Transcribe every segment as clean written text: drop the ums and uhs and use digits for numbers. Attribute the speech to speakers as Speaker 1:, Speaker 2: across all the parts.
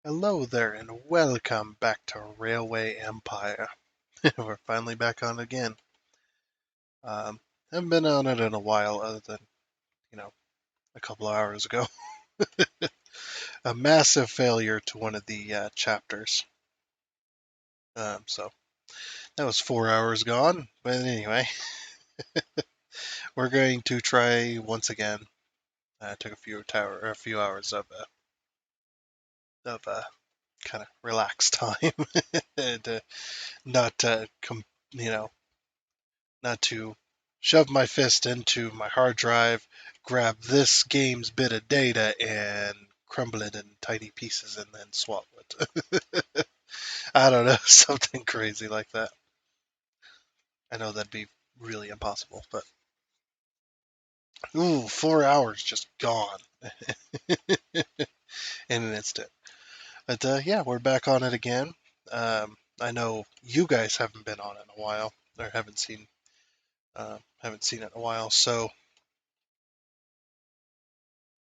Speaker 1: Hello there, and welcome back to Railway Empire. We're finally back on again. Haven't been on it in a while, other than, you know, a couple of hours ago. A massive failure to one of the chapters. So that was 4 hours gone. But anyway, we're going to try once again. Took a few hours of kind of relaxed time, and not you know not to shove my fist into my hard drive, grab this game's bit of data, and crumble it in tiny pieces and then swallow it. I don't know, something crazy like that. I know that'd be really impossible, but ooh, 4 hours just gone in an instant. But yeah, we're back on it again. I know you guys haven't been on it in a while, or haven't seen it in a while. So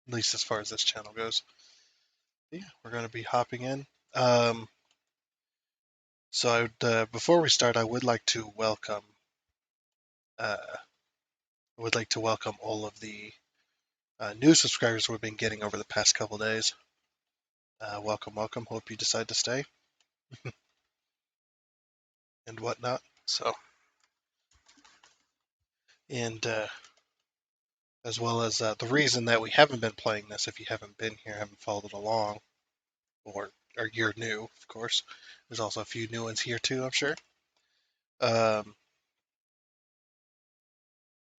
Speaker 1: at least as far as this channel goes. Yeah, we're going to be hopping in. Um, before we start, uh, I would like to welcome all of the new subscribers we've been getting over the past couple days. Welcome, welcome. Hope you decide to stay and whatnot. And as well as the reason that we haven't been playing this, if you haven't been here, haven't followed along, or you're new, of course. There's also a few new ones here too, I'm sure. Um,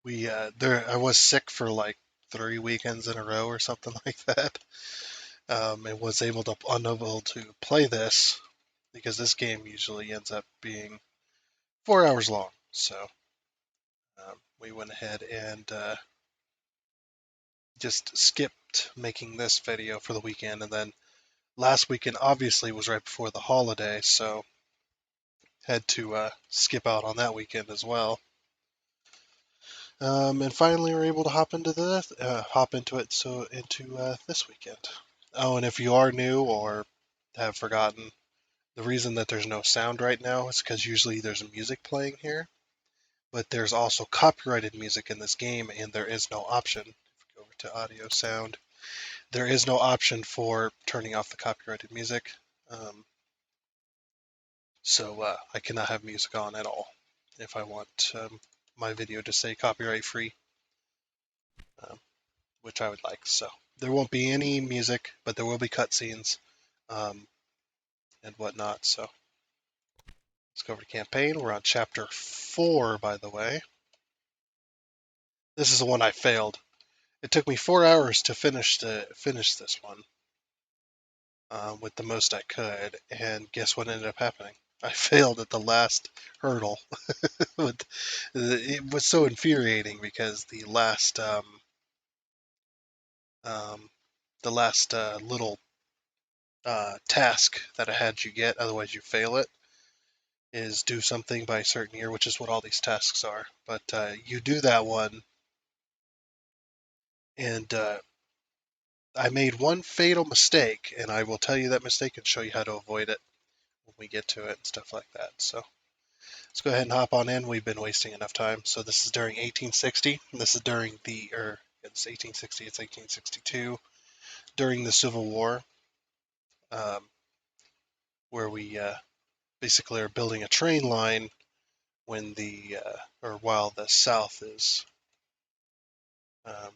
Speaker 1: I was sick for like 3 weekends in a row or something like that. And was unable to play this because this game usually ends up being 4 hours long. So we went ahead and just skipped making this video for the weekend, and then last weekend obviously was right before the holiday, so had to skip out on that weekend as well. And finally, we're able to hop into it. So into this weekend. Oh, and if you are new or have forgotten, the reason that there's no sound right now is because usually there's music playing here, but there's also copyrighted music in this game, and there is no option. If we go over to audio sound, there is no option for turning off the copyrighted music. So I cannot have music on at all if I want my video to say copyright free, um, which I would like. So there won't be any music, but there will be cutscenes um, and whatnot. So let's go over to campaign. We're on chapter 4, by the way. This is the one I failed. It took me 4 hours to finish this one with the most I could, and guess what ended up happening? I failed at the last hurdle. It was so infuriating because um, the last little task that I had you get, otherwise you fail it, is do something by a certain year, which is what all these tasks are. But you do that one, and I made one fatal mistake, and I will tell you that mistake and show you how to avoid it when we get to it and stuff like that. So let's go ahead and hop on in. We've been wasting enough time. So this is during 1860. This is during it's 1860. It's 1862 during the Civil War, um, where we basically are building a train line when or while the South is um,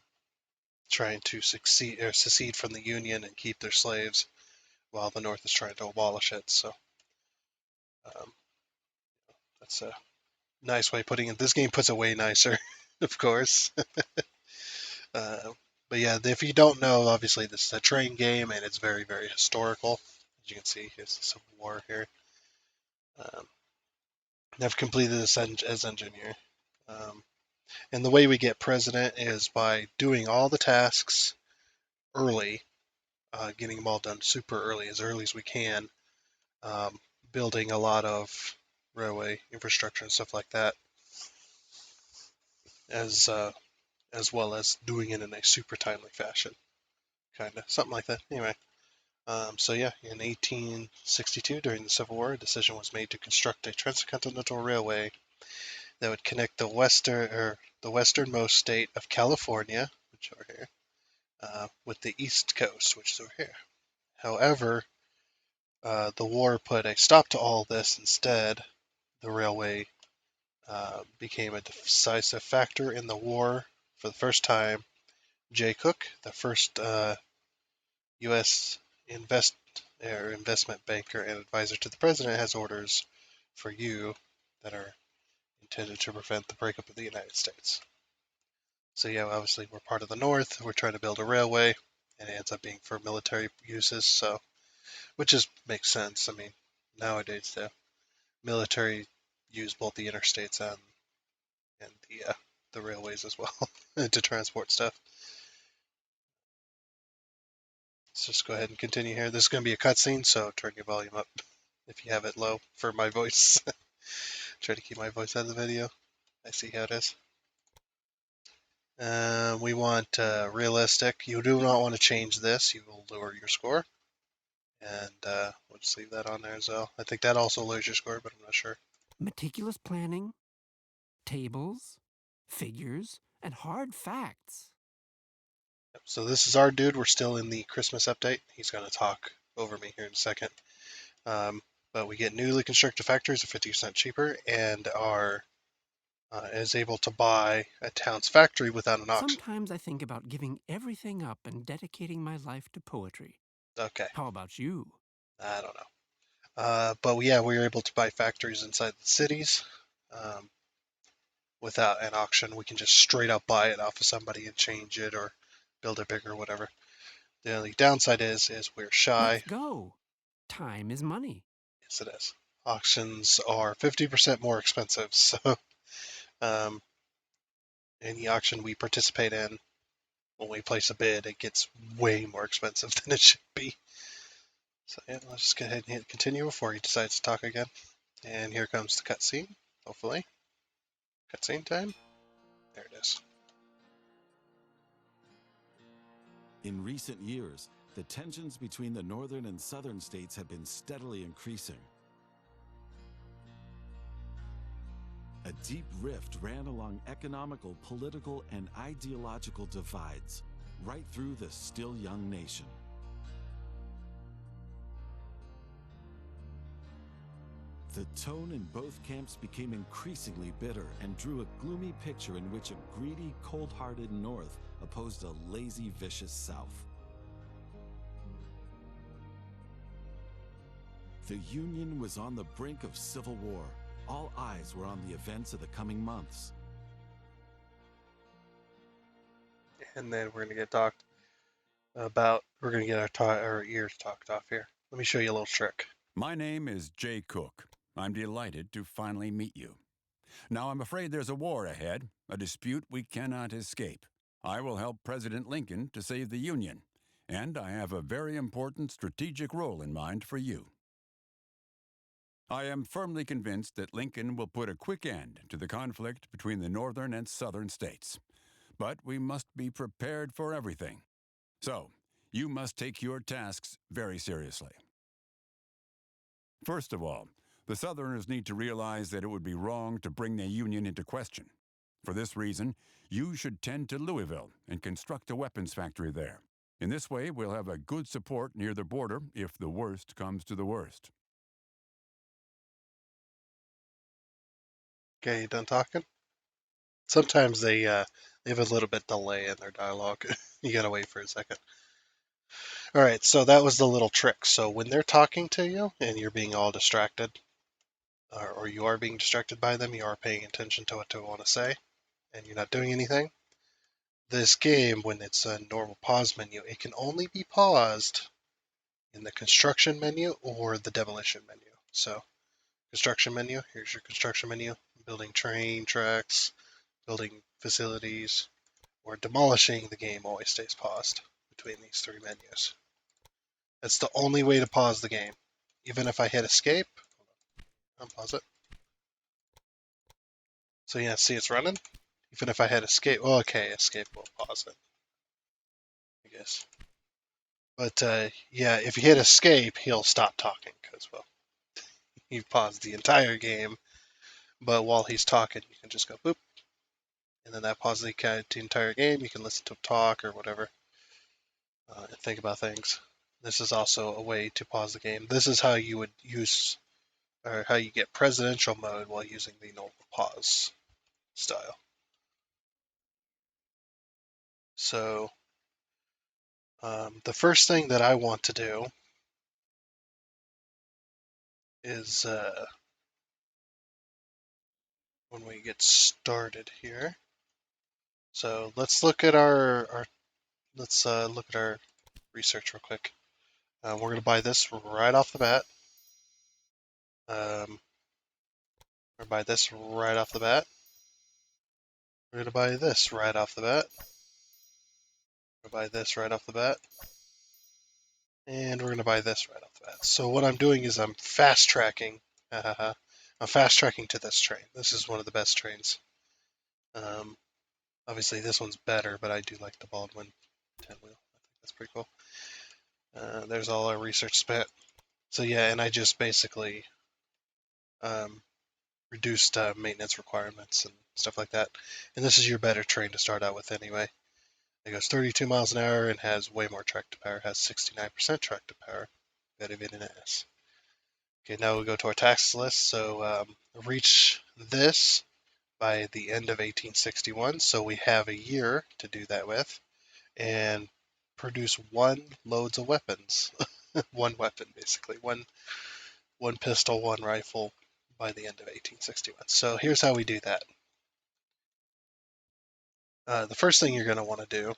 Speaker 1: trying to secede from the Union and keep their slaves, while the North is trying to abolish it. So um, that's a nice way of putting it. This game puts it way nicer, of course. uh, but yeah, if you don't know, obviously this is a train game and it's very, very historical. As you can see, here's the Civil War here. Um, I've completed this as engineer. And the way we get president is by doing all the tasks early, getting them all done super early, as early as we can, um, building a lot of railway infrastructure and stuff like that, as uh, as well as doing it in a super timely fashion, kind of something like that. Anyway, So yeah, in 1862, during the Civil War, a decision was made to construct a transcontinental railway that would connect the westernmost state of California, which are here, with the East Coast, which is over here. However, the war put a stop to all this. Instead, the railway became a decisive factor in the war. For the first time, Jay Cooke, the first U.S. investment banker and advisor to the president, has orders for you that are intended to prevent the breakup of the United States. So yeah, obviously we're part of the North. We're trying to build a railway, and it ends up being for military uses. So, which is makes sense. I mean, nowadays the military use both the interstates and the railways as well to transport stuff. Let's just go ahead and continue here. This is going to be a cutscene, so turn your volume up if you have it low for my voice. Try to keep my voice out of the video. I see how it is. We want realistic. You do not want to change this. You will lower your score. And we'll just leave that on there as well. I think that also lowers your score, but I'm not sure.
Speaker 2: Meticulous planning, tables, figures, and hard facts.
Speaker 1: So this is our dude. We're still in the Christmas update. He's going to talk over me here in a second. But we get newly constructed factories are 50% cheaper and are is able to buy a town's factory without an auction.
Speaker 2: Sometimes I think about giving everything up and dedicating my life to poetry.
Speaker 1: Okay,
Speaker 2: How about you?
Speaker 1: I don't know. But yeah, we were able to buy factories inside the cities without an auction. We can just straight up buy it off of somebody and change it or build it bigger or whatever. The only downside is we're
Speaker 2: Let's
Speaker 1: shy.
Speaker 2: go. Time is money.
Speaker 1: Yes, it is. Auctions are 50% more expensive, so um, any auction we participate in, when we place a bid, it gets way more expensive than it should be. So yeah, let's just go ahead and hit continue before he decides to talk again. And here comes the cutscene, hopefully. Cutscene time. There it is.
Speaker 3: In recent years, the tensions between the northern and southern states have been steadily increasing. A deep rift ran along economical, political, and ideological divides, right through the still young nation. The tone in both camps became increasingly bitter and drew a gloomy picture in which a greedy, cold-hearted North opposed a lazy, vicious South. The Union was on the brink of civil war. All eyes were on the events of the coming months.
Speaker 1: And then we're gonna get our ears talked off here. Let me show you a little trick.
Speaker 4: My name is Jay Cooke. I'm delighted to finally meet you. Now, I'm afraid there's a war ahead, a dispute we cannot escape. I will help President Lincoln to save the Union, and I have a very important strategic role in mind for you. I am firmly convinced that Lincoln will put a quick end to the conflict between the northern and southern states. But we must be prepared for everything. So, you must take your tasks very seriously. First of all, the Southerners need to realize that it would be wrong to bring the Union into question. For this reason, you should tend to Louisville and construct a weapons factory there. In this way, we'll have a good support near the border if the worst comes to the worst.
Speaker 1: Okay, you done talking? Sometimes they have a little bit delay in their dialogue. You gotta wait for a second. All right, so that was the little trick. So when they're talking to you and you're being all distracted, or you are being distracted by them, you are paying attention to what they want to say, and you're not doing anything. This game, when it's a normal pause menu, it can only be paused in the construction menu or the demolition menu. So, construction menu, here's your construction menu, building train tracks, building facilities, or demolishing, the game always stays paused between these three menus. That's the only way to pause the game. Even if I hit escape, unpause it. So yeah, see it's running? Even if I hit escape, well, okay, escape will pause it, I guess. But yeah, if you hit escape, he'll stop talking because, well, you've paused the entire game. But while he's talking, you can just go boop, and then that pauses the entire game. You can listen to him talk or whatever, and think about things. This is also a way to pause the game. This is how you would use, or how you get presidential mode while using the normal pause style. So the first thing that I want to do is when we get started here. So let's look at our let's look at our research real quick. We're going to buy this right off the bat. We're going to buy this right off the bat. We're going to buy this right off the bat. We're going to buy this right off the bat. And we're going to buy this right off the bat. So what I'm doing is I'm fast tracking. I'm fast tracking to this train. This is one of the best trains. Um, Obviously, this one's better, but I do like the Baldwin 10 wheel. I think that's pretty cool. There's all our research spent. So yeah, and I just basically um, reduced maintenance requirements and stuff like that. And this is your better train to start out with anyway. It goes 32 miles an hour and has way more tractive power. Has 69% tractive power. Better than an S. Okay, now we'll go to our tax list. So reach this by the end of 1861. So we have a year to do that with, and produce one loads of weapons. One weapon, basically. One pistol, one rifle by the end of 1861. So here's how we do that. The first thing you're going to want to do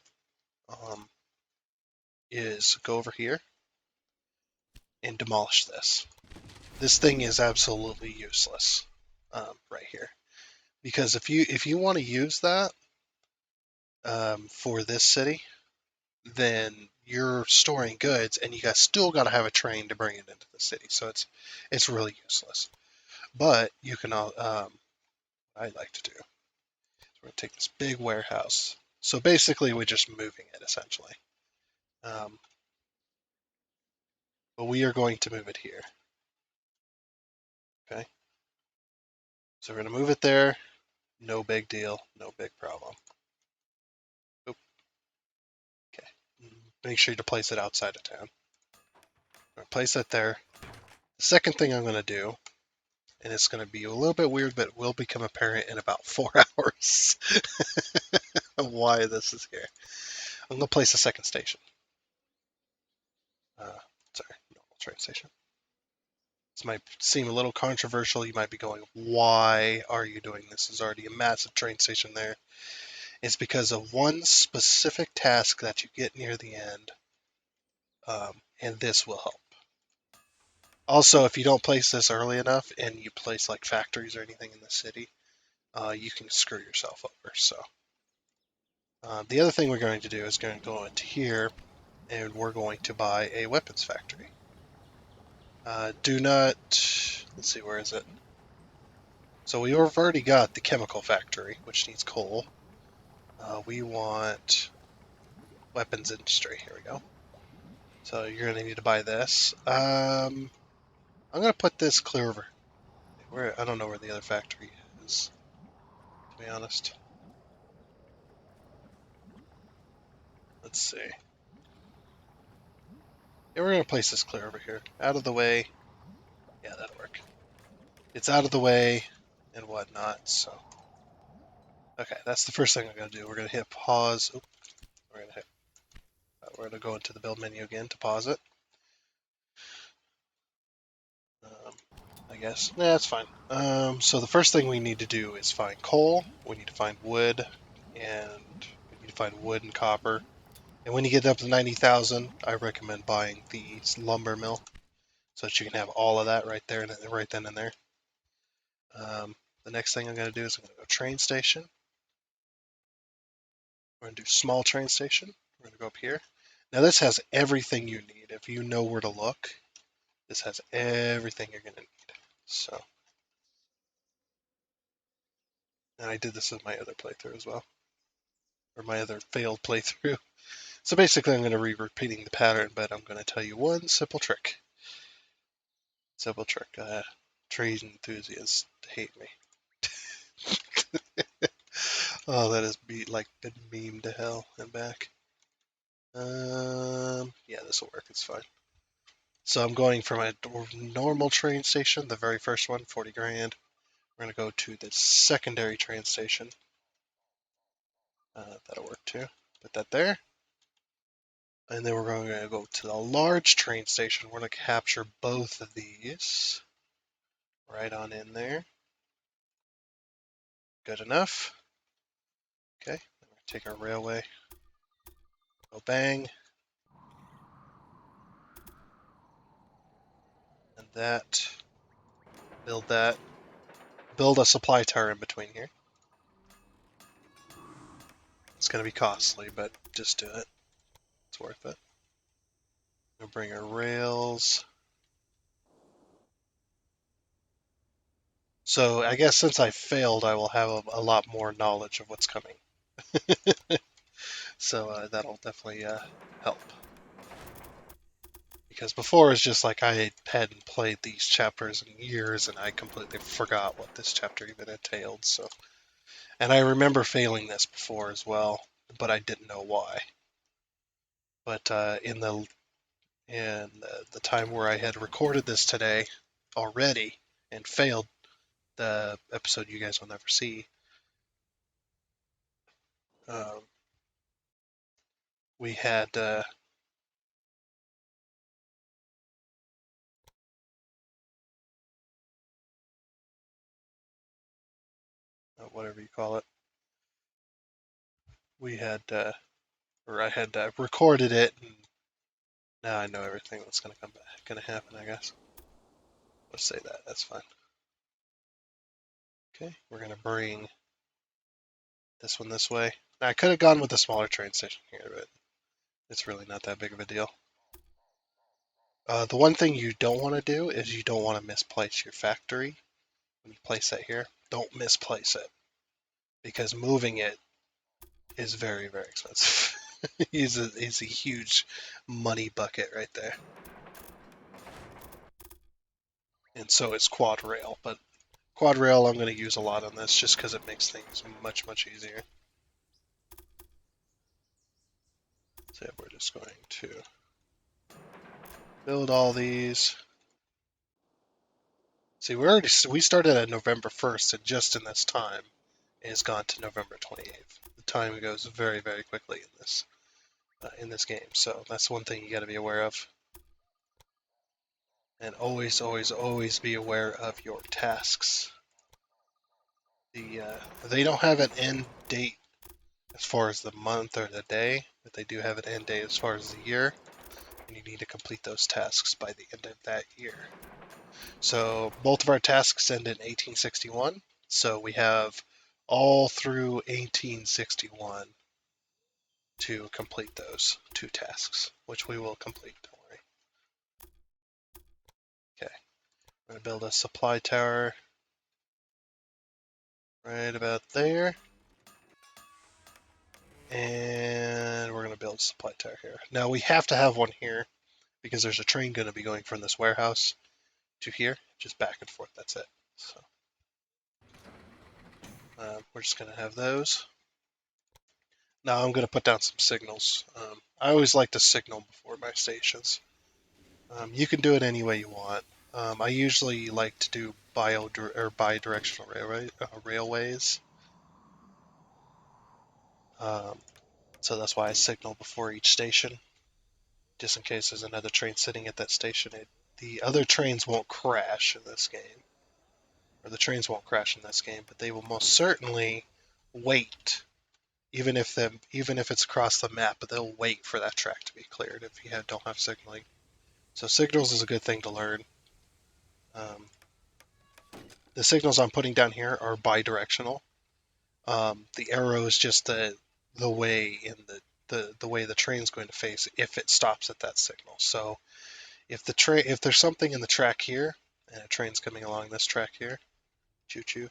Speaker 1: is go over here and demolish this. This thing is absolutely useless right here, because if you want to use that for this city, then you're storing goods, and you guys still got to have a train to bring it into the city. So it's really useless. But you can I like to do. So we're going to take this big warehouse. So basically, we're just moving it essentially. But we are going to move it here. Okay. So we're going to move it there. No big deal. No big problem. Oop. Okay. Make sure to place it outside of town. I'm going to place it there. The second thing I'm going to do, and it's going to be a little bit weird, but it will become apparent in about 4 hours why this is here. I'm going to place a second station. Sorry, normal train station. This might seem a little controversial. You might be going, why are you doing this? There's already a massive train station there. It's because of one specific task that you get near the end, and this will help. Also, if you don't place this early enough and you place like factories or anything in the city, you can screw yourself over. So the other thing we're going to do is going to go into here, and we're going to buy a weapons factory. Do not, let's see, where is it? So we've already got the chemical factory, which needs coal. We want weapons industry. Here we go. So you're going to need to buy this. I'm going to put this clear over. I don't know where the other factory is, to be honest. Let's see. Yeah, we're going to place this clear over here. Out of the way. Yeah, that'll work. It's out of the way and whatnot, so. Okay, that's the first thing I'm going to do. We're going to hit pause. Oop, we're going to go into the build menu again to pause it. I guess. Yeah, that's fine. So the first thing we need to do is find coal. We need to find wood, and we need to find wood and copper. And when you get up to 90,000, I recommend buying the lumber mill, so that you can have all of that right there, right then and there. The next thing I'm going to do is I'm going to go train station. We're going to do small train station. We're going to go up here. Now this has everything you need. If you know where to look, this has everything you're going to need. So, and I did this with my other playthrough as well, or my other failed playthrough. So basically, I'm going to be repeating the pattern, but I'm going to tell you one simple trick. Simple trick. Trade enthusiasts hate me. Oh, that has like been memed to hell and back. Yeah, this will work. It's fine. So I'm going from a normal train station, the very first one, 40 grand. We're going to go to the secondary train station. That'll work too. Put that there. And then we're going to go to the large train station. We're going to capture both of these. Right on in there. Good enough. Okay, take our railway. Go bang. And that. Build that. Build a supply tower in between here. It's going to be costly, but just do it. It's worth it. We'll bring our rails. So I guess since I failed, I will have a lot more knowledge of what's coming. So that'll definitely help. Because before it's just like I hadn't played these chapters in years and I completely forgot what this chapter even entailed. So, and I remember failing this before as well, but I didn't know why. But in the time where I had recorded this today already and failed the episode you guys will never see, um, we had whatever you call it. We had or I had recorded it, and now I know everything that's going to come back, going to happen. I guess. Let's say that. That's fine. Okay, we're going to bring this one this way. Now, I could have gone with the smaller train station here, but it's really not that big of a deal. The one thing you don't want to do is you don't want to misplace your factory. When you place that here, don't misplace it, because moving it is very, very expensive. It's a huge money bucket right there. And so is quad rail, but quad rail I'm going to use a lot on this just because it makes things much, much easier. So we're just going to build all these. See, we started at November 1st, and just in this time, it has gone to November 28th. The time goes very, very quickly in this game. So that's one thing you got to be aware of. And always, always, always be aware of your tasks. They don't have an end date as far as the month or the day, but they do have an end date as far as the year, and you need to complete those tasks by the end of that year. So both of our tasks end in 1861, so we have all through 1861 to complete those two tasks, which we will complete, don't worry. Okay, I'm going to build a supply tower right about there. And we're going to build a supply tower here. Now we have to have one here because there's a train going to be going from this warehouse to here, just back and forth. That's it. So we're just going to have those. Now I'm going to put down some signals. I always like to signal before my stations. You can do it any way you want. I usually like to do bi-directional railways. So that's why I signal before each station, just in case there's another train sitting at that station. The other trains won't crash in this game, or the trains won't crash in this game, but they will most certainly wait, even if it's across the map. But they'll wait for that track to be cleared if you don't have signaling. So signals is a good thing to learn. The signals I'm putting down here are bi-directional. The arrow is just the way in the way the train's going to face if it stops at that signal. So if there's something in the track here and a train's coming along this track here, choo choo,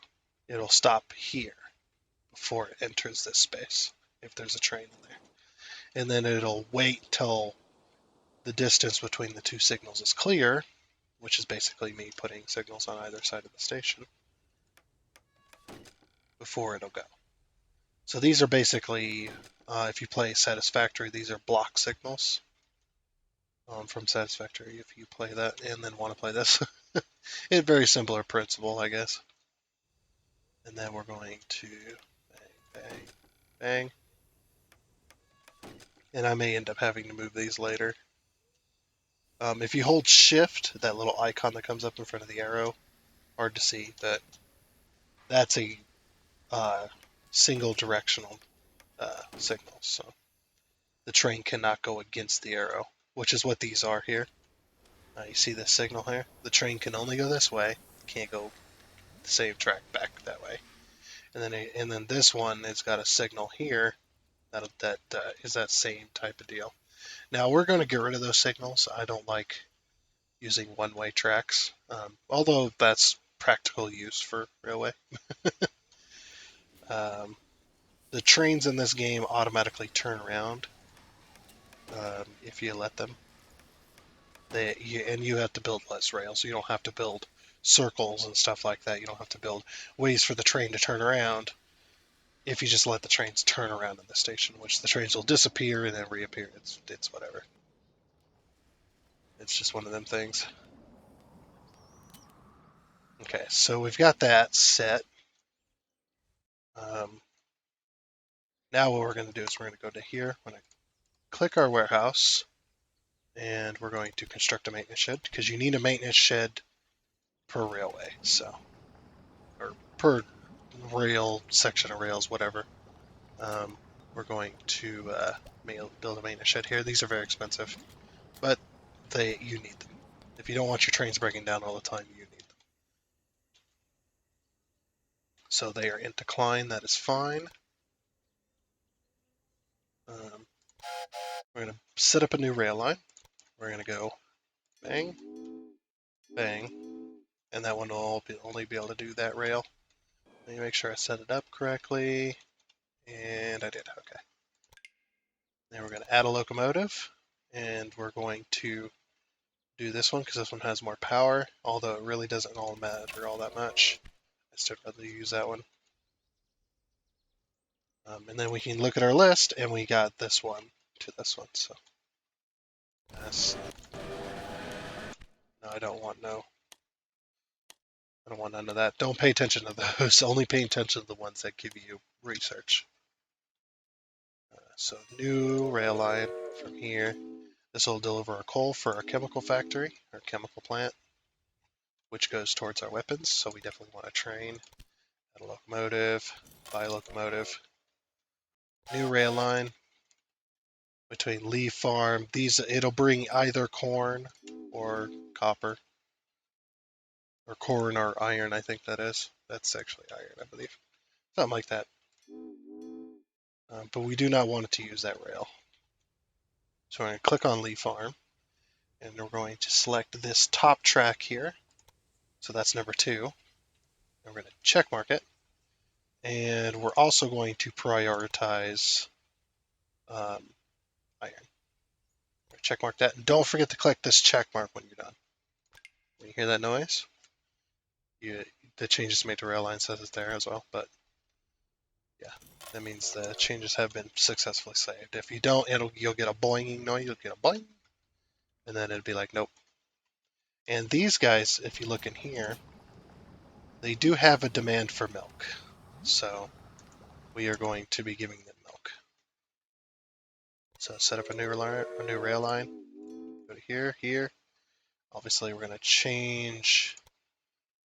Speaker 1: it'll stop here before it enters this space if there's a train in there. and then it'll wait till the distance between the two signals is clear, which is basically me putting signals on either side of the station, before it'll go. So these are basically, if you play Satisfactory, these are block signals from Satisfactory. If you play that and then want to play this, it's very similar principle, I guess. And then we're going to bang, bang, bang. And I may end up having to move these later. If you hold Shift, that little icon that comes up in front of the arrow, hard to see, but that's a single directional signal. So the train cannot go against the arrow, which is what these are here. You see this signal here? The train can only go this way, can't go the same track back that way. And then this one has got a signal here that is that same type of deal. Now we're going to get rid of those signals. I don't like using one-way tracks, although that's practical use for railway. Um, the trains in this game automatically turn around if you let them. And you have to build less rails. You don't have to build circles and stuff like that. You don't have to build ways for the train to turn around if you just let the trains turn around in the station, which the trains will disappear and then reappear. It's whatever. It's just one of them things. Okay, so we've got that set. Now what we're going to do is we're going to go to here. We're going to click our warehouse, and we're going to construct a maintenance shed because you need a maintenance shed per railway, so or per rail section of rails, whatever. We're going to build a maintenance shed here. These are very expensive, but you need them. If you don't want your trains breaking down all the time, you need them. So they are in decline. That is fine. We're going to set up a new rail line. We're going to go bang, bang, and that one will only be able to do that rail. Let me make sure I set it up correctly, and I did. Okay. Then we're going to add a locomotive, and we're going to do this one because this one has more power, although it really doesn't all matter all that much. I still rather use that one. And then we can look at our list, and we got this one to this one. So yes. No, I don't want none of that. Don't pay attention to those. Only pay attention to the ones that give you research. So new rail line from here. This will deliver our coal for our chemical factory, our chemical plant, which goes towards our weapons. So we definitely want a train, add a locomotive, buy a locomotive. New rail line between Lee Farm. It'll bring either corn or copper, or corn or iron. I think that is. That's actually iron, I believe. Something like that. But we do not want it to use that rail. So we're going to click on Lee Farm, and we're going to select this top track here. So that's number 2. And we're going to check mark it. And we're also going to prioritize iron. Check mark that. And don't forget to click this check mark when you're done. When you hear that noise, the changes made to rail line says it's there as well. But yeah, that means the changes have been successfully saved. If you don't, you'll get a boinging noise. You'll get a boing, and then it'll be like, nope. And these guys, if you look in here, they do have a demand for milk. So we are going to be giving them milk. So set up a new rail line. Go to here, here. Obviously, we're going to change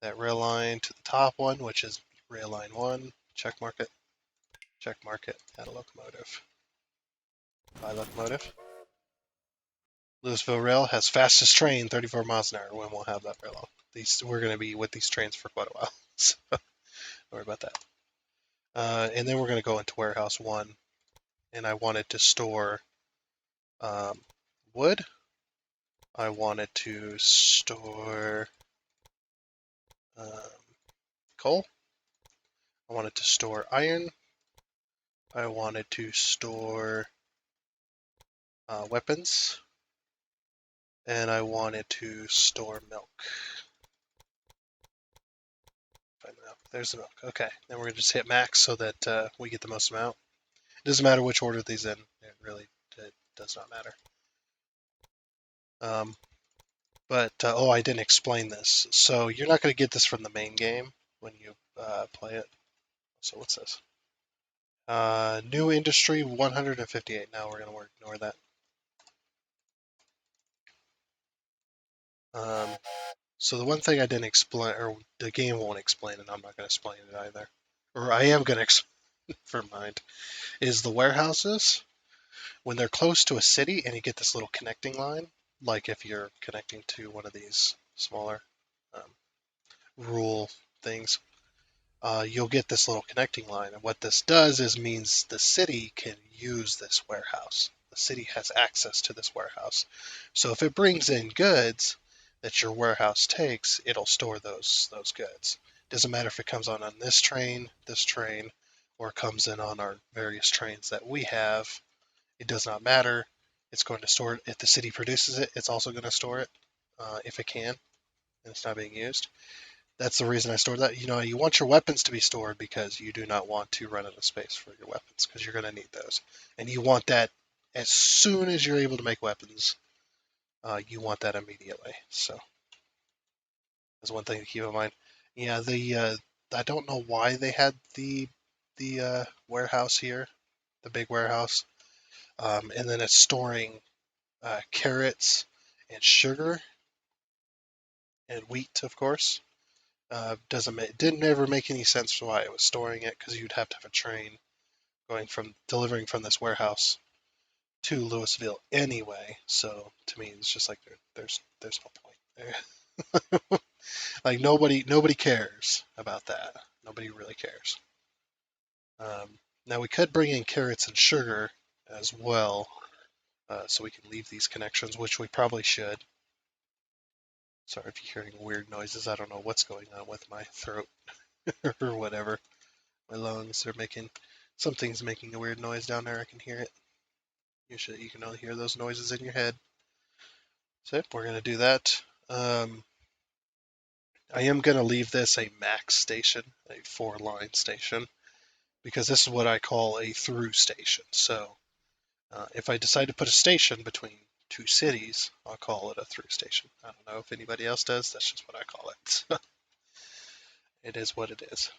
Speaker 1: that rail line to the top one, which is rail line 1. Check mark it. Check mark it. Add a locomotive. Buy locomotive. Louisville Rail has fastest train, 34 miles an hour. When we'll have that rail. We're going to be with these trains for quite a while. So don't worry about that. And then we're going to go into warehouse 1. And I wanted to store wood. I wanted to store coal. I wanted to store iron. I wanted to store weapons, and I wanted to store milk. Find the milk. There's the milk. Okay, then we're gonna just hit max so that we get the most amount. It doesn't matter which order these in. It does not matter. Um, but oh, I didn't explain this. So you're not gonna get this from the main game when you play it. So what's this? New industry 158. Now we're gonna ignore that. So the one thing I didn't explain, or the game won't explain, and I'm not going to explain it either, or I am going to explain for mind, is the warehouses when they're close to a city and you get this little connecting line, like if you're connecting to one of these smaller um, rural things, you'll get this little connecting line. And what this does is means the city can use this warehouse. The city has access to this warehouse. So if it brings in goods that your warehouse takes, it'll store those goods. Doesn't matter if it comes on this train, or comes in on our various trains that we have. It does not matter. It's going to store it. If the city produces it, it's also going to store it if it can, and it's not being used. That's the reason I stored that. You want your weapons to be stored because you do not want to run out of space for your weapons because you're going to need those. And you want that as soon as you're able to make weapons, you want that immediately. So that's one thing to keep in mind. Yeah, I don't know why they had the warehouse here, the big warehouse, and then it's storing carrots and sugar and wheat, of course. Didn't ever make any sense for why it was storing it because you'd have to have a train delivering from this warehouse to Louisville anyway. So to me, it's just like there's no point there. Like nobody cares about that. Nobody really cares. Now we could bring in carrots and sugar as well, so we can leave these connections, which we probably should. Sorry if you're hearing weird noises. I don't know what's going on with my throat or whatever. My lungs are making something's making a weird noise down there. I can hear it. You can only hear those noises in your head. So we're gonna do that. I am gonna leave this a max station, a 4-line station, because this is what I call a through station. So if I decide to put a station between two cities, I'll call it a through station. I don't know if anybody else does. That's just what I call it. It is what it is.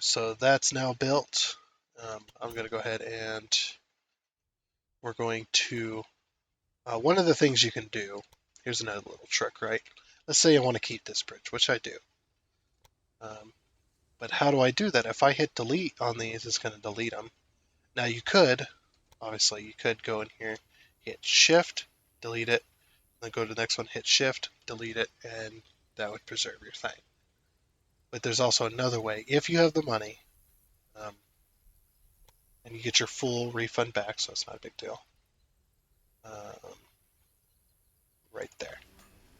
Speaker 1: So that's now built. I'm going to go ahead and we're going to, one of the things you can do, here's another little trick, right? Let's say I want to keep this bridge, which I do. But how do I do that? If I hit delete on these, it's going to delete them. Now obviously you could go in here, hit shift, delete it, then go to the next one, hit shift, delete it, and that would preserve your thing. But there's also another way. If you have the money, um, and you get your full refund back, so it's not a big deal. Um, right there.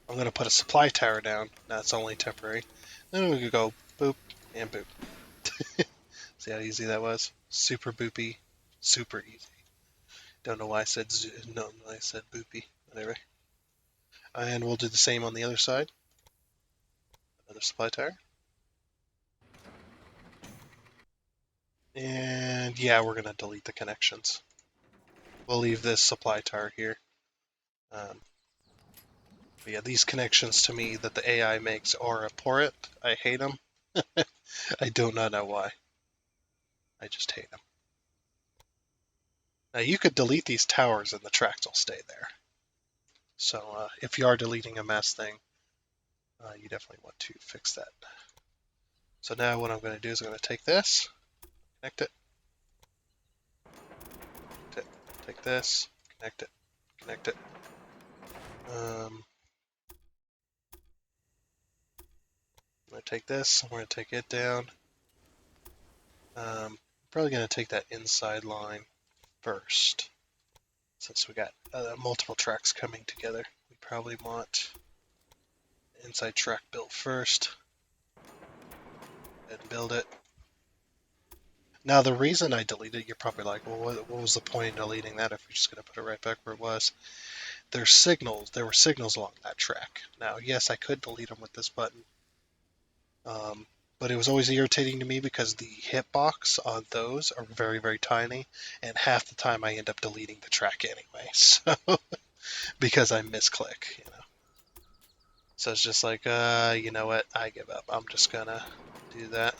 Speaker 1: I'm going to put a supply tower down. That's only temporary. Then we could go boop and boop. See how easy that was? Super boopy, super easy. Don't know why I said no. I said boopy. Whatever. And we'll do the same on the other side. Another supply tower. And yeah, we're going to delete the connections. We'll leave this supply tower here. But yeah, these connections to me that the AI makes are abhorrent. I hate them. I do not know why. I just hate them. Now you could delete these towers and the tracks will stay there. So if you are deleting a mass thing, you definitely want to fix that. So now what I'm going to do is I'm going to take this, connect it, take this, connect it, connect it. I'm going to take this, we're going to take it down. Probably going to take that inside line first. Since we got multiple tracks coming together, we probably want inside track built first and build it. Now, the reason I deleted it, you're probably like, well, what was the point in deleting that if you're just going to put it right back where it was? There's signals. There were signals along that track. Now, yes, I could delete them with this button, but it was always irritating to me because the hitbox on those are very, very tiny, and half the time I end up deleting the track anyway. So because I misclick, you know. So it's just like, you know what? I give up. I'm just gonna do that.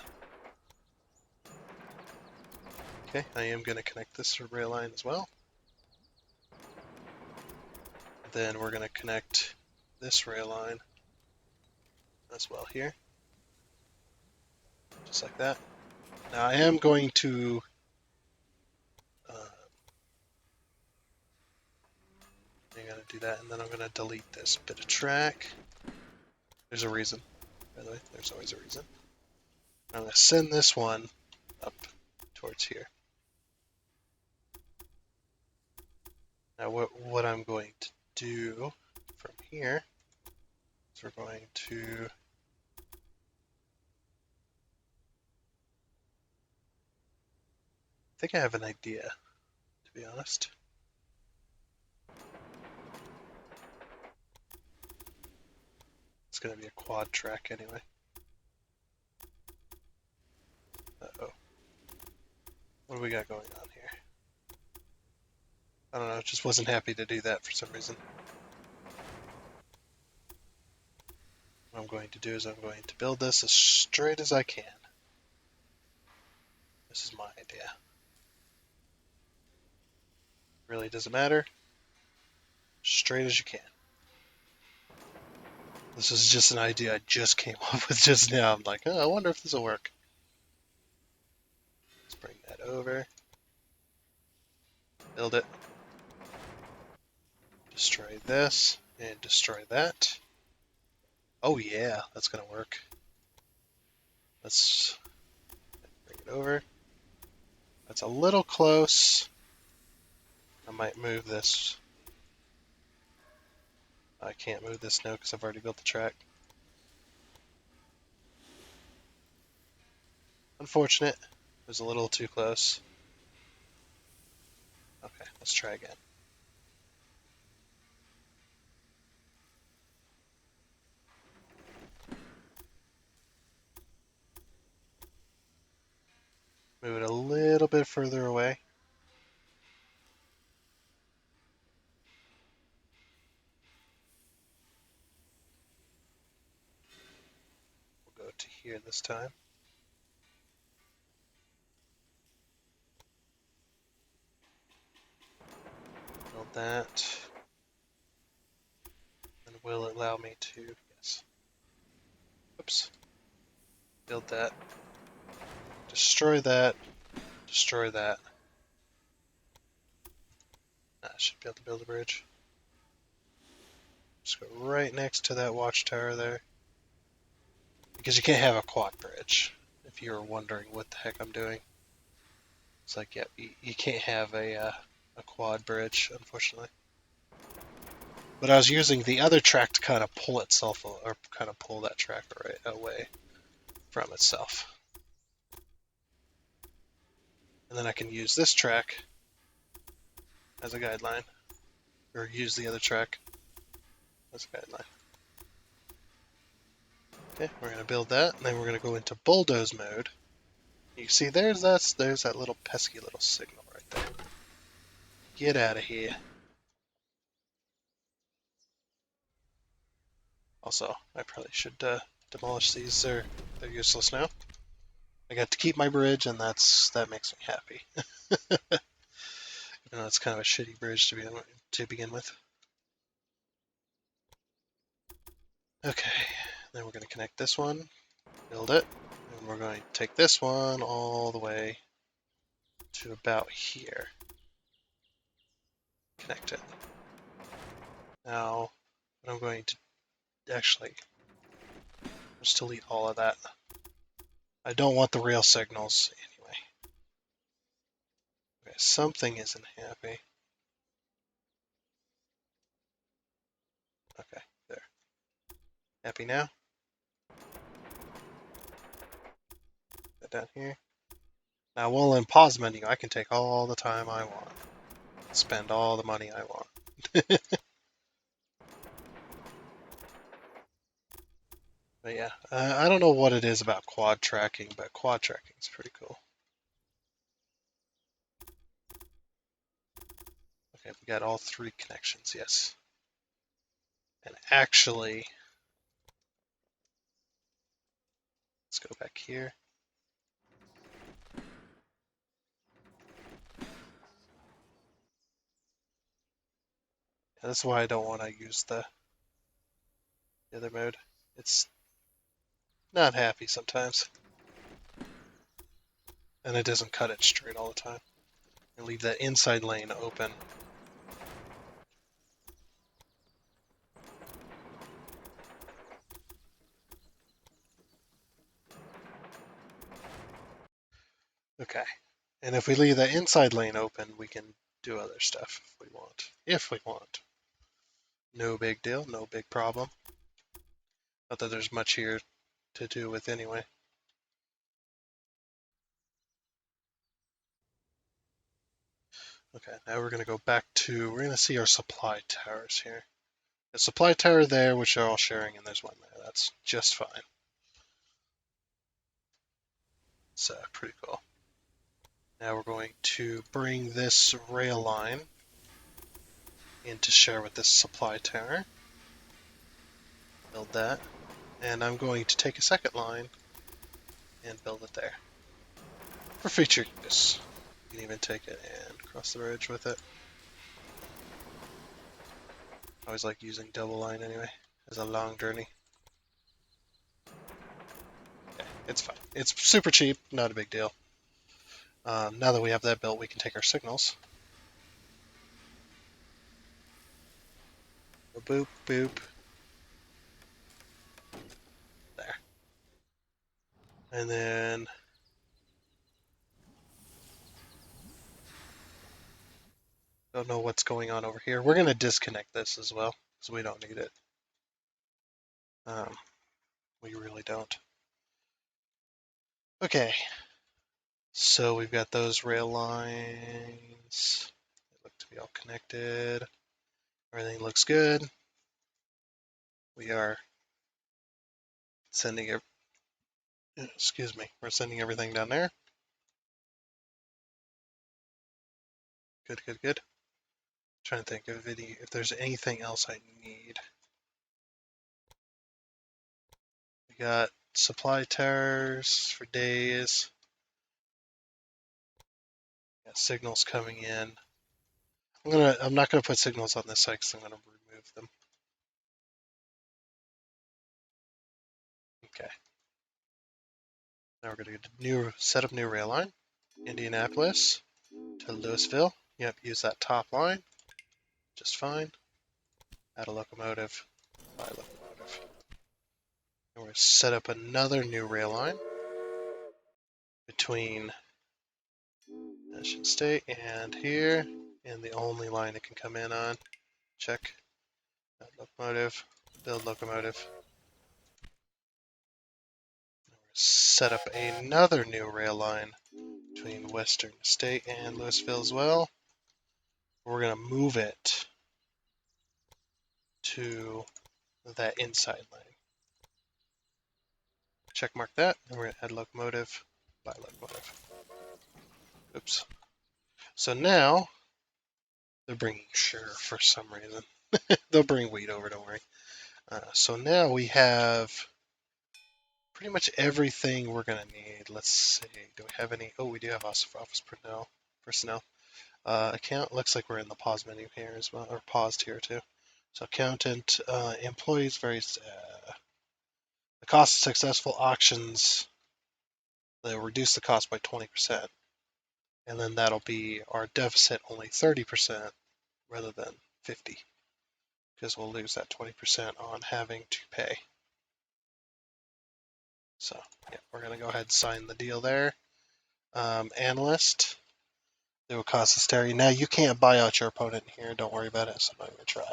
Speaker 1: Okay, I am gonna connect this rail line as well. Then we're gonna connect this rail line as well here, just like that. Now I am going to I'm gonna do that, and then I'm gonna delete this bit of track. There's a reason, by the way. There's always a reason. I'm gonna send this one up towards here. Now what I'm going to do from here is we're going to I think I have an idea, to be honest. It's going to be a quad track anyway. Uh-oh. What do we got going on here? I don't know, just wasn't happy to do that for some reason. What I'm going to do is I'm going to build this as straight as I can. This is my idea. Really doesn't matter. Straight as you can. This is just an idea I just came up with just now. I'm like, oh, I wonder if this will work. Let's bring that over. Build it. Destroy this and destroy that. Oh yeah, that's gonna work. Let's bring it over. That's a little close. I might move this. I can't move this now because I've already built the track. Unfortunate. It was a little too close. Okay, let's try again. Move it a little bit further away. We'll go to here this time. Build that. And will it allow me to, yes. Oops. Build that. Destroy that. Destroy that. I should be able to build a bridge. Just go right next to that watchtower there. Because you can't have a quad bridge, if you were wondering what the heck I'm doing. It's like, yeah, you can't have a quad bridge, unfortunately. But I was using the other track to kind of pull itself, or kind of pull that track right away from itself. And then I can use this track as a guideline, or use the other track as a guideline. Okay, we're going to build that, and then we're going to go into bulldoze mode. You can see there's that little pesky little signal right there. Get out of here. Also, I probably should demolish these. They're useless now. I got to keep my bridge, and that makes me happy. Even though it's kind of a shitty bridge to begin with. Okay, then we're going to connect this one, build it, and we're going to take this one all the way to about here. Connect it. Now, what I'm going to actually just delete all of that. I don't want the rail signals anyway. Okay, something isn't happy. Okay, there. Happy now? That down here. Now, while in pause menu, I can take all the time I want, spend all the money I want. But yeah, I don't know what it is about quad tracking, but quad tracking is pretty cool. Okay, we got all 3 connections, yes. And actually, let's go back here. That's why I don't want to use the other mode. It's not happy sometimes. And it doesn't cut it straight all the time. And leave that inside lane open. Okay. And if we leave that inside lane open, we can do other stuff if we want. If we want. No big deal, no big problem. Not that there's much here to do with anyway. Okay, now we're going to go back to, we're going to see our supply towers here. A supply tower there, which are all sharing, and there's one there. That's just fine. So, pretty cool. Now we're going to bring this rail line in to share with this supply tower. Build that. And I'm going to take a second line and build it there. For future use. You can even take it and cross the bridge with it. I always like using double line anyway. It's a long journey. Okay, it's fine. It's super cheap, not a big deal. Now that we have that built, we can take our signals. Boop, boop. There. And then don't know what's going on over here. We're going to disconnect this as well, because we don't need it. We really don't. Okay. So we've got those rail lines. They look to be all connected. Everything looks good. We are sending it. Excuse me. We're sending everything down there. Good, good, good. Trying to think of if there's anything else I need. We got supply towers for days. Got signals coming in. I'm not gonna put signals on this side because I'm gonna remove them. Okay. Now we're gonna set up new rail line. Indianapolis to Louisville. Yep, use that top line. Just fine. Add a locomotive. Buy a locomotive. And we're gonna set up another new rail line between Nation State and here, and the only line it can come in on. Check. Add locomotive. Build locomotive. Set up another new rail line between Western State and Louisville as well. We're going to move it to that inside lane. Check mark that, and we're going to add locomotive, by locomotive. Oops. So now, they're bringing sugar for some reason. They'll bring wheat over, don't worry. So now we have pretty much everything we're going to need. Let's see, do we have any? Oh, we do have office personnel. Account, looks like we're in the pause menu here as well, or paused here too. So accountant, employees, the cost of successful auctions, they'll reduce the cost by 20%. And then that'll be our deficit only 30% rather than 50, because we'll lose that 20% on having to pay. So yeah, we're gonna go ahead and sign the deal there. Analyst, they will cost us Terry. Now you can't buy out your opponent here. Don't worry about it. So I'm not gonna try.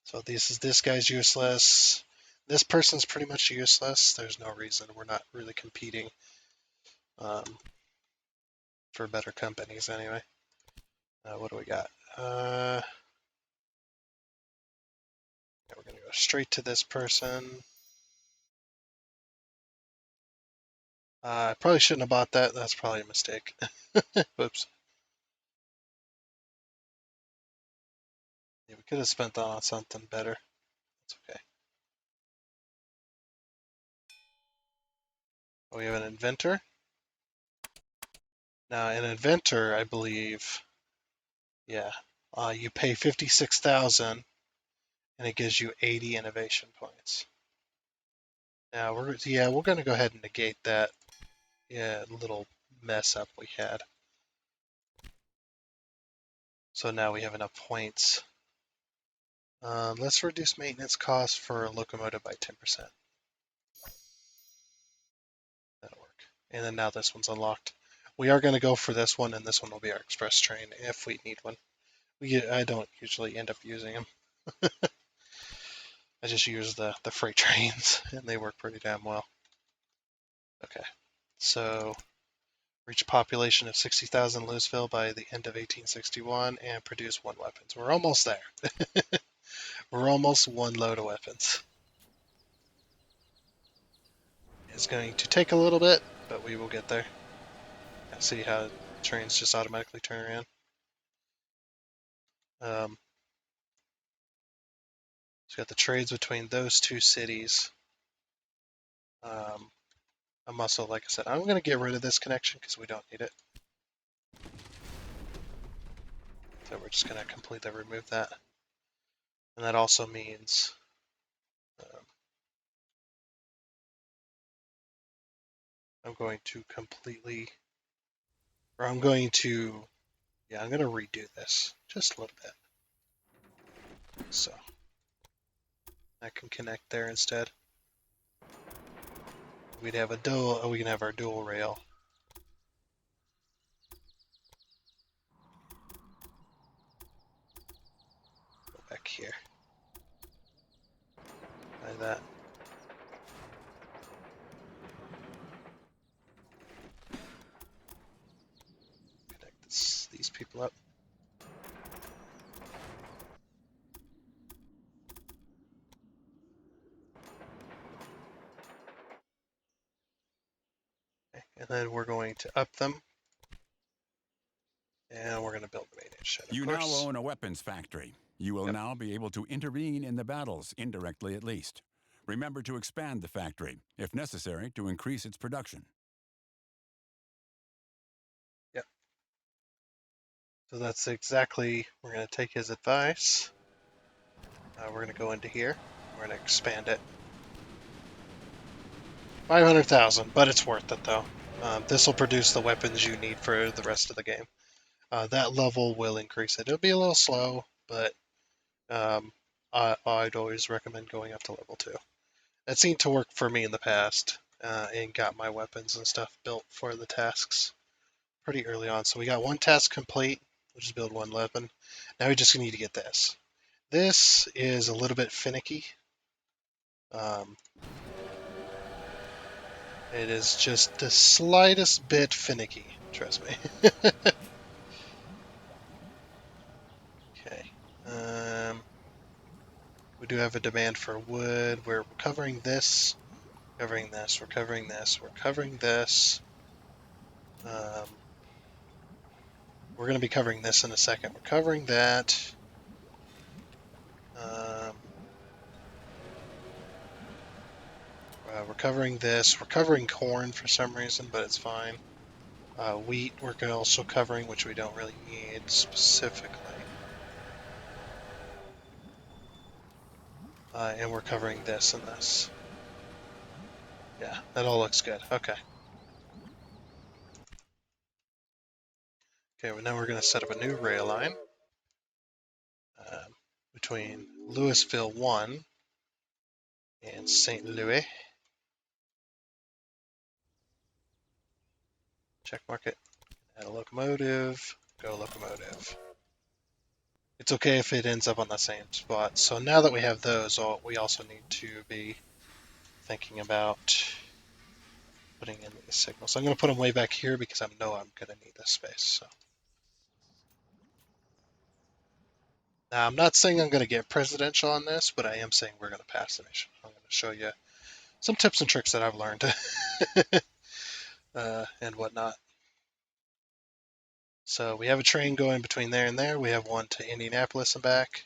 Speaker 1: So this guy's useless. This person's pretty much useless. There's no reason. We're not really competing. for better companies anyway. What do we got? Yeah, we're gonna go straight to this person. I probably shouldn't have bought that. That's probably a mistake. Whoops. Yeah, we could have spent that on something better. It's okay. We have an inventor. Now, an inventor, I believe, yeah, you pay 56,000, and it gives you 80 innovation points. Now we're gonna go ahead and negate that little mess up we had. So now we have enough points. Let's reduce maintenance costs for a locomotive by 10%. That'll work. And then now this one's unlocked. We are going to go for this one, and this one will be our express train if we need one. I don't usually end up using them. I just use the freight trains, and they work pretty damn well. Okay, so reach a population of 60,000 Louisville by the end of 1861 and produce 1 weapons. We're almost there. We're almost 1 load of weapons. It's going to take a little bit, but we will get there. See how trains just automatically turn around. So got the trades between those 2 cities. I'm also, like I said, I'm going to get rid of this connection because we don't need it. So we're just going to completely remove that. And that also means I'm going to I'm going to redo this just a little bit. So I can connect there instead. We can have our dual rail. Go back here. Like that. Connect these people up. Okay. And then we're going to up them. And we're going to build the main shed, of
Speaker 4: You
Speaker 1: course.
Speaker 4: now own a weapons factory. You will now be able to intervene in the battles, indirectly at least. Remember to expand the factory, if necessary, to increase its production.
Speaker 1: Yep. So that's exactly, we're going to take his advice. We're going to go into here. We're going to expand it. 500,000, but it's worth it though. This will produce the weapons you need for the rest of the game. That level will increase it. It'll be a little slow, but I'd always recommend going up to level 2. It seemed to work for me in the past, and got my weapons and stuff built for the tasks pretty early on. So we got 1 task complete, which is build 1 weapon. Now we just need to get this. This is a little bit finicky. It is just the slightest bit finicky, trust me. Okay. We do have a demand for wood. We're covering this, covering this, we're covering this, we're covering this. We're going to be covering this in a second. We're covering that. We're covering this. We're covering corn for some reason, but it's fine. Wheat we're also covering, which we don't really need specifically. And we're covering this and this. Yeah, that all looks good. Okay. Okay, well, now we're going to set up a new rail line between Louisville 1 and St. Louis. Check mark it. Add a locomotive. Go locomotive. It's okay if it ends up on the same spot. So now that we have those, we also need to be thinking about putting in these signals. I'm going to put them way back here because I know I'm going to need this space. So now I'm not saying I'm going to get presidential on this, but I am saying we're going to pass the mission. I'm going to show you some tips and tricks that I've learned and whatnot. So we have a train going between there and there. We have one to Indianapolis and back.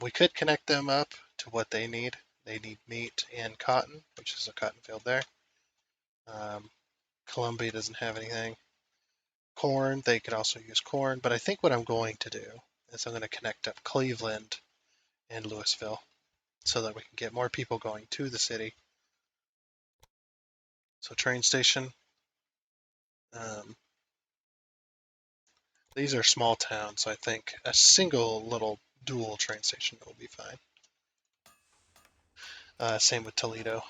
Speaker 1: We could connect them up to what they need. They need meat and cotton, which is a cotton field there. Columbia doesn't have anything. Corn, they could also use corn, but I think what I'm going to do is I'm going to connect up Cleveland and Louisville so that we can get more people going to the city. So train station. These are small towns, so I think a single little dual train station will be fine. Same with Toledo.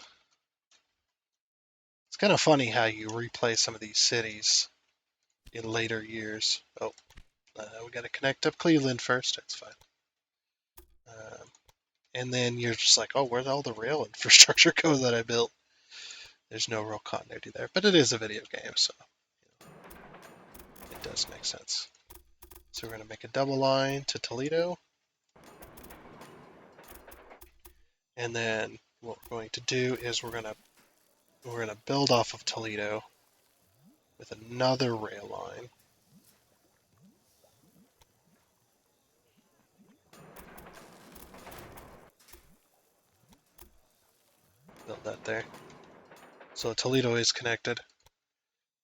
Speaker 1: It's kind of funny how you replay some of these cities in later years. Oh, we got to connect up Cleveland first. That's fine. And then you're just like, oh, where'd all the rail infrastructure go that I built? There's no real continuity there, but it is a video game, so it does make sense. So we're going to make a double line to Toledo. And then what we're going to do is we're going to build off of Toledo with another rail line. Build that there. So Toledo is connected.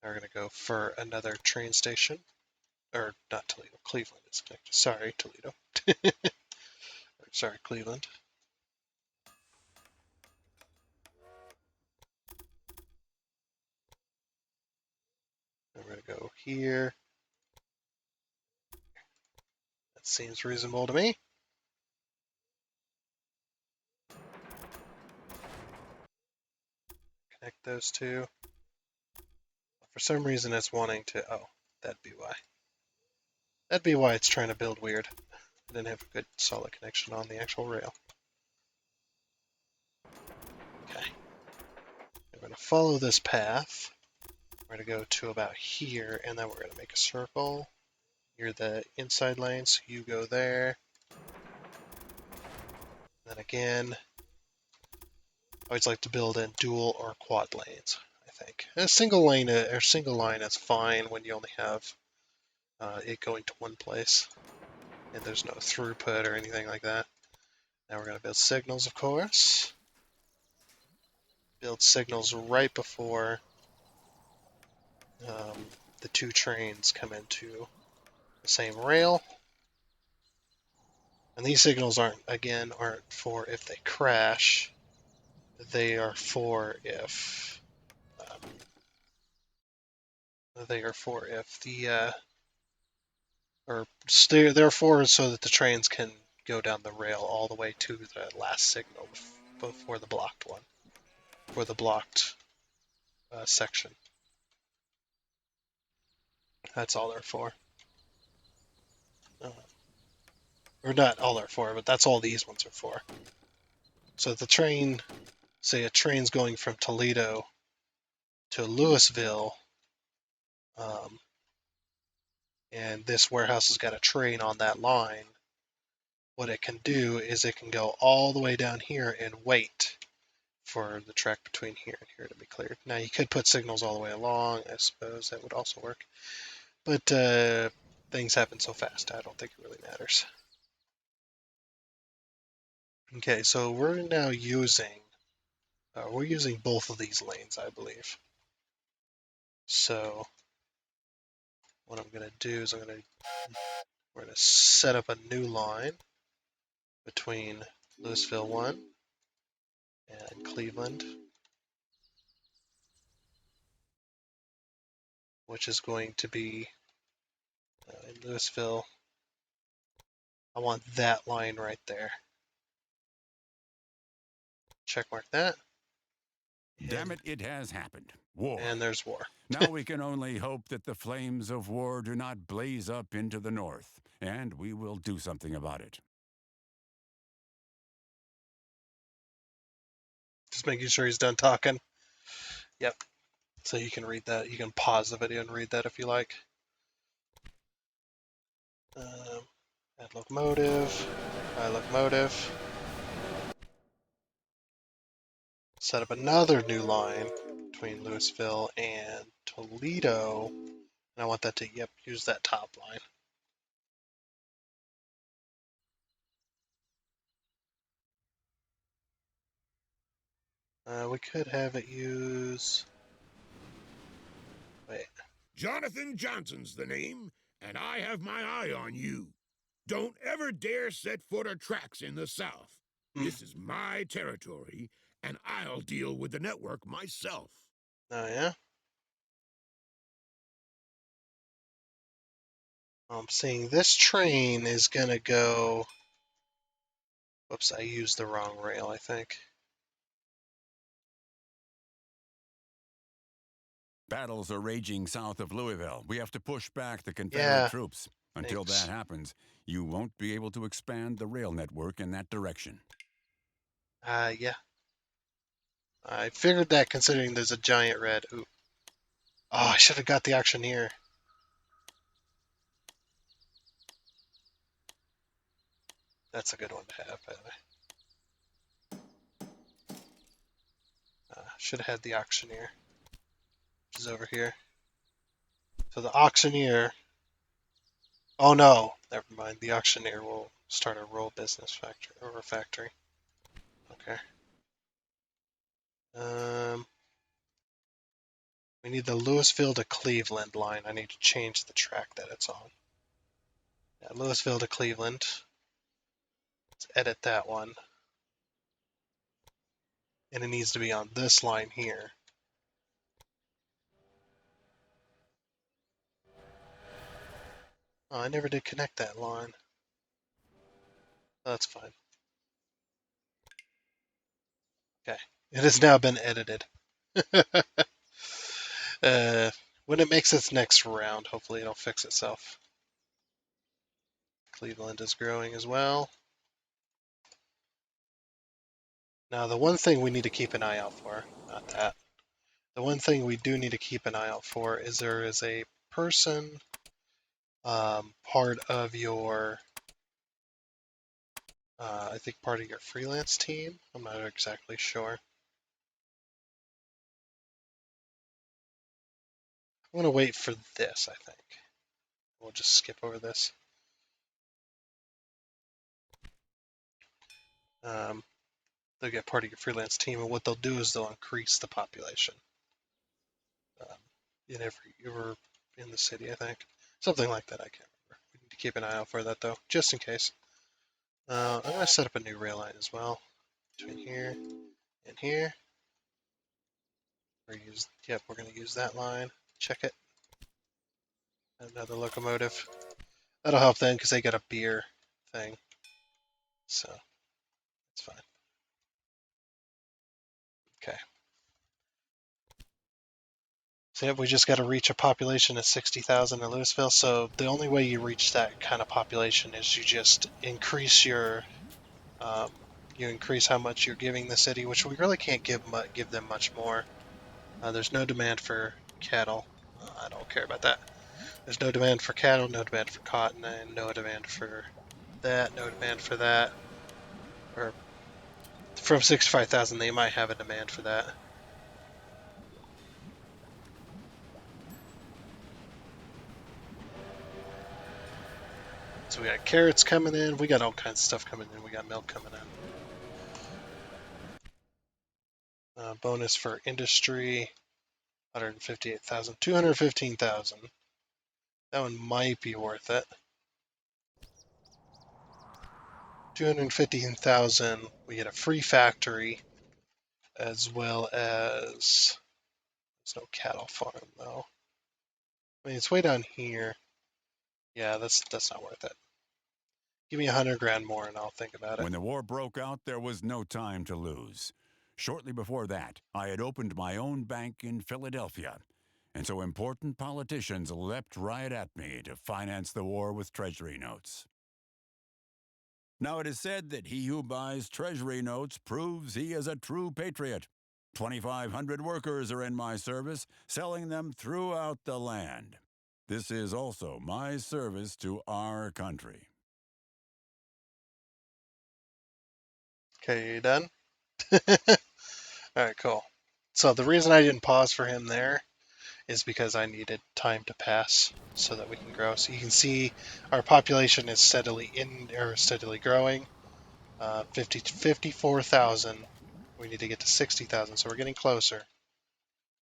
Speaker 1: Now we're going to go for another train station. Or not Toledo, Cleveland is connected. Sorry, Toledo. Sorry, Cleveland. And we're going to go here. That seems reasonable to me. Connect those two. For some reason it's wanting to, oh, that'd be why. That'd be why it's trying to build weird. I didn't have a good solid connection on the actual rail. Okay. We're going to follow this path. We're going to go to about here, and then we're going to make a circle. You're the inside lane, so you go there. Then again, I always like to build in dual or quad lanes, I think. A single lane or single line is fine when you only have it going to one place. And there's no throughput or anything like that. Now we're going to build signals, of course. Build signals right before the two trains come into the same rail. And these signals aren't for if they crash. They are for if the therefore so that the trains can go down the rail all the way to the last signal before the blocked one, for the blocked section. That's all they're for. Or not all they're for, but that's all these ones are for. So the train, say a train's going from Toledo to Louisville, and this warehouse has got a train on that line, what it can do is it can go all the way down here and wait for the track between here and here to be cleared. Now you could put signals all the way along, I suppose that would also work. But things happen so fast, I don't think it really matters. Okay, so we're now using both of these lanes, I believe. So what I'm going to do is we're going to set up a new line between Louisville 1 and Cleveland, which is going to be in Louisville. I want that line right there. Check mark that.
Speaker 4: Damn it, it has happened. War.
Speaker 1: And there's war.
Speaker 4: Now we can only hope that the flames of war do not blaze up into the north, and we will do something about it.
Speaker 1: Just making sure he's done talking. Yep. So you can read that. You can pause the video and read that if you like. Add locomotive. Buy locomotive. Set up another new line between Louisville and Toledo. And I want that to, use that top line. We could have it use. Wait.
Speaker 5: Jonathan Johnson's the name, and I have my eye on you. Don't ever dare set foot or tracks in the South. This is my territory, and I'll deal with the network myself.
Speaker 1: Oh, yeah? I'm seeing this train is going to go. Whoops, I used the wrong rail, I think.
Speaker 4: Battles are raging south of Louisville. We have to push back the Confederate troops. Until that happens, you won't be able to expand the rail network in that direction.
Speaker 1: Yeah. I figured that considering there's a giant red. Ooh. Oh, I should have got the auctioneer. That's a good one to have, by the way. Should have had the auctioneer, which is over here. So the auctioneer. Oh no, never mind. The auctioneer will start a roll business factory. Okay. We need the Louisville to Cleveland line. I need to change the track that it's on. Yeah, Louisville to Cleveland. Let's edit that one. And it needs to be on this line here. Oh, I never did connect that line. That's fine. Okay. It has now been edited. When it makes its next round, hopefully it'll fix itself. Cleveland is growing as well. Now, the one thing we need to keep an eye out for, not that. The one thing we do need to keep an eye out for is there is a person part of your, I think part of your freelance team. I'm not exactly sure. I'm going to wait for this, I think. We'll just skip over this. They'll get part of your freelance team, and what they'll do is they'll increase the population in in the city, I think. Something like that, I can't remember. We need to keep an eye out for that, though, just in case. I'm going to set up a new rail line as well, between here and here. We're going to use that line. Check it. Another locomotive. That'll help them because they got a beer thing. So, it's fine. Okay. So we just got to reach a population of 60,000 in Louisville. So the only way you reach that kind of population is you just increase you increase how much you're giving the city, which we really can't give them much more. There's no demand for cattle. I don't care about that. There's no demand for cattle, no demand for cotton, and no demand for that, no demand for that. Or from 65,000, they might have a demand for that. So we got carrots coming in. We got all kinds of stuff coming in. We got milk coming in. Bonus for industry, 158,000, 215,000. That one might be worth it. 215,000. We get a free factory, as well as there's no cattle farm though. I mean, it's way down here. Yeah, that's not worth it. Give me 100 grand more, and I'll think about it.
Speaker 4: When the war broke out, there was no time to lose. Shortly before that, I had opened my own bank in Philadelphia, and so important politicians leapt right at me to finance the war with treasury notes. Now it is said that he who buys treasury notes proves he is a true patriot. 2,500 workers are in my service, selling them throughout the land. This is also my service to our country.
Speaker 1: Okay, you done? Alright, cool. So the reason I didn't pause for him there is because I needed time to pass so that we can grow. So you can see our population is steadily growing. 54,000. We need to get to 60,000, so we're getting closer.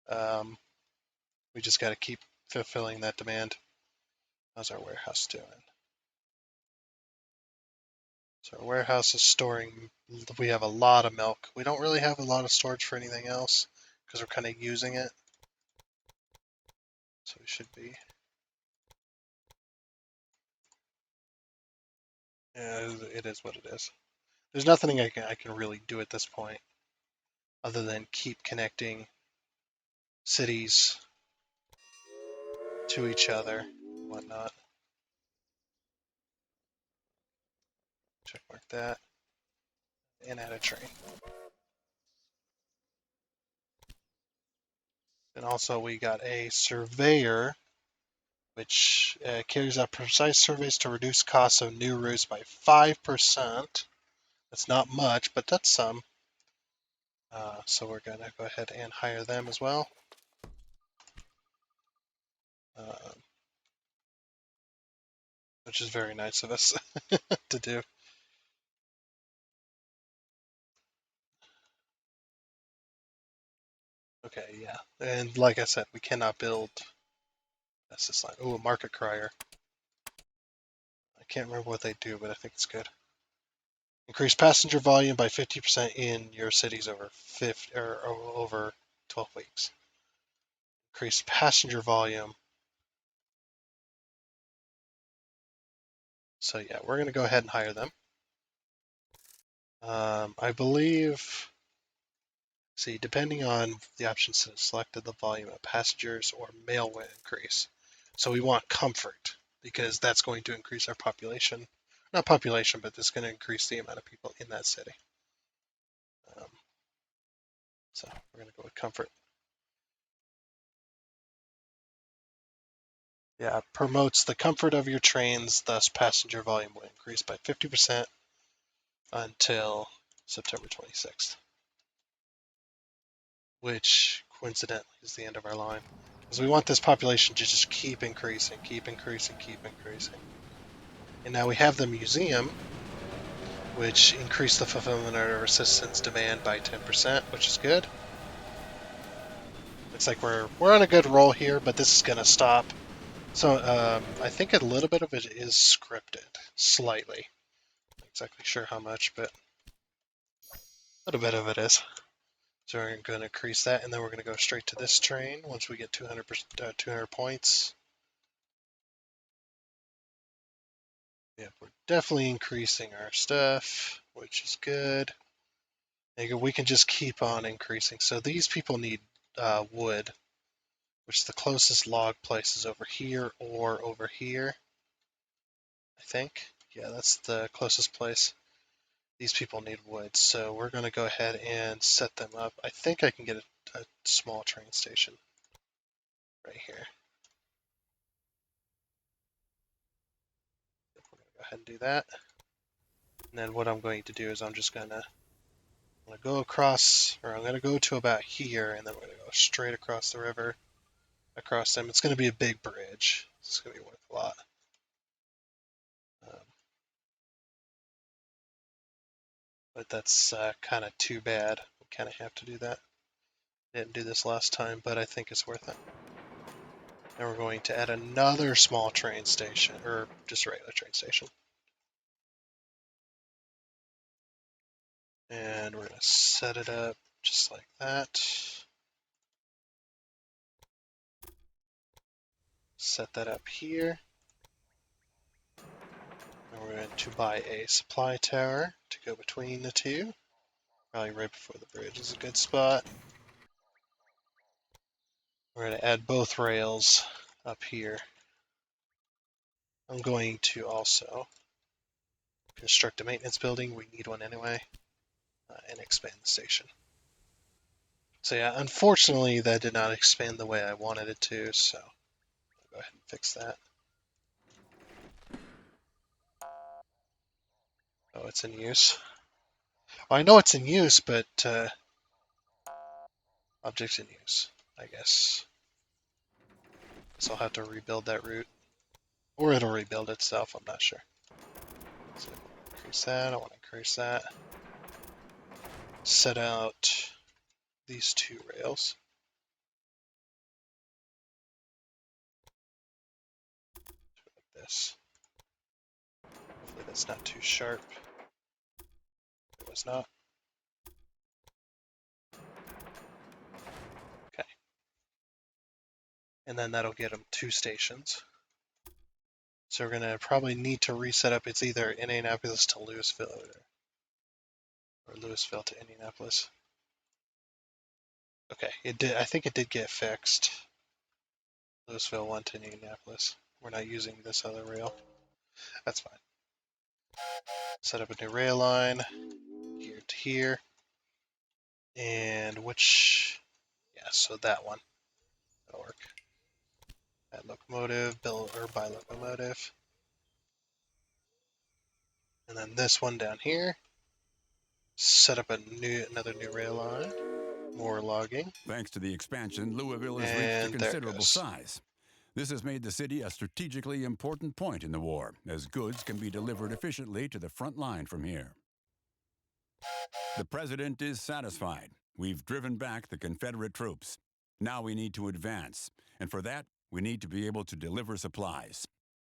Speaker 1: We just got to keep fulfilling that demand. How's our warehouse doing? So our warehouse is storing, we have a lot of milk. We don't really have a lot of storage for anything else because we're kind of using it. So we should be. Yeah, it is what it is. There's nothing I can really do at this point other than keep connecting cities to each other and whatnot. Check mark that and add a train. And also we got a surveyor which carries out precise surveys to reduce costs of new routes by 5%. That's not much, but that's some. So we're going to go ahead and hire them as well. Uh, which is very nice of us to do. Okay, yeah. And like I said, we cannot build. That's this line. Oh, a market crier. I can't remember what they do, but I think it's good. Increase passenger volume by 50% in your cities over 12 weeks. Increase passenger volume. So yeah, we're going to go ahead and hire them. I believe, see, depending on the options selected, the volume of passengers or mail will increase. So we want comfort because that's going to increase our population. Not population, but it's going to increase the amount of people in that city. So we're going to go with comfort. Yeah, promotes the comfort of your trains, thus passenger volume will increase by 50% until September 26th, which coincidentally is the end of our line. Because we want this population to just keep increasing, keep increasing, keep increasing. And now we have the museum, which increased the fulfillment of our citizens' demand by 10%, which is good. Looks like we're on a good roll here, but this is going to stop. So I think a little bit of it is scripted, slightly. Not exactly sure how much, but a little bit of it is. So we're going to increase that, and then we're going to go straight to this train once we get 200 points. Yep, we're definitely increasing our stuff, which is good. And we can just keep on increasing. So these people need wood, which the closest log place is over here or over here, I think. Yeah, that's the closest place. These people need wood, so we're going to go ahead and set them up. I think I can get a small train station right here. We're going to go ahead and do that. And then what I'm going to do is I'm going to go across, or I'm going to go to about here, and then we're going to go straight across the river, across them. It's going to be a big bridge. It's going to be worth a lot. But that's kind of too bad. We kind of have to do that. Didn't do this last time, but I think it's worth it. And we're going to add another small train station, or just a regular train station. And we're going to set it up just like that. Set that up here. And we're going to buy a supply tower to go between the two. Probably right before the bridge is a good spot. We're going to add both rails up here. I'm going to also construct a maintenance building. We need one anyway. And expand the station. So yeah, unfortunately that did not expand the way I wanted it to, so I'll go ahead and fix that. Oh, it's in use. Well, I know it's in use, but object's in use, I guess. So I'll have to rebuild that route. Or it'll rebuild itself, I'm not sure. So increase that, I want to increase that. Set out these two rails. Like this. Hopefully that's not too sharp. It was not. Okay. And then that'll get them 2 stations. So we're going to probably need to reset up. It's either Indianapolis to Louisville or Louisville to Indianapolis. Okay, it did. I think it did get fixed. Louisville 1 to Indianapolis. We're not using this other rail. That's fine. Set up a new rail line here to here. And which, yeah, so that one. That'll work. Add locomotive, build or buy locomotive. And then this one down here. Set up another new rail line. More logging.
Speaker 4: Thanks to the expansion, Louisville has reached a
Speaker 1: And there it
Speaker 4: considerable
Speaker 1: goes.
Speaker 4: size. This has made the city a strategically important point in the war, as goods can be delivered efficiently to the front line from here. The president is satisfied. We've driven back the Confederate troops. Now we need to advance, and for that, we need to be able to deliver supplies.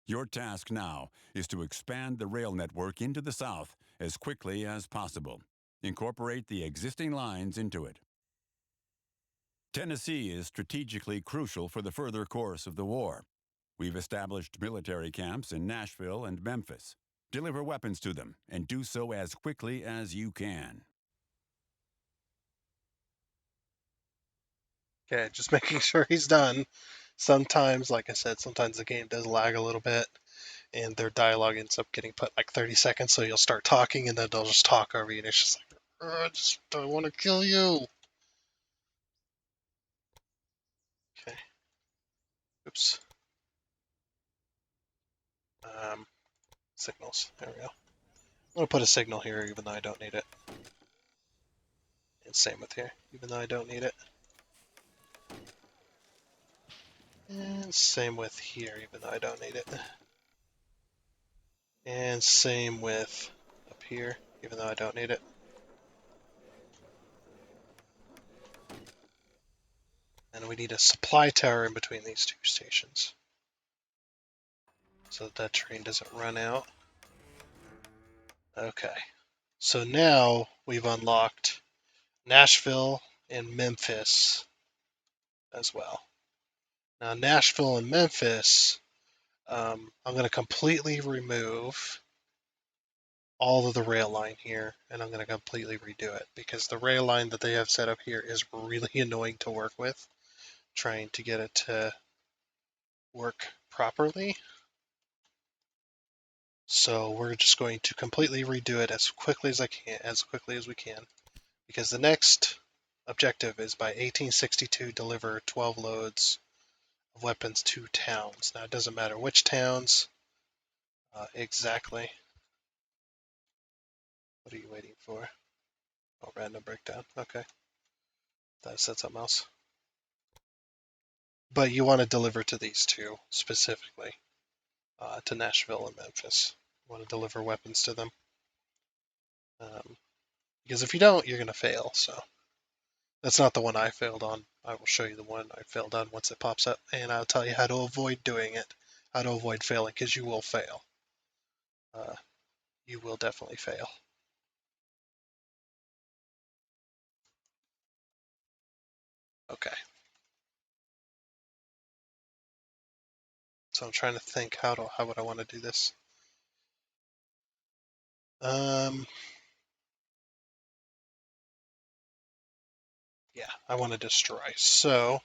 Speaker 4: Your task now is to expand the rail network into the South as quickly as possible. Incorporate the existing lines into it. Tennessee is strategically crucial for the further course of the war. We've established military camps in Nashville and Memphis. Deliver weapons to them, and do so as quickly as you can.
Speaker 1: Okay, just making sure he's done. Sometimes, like I said, sometimes the game does lag a little bit, and their dialogue ends up getting put like 30 seconds, so you'll start talking, and then they'll just talk over you, and it's just like, I want to kill you. Okay. Oops. Signals. There we go. I'm going to put a signal here, even though I don't need it. And same with here, even though I don't need it. And same with here, even though I don't need it. And same with up here, even though I don't need it. And we need a supply tower in between these 2 stations, so that train doesn't run out. Okay, so now we've unlocked Nashville and Memphis as well. Now Nashville and Memphis, I'm going to completely remove all of the rail line here, and I'm going to completely redo it, because the rail line that they have set up here is really annoying to work with, trying to get it to work properly. So we're just going to completely redo it as quickly as we can, because the next objective is by 1862 deliver 12 loads of weapons to towns. Now it doesn't matter which towns exactly. What are you waiting for? Oh, random breakdown. Okay, that said something else. But you want to deliver to these 2 specifically, to Nashville and Memphis. You want to deliver weapons to them, because if you don't, you're going to fail. So that's not the one I failed on. I will show you the one I failed on once it pops up, and I'll tell you how to avoid doing it, how to avoid failing, because you will fail. You will definitely fail. Okay. So I'm trying to think how would I want to do this. Yeah, I want to destroy. So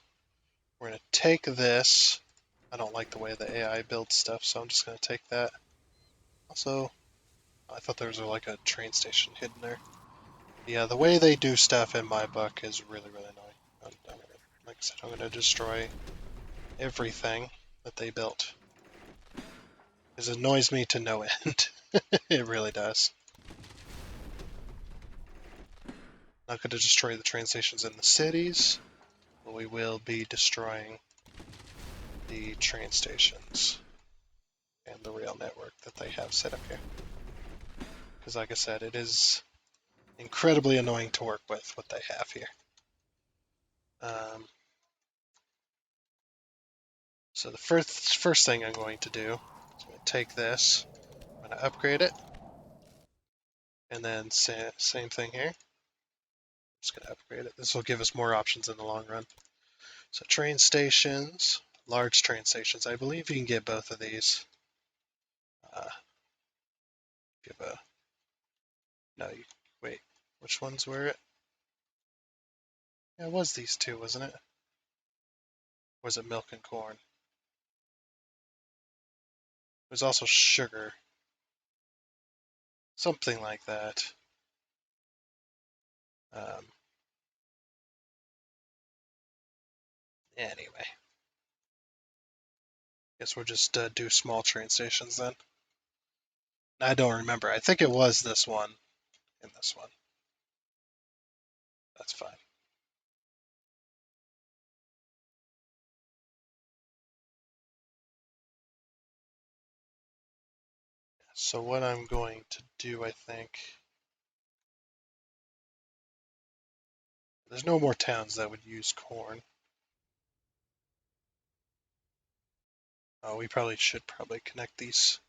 Speaker 1: we're going to take this. I don't like the way the AI builds stuff, so I'm just going to take that. Also, I thought there was like a train station hidden there. Yeah, the way they do stuff in my book is really, really annoying. Like I said, I'm gonna destroy everything that they built. Because it annoys me to no end. It really does. Not going to destroy the train stations in the cities, but we will be destroying the train stations and the rail network that they have set up here. Because like I said, it is incredibly annoying to work with what they have here. So the first thing I'm going to do is I'm going to take this, I'm going to upgrade it, and then same thing here. Just going to upgrade it. This will give us more options in the long run. So train stations, large train stations. I believe you can get both of these. Give a no. Wait, which ones were it? Yeah, it was these two, wasn't it? Or was it milk and corn? It was also sugar, something like that. Um, anyway, guess we'll just do small train stations then. I don't remember. I think it was this one and this one. That's fine. So what I'm going to do, I think, there's no more towns that would use corn. We probably should connect these.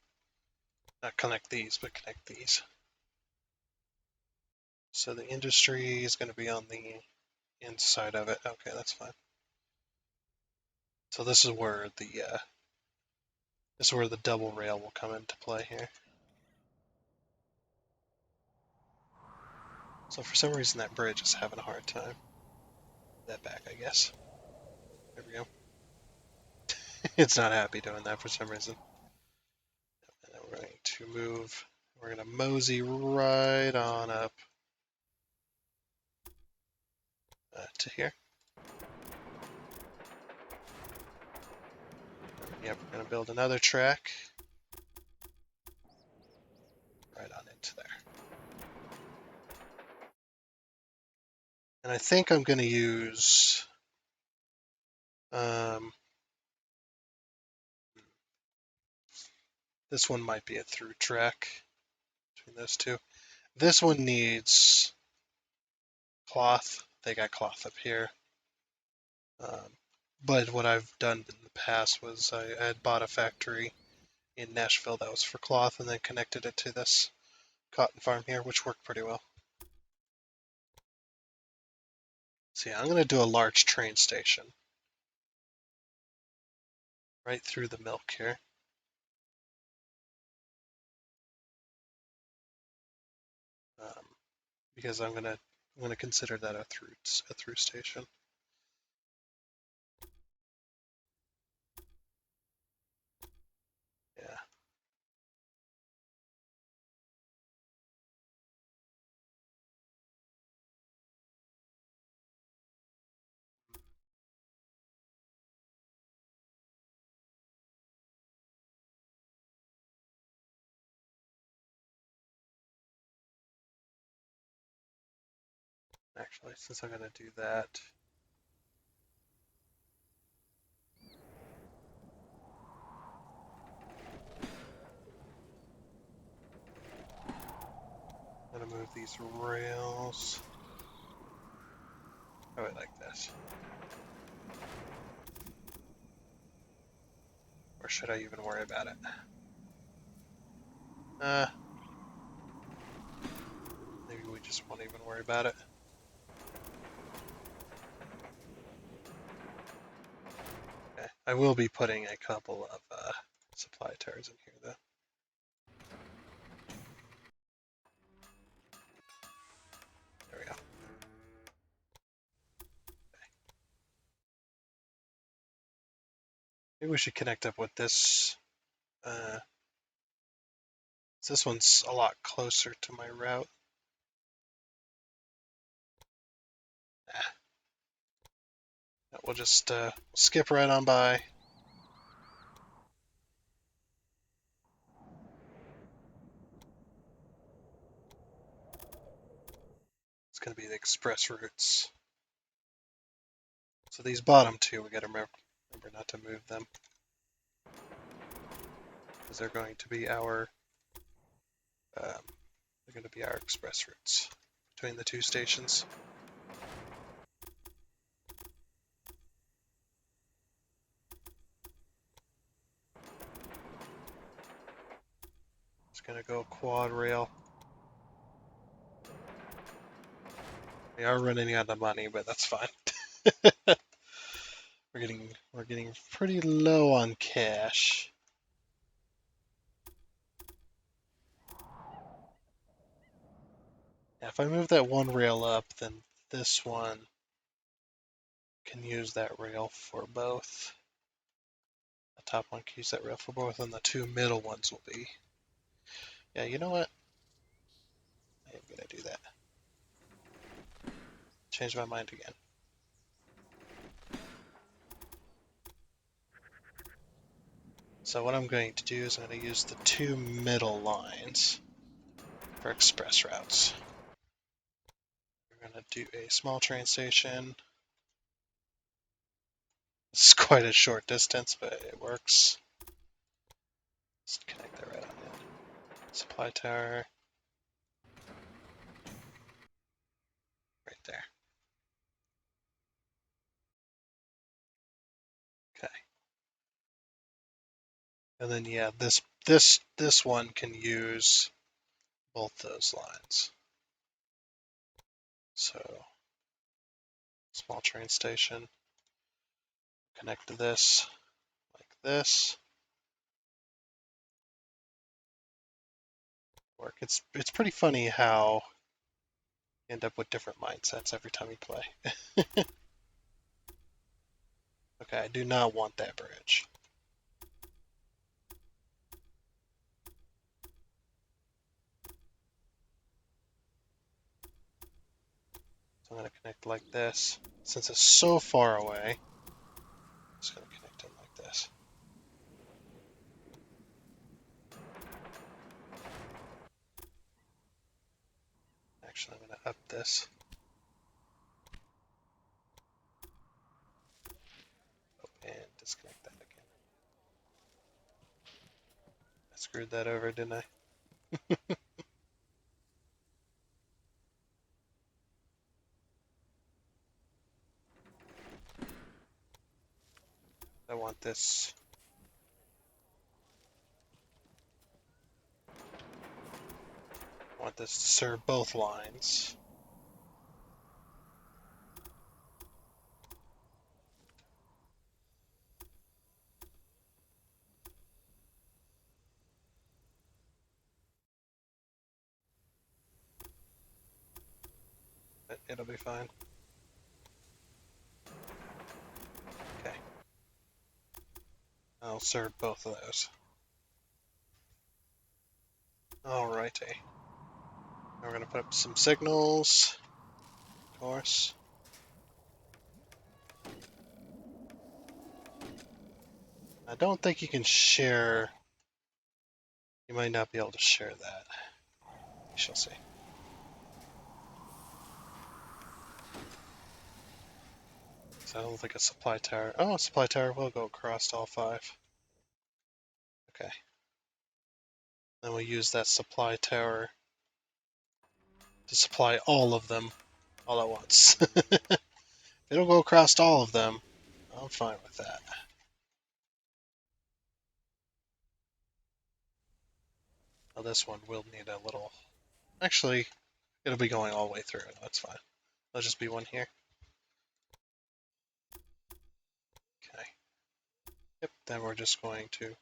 Speaker 1: Not connect these, but connect these. So the industry is going to be on the inside of it. Okay, that's fine. So this is where the double rail will come into play here. So for some reason that bridge is having a hard time. That back, I guess. There we go. It's not happy doing that for some reason. And then we're going to move. We're going to mosey right on up to here. Yep, we're going to build another track right on into there. And I think I'm going to use this one might be a through track between those two. This one needs cloth. They got cloth up here. But what I've done in the past was I had bought a factory in Nashville that was for cloth and then connected it to this cotton farm here, which worked pretty well. So yeah, I'm going to do a large train station right through the milk here. Because I'm gonna consider that a through station. Yeah. Actually, since I'm gonna do that, I'm gonna move these rails. Oh, I like this. Or should I even worry about it? Maybe we just won't even worry about it. Okay. I will be putting a couple of supply tires in here, though. There we go. Maybe we should connect up with this. This one's a lot closer to my route. we'll just skip right on by. It's going to be the express routes. So these bottom two, we got to remember not to move them, because they're going to be our express routes between the two stations. It's going to go quad rail. We are running out of money, but that's fine. we're getting pretty low on cash. Yeah, if I move that one rail up, then this one can use that rail for both. The top one can use that rail for both, and the two middle ones will be. Yeah, you know what? I am gonna do that. Change my mind again. So what I'm going to do is I'm going to use the two middle lines for express routes. We're going to do a small train station. It's quite a short distance, but it works. Just connect that right on in. Supply tower. Right there. Okay. And then yeah, this one can use both those lines. So small train station. Connect to this like this. Work. It's pretty funny how you end up with different mindsets every time you play. Okay, I do not want that bridge. So I'm going to connect like this. Since it's so far away, I'm just going to connect it like this. Actually, I'm going to up this. Oh, and disconnect that again. I screwed that over, didn't I? I want this. I want this to serve both lines. But it'll be fine. Okay. I'll serve both of those. Alrighty. Now we're going to put up some signals. Of course. I don't think you can share. You might not be able to share that. We shall see. So I don't think a supply tower. Oh, a supply tower will go across all five. Okay. Then we'll use that supply tower to supply all of them all at once. It'll go across all of them. I'm fine with that. Now this one will need a little. Actually, it'll be going all the way through. That's fine. There'll just be one here. Okay. Yep. Then we're just going to.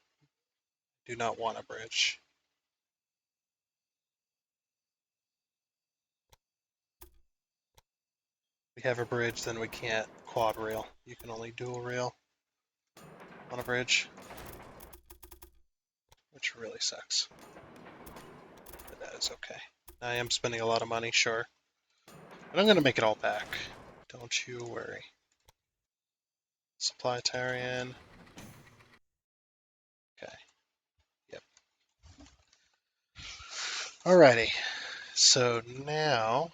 Speaker 1: Do not want a bridge. We have a bridge, then we can't quad rail. You can only dual rail on a bridge, which really sucks. But that is okay. I am spending a lot of money, sure. But I'm going to make it all back. Don't you worry. Supplytarian. Okay. Yep. Alrighty. So now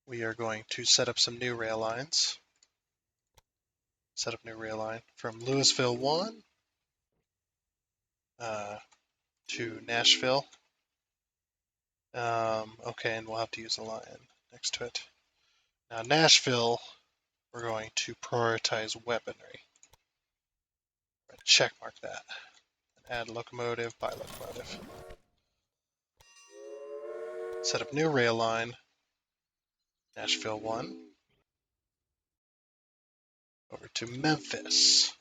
Speaker 1: we are going to set up some new rail lines. Set up new rail line from Louisville 1 to Nashville. Okay, and we'll have to use a line next to it. Now Nashville, we're going to prioritize weaponry. Check mark that. Add locomotive by locomotive. Set up new rail line. Nashville 1 over to Memphis.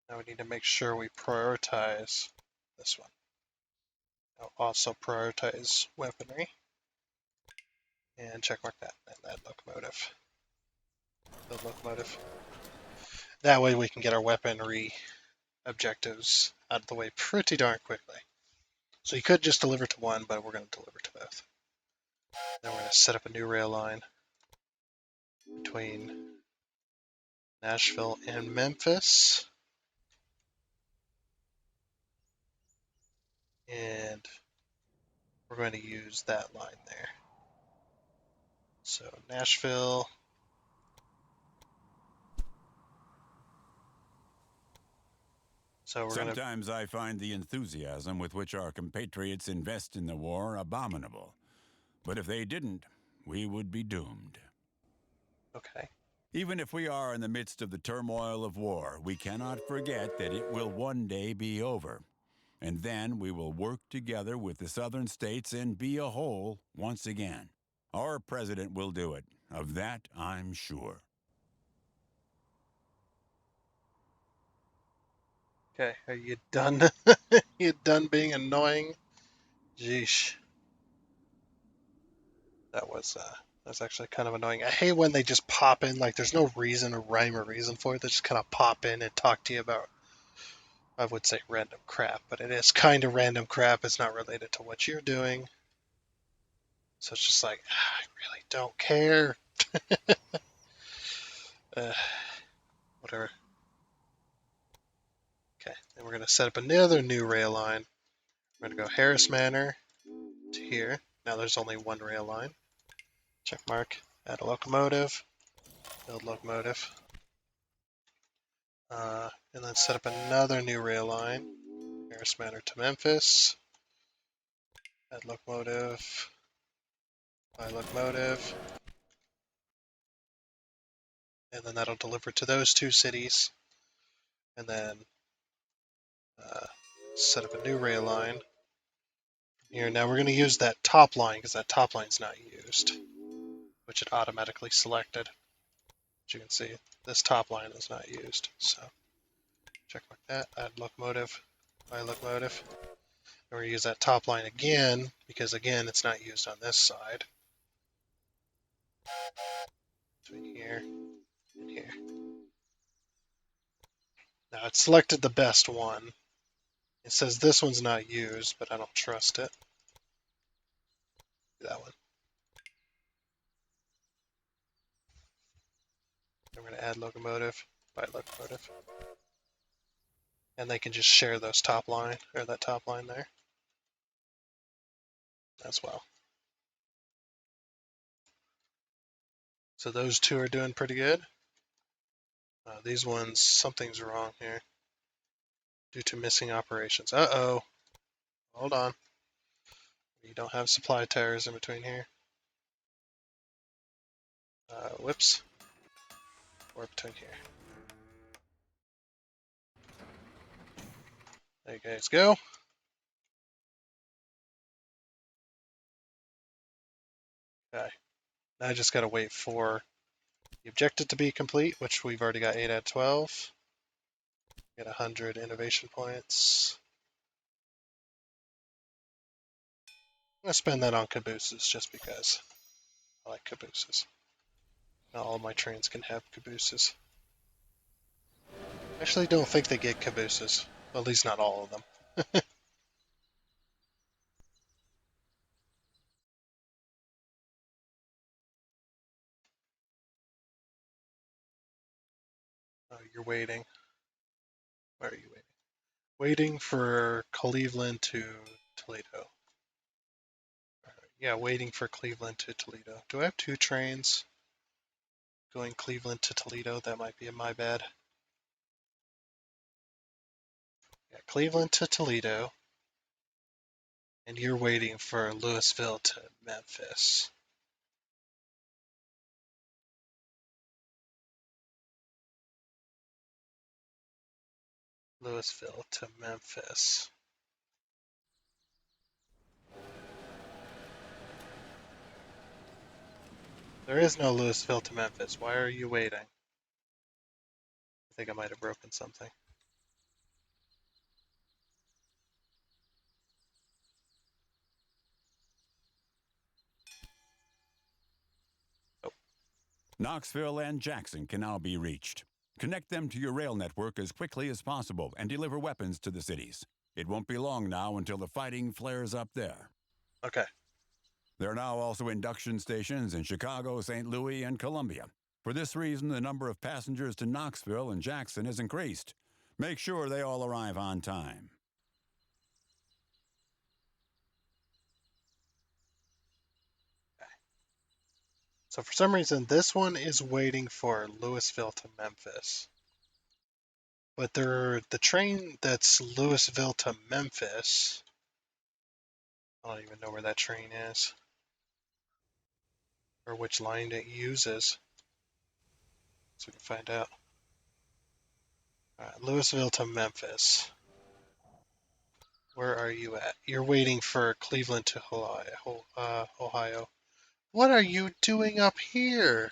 Speaker 1: Now we need to make sure we prioritize this one. Now also prioritize weaponry. And checkmark that. And that locomotive. Build locomotive. That way we can get our weaponry objectives out of the way pretty darn quickly. So you could just deliver to one, but we're going to deliver to both. Then we're going to set up a new rail line between Nashville and Memphis. And we're going to use that line there. So Nashville. So we're
Speaker 4: Sometimes I find the enthusiasm with which our compatriots invest in the war abominable. But if they didn't, we would be doomed.
Speaker 1: Okay.
Speaker 4: Even if we are in the midst of the turmoil of war, we cannot forget that it will one day be over. And then we will work together with the southern states and be a whole once again. Our president will do it. Of that, I'm sure.
Speaker 1: Okay, are you done? You done being annoying? Jeesh. That's actually kind of annoying. I hate when they just pop in, like there's no reason or rhyme or reason for it. They just kind of pop in and talk to you about, I would say random crap, but it is kind of random crap. It's not related to what you're doing. So it's just like, I really don't care. uh, Whatever. Okay, then we're going to set up another new rail line. We're going to go Harris Manor to here. Now there's only one rail line. Check mark. Add a locomotive. Build locomotive. And then set up another new rail line. Harris Manor to Memphis. Add locomotive. Buy locomotive. And then that'll deliver to those two cities. And then set up a new rail line. Here, now we're going to use that top line because that top line's not used, which it automatically selected. As you can see, this top line is not used. So check like that. Add locomotive. Buy locomotive. And we're going to use that top line again because again it's not used on this side. Between here and here. Now it selected the best one. It says this one's not used, but I don't trust it. That one. I'm going to add locomotive, buy locomotive. And they can just share those top line, or that top line there as well. So those two are doing pretty good. These ones, something's wrong here due to missing operations. Uh-oh. Hold on. We don't have supply tires in between here. Whoops. We're between here. There you guys go. Okay. Now I just got to wait for the objective to be complete, which we've already got 8 out of 12. Get 100 innovation points. I'm going to spend that on cabooses just because I like cabooses. Not all my trains can have cabooses. I actually don't think they get cabooses. Well, at least not all of them. You're waiting. Where are you waiting? Waiting for Cleveland to Toledo. Yeah, waiting for Cleveland to Toledo. Do I have 2 trains going Cleveland to Toledo? That might be my bad. Yeah, Cleveland to Toledo. And you're waiting for Louisville to Memphis. Louisville to Memphis. There is no Louisville to Memphis. Why are you waiting? I think I might have broken something. Oh.
Speaker 4: Knoxville and Jackson can now be reached. Connect them to your rail network as quickly as possible and deliver weapons to the cities. It won't be long now until the fighting flares up there.
Speaker 1: Okay.
Speaker 4: There are now also induction stations in Chicago, St. Louis, and Columbia. For this reason, the number of passengers to Knoxville and Jackson has increased. Make sure they all arrive on time.
Speaker 1: So for some reason, this one is waiting for Louisville to Memphis. But the train that's Louisville to Memphis, I don't even know where that train is. Or which line it uses. So we can find out. Alright, Louisville to Memphis. Where are you at? You're waiting for Cleveland to Ohio. What are you doing up here?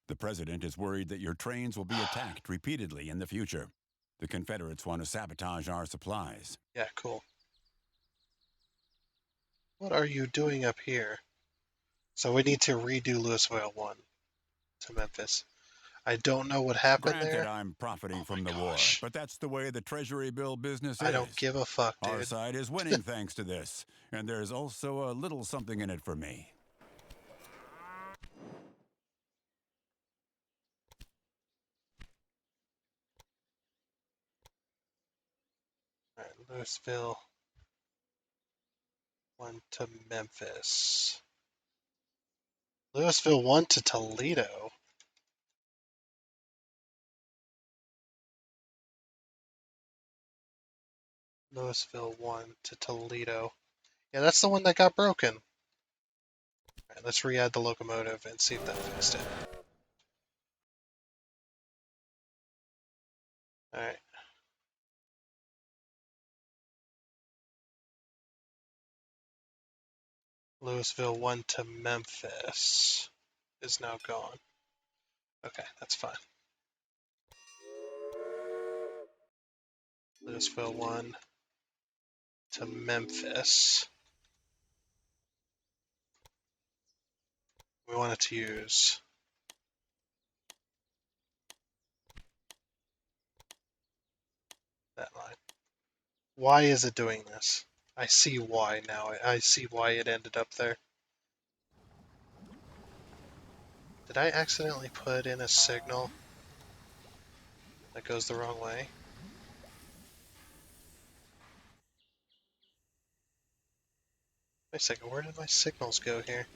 Speaker 4: The president is worried that your trains will be attacked repeatedly in the future. The Confederates want to sabotage our supplies.
Speaker 1: Yeah, cool. What are you doing up here? So we need to redo Louisville 1 to Memphis. I don't know what happened
Speaker 4: Granted,
Speaker 1: there.
Speaker 4: I'm profiting
Speaker 1: Oh my
Speaker 4: from the war,
Speaker 1: gosh.
Speaker 4: but that's the way the Treasury bill business
Speaker 1: I don't
Speaker 4: is.
Speaker 1: give a fuck,
Speaker 4: Our
Speaker 1: dude.
Speaker 4: side is winning thanks to this, and there's also a little something in it for me.
Speaker 1: Alright, Louisville 1 to Memphis. Louisville 1 to Toledo. Louisville 1 to Toledo. Yeah, that's the one that got broken. Alright, let's re-add the locomotive and see if that fixed it. Alright. Louisville 1 to Memphis is now gone. Okay, that's fine. Louisville 1 to Memphis. We wanted to use that line. Why is it doing this? I see why now. I see why it ended up there. Did I accidentally put in a signal that goes the wrong way? Wait a second, where did my signals go here?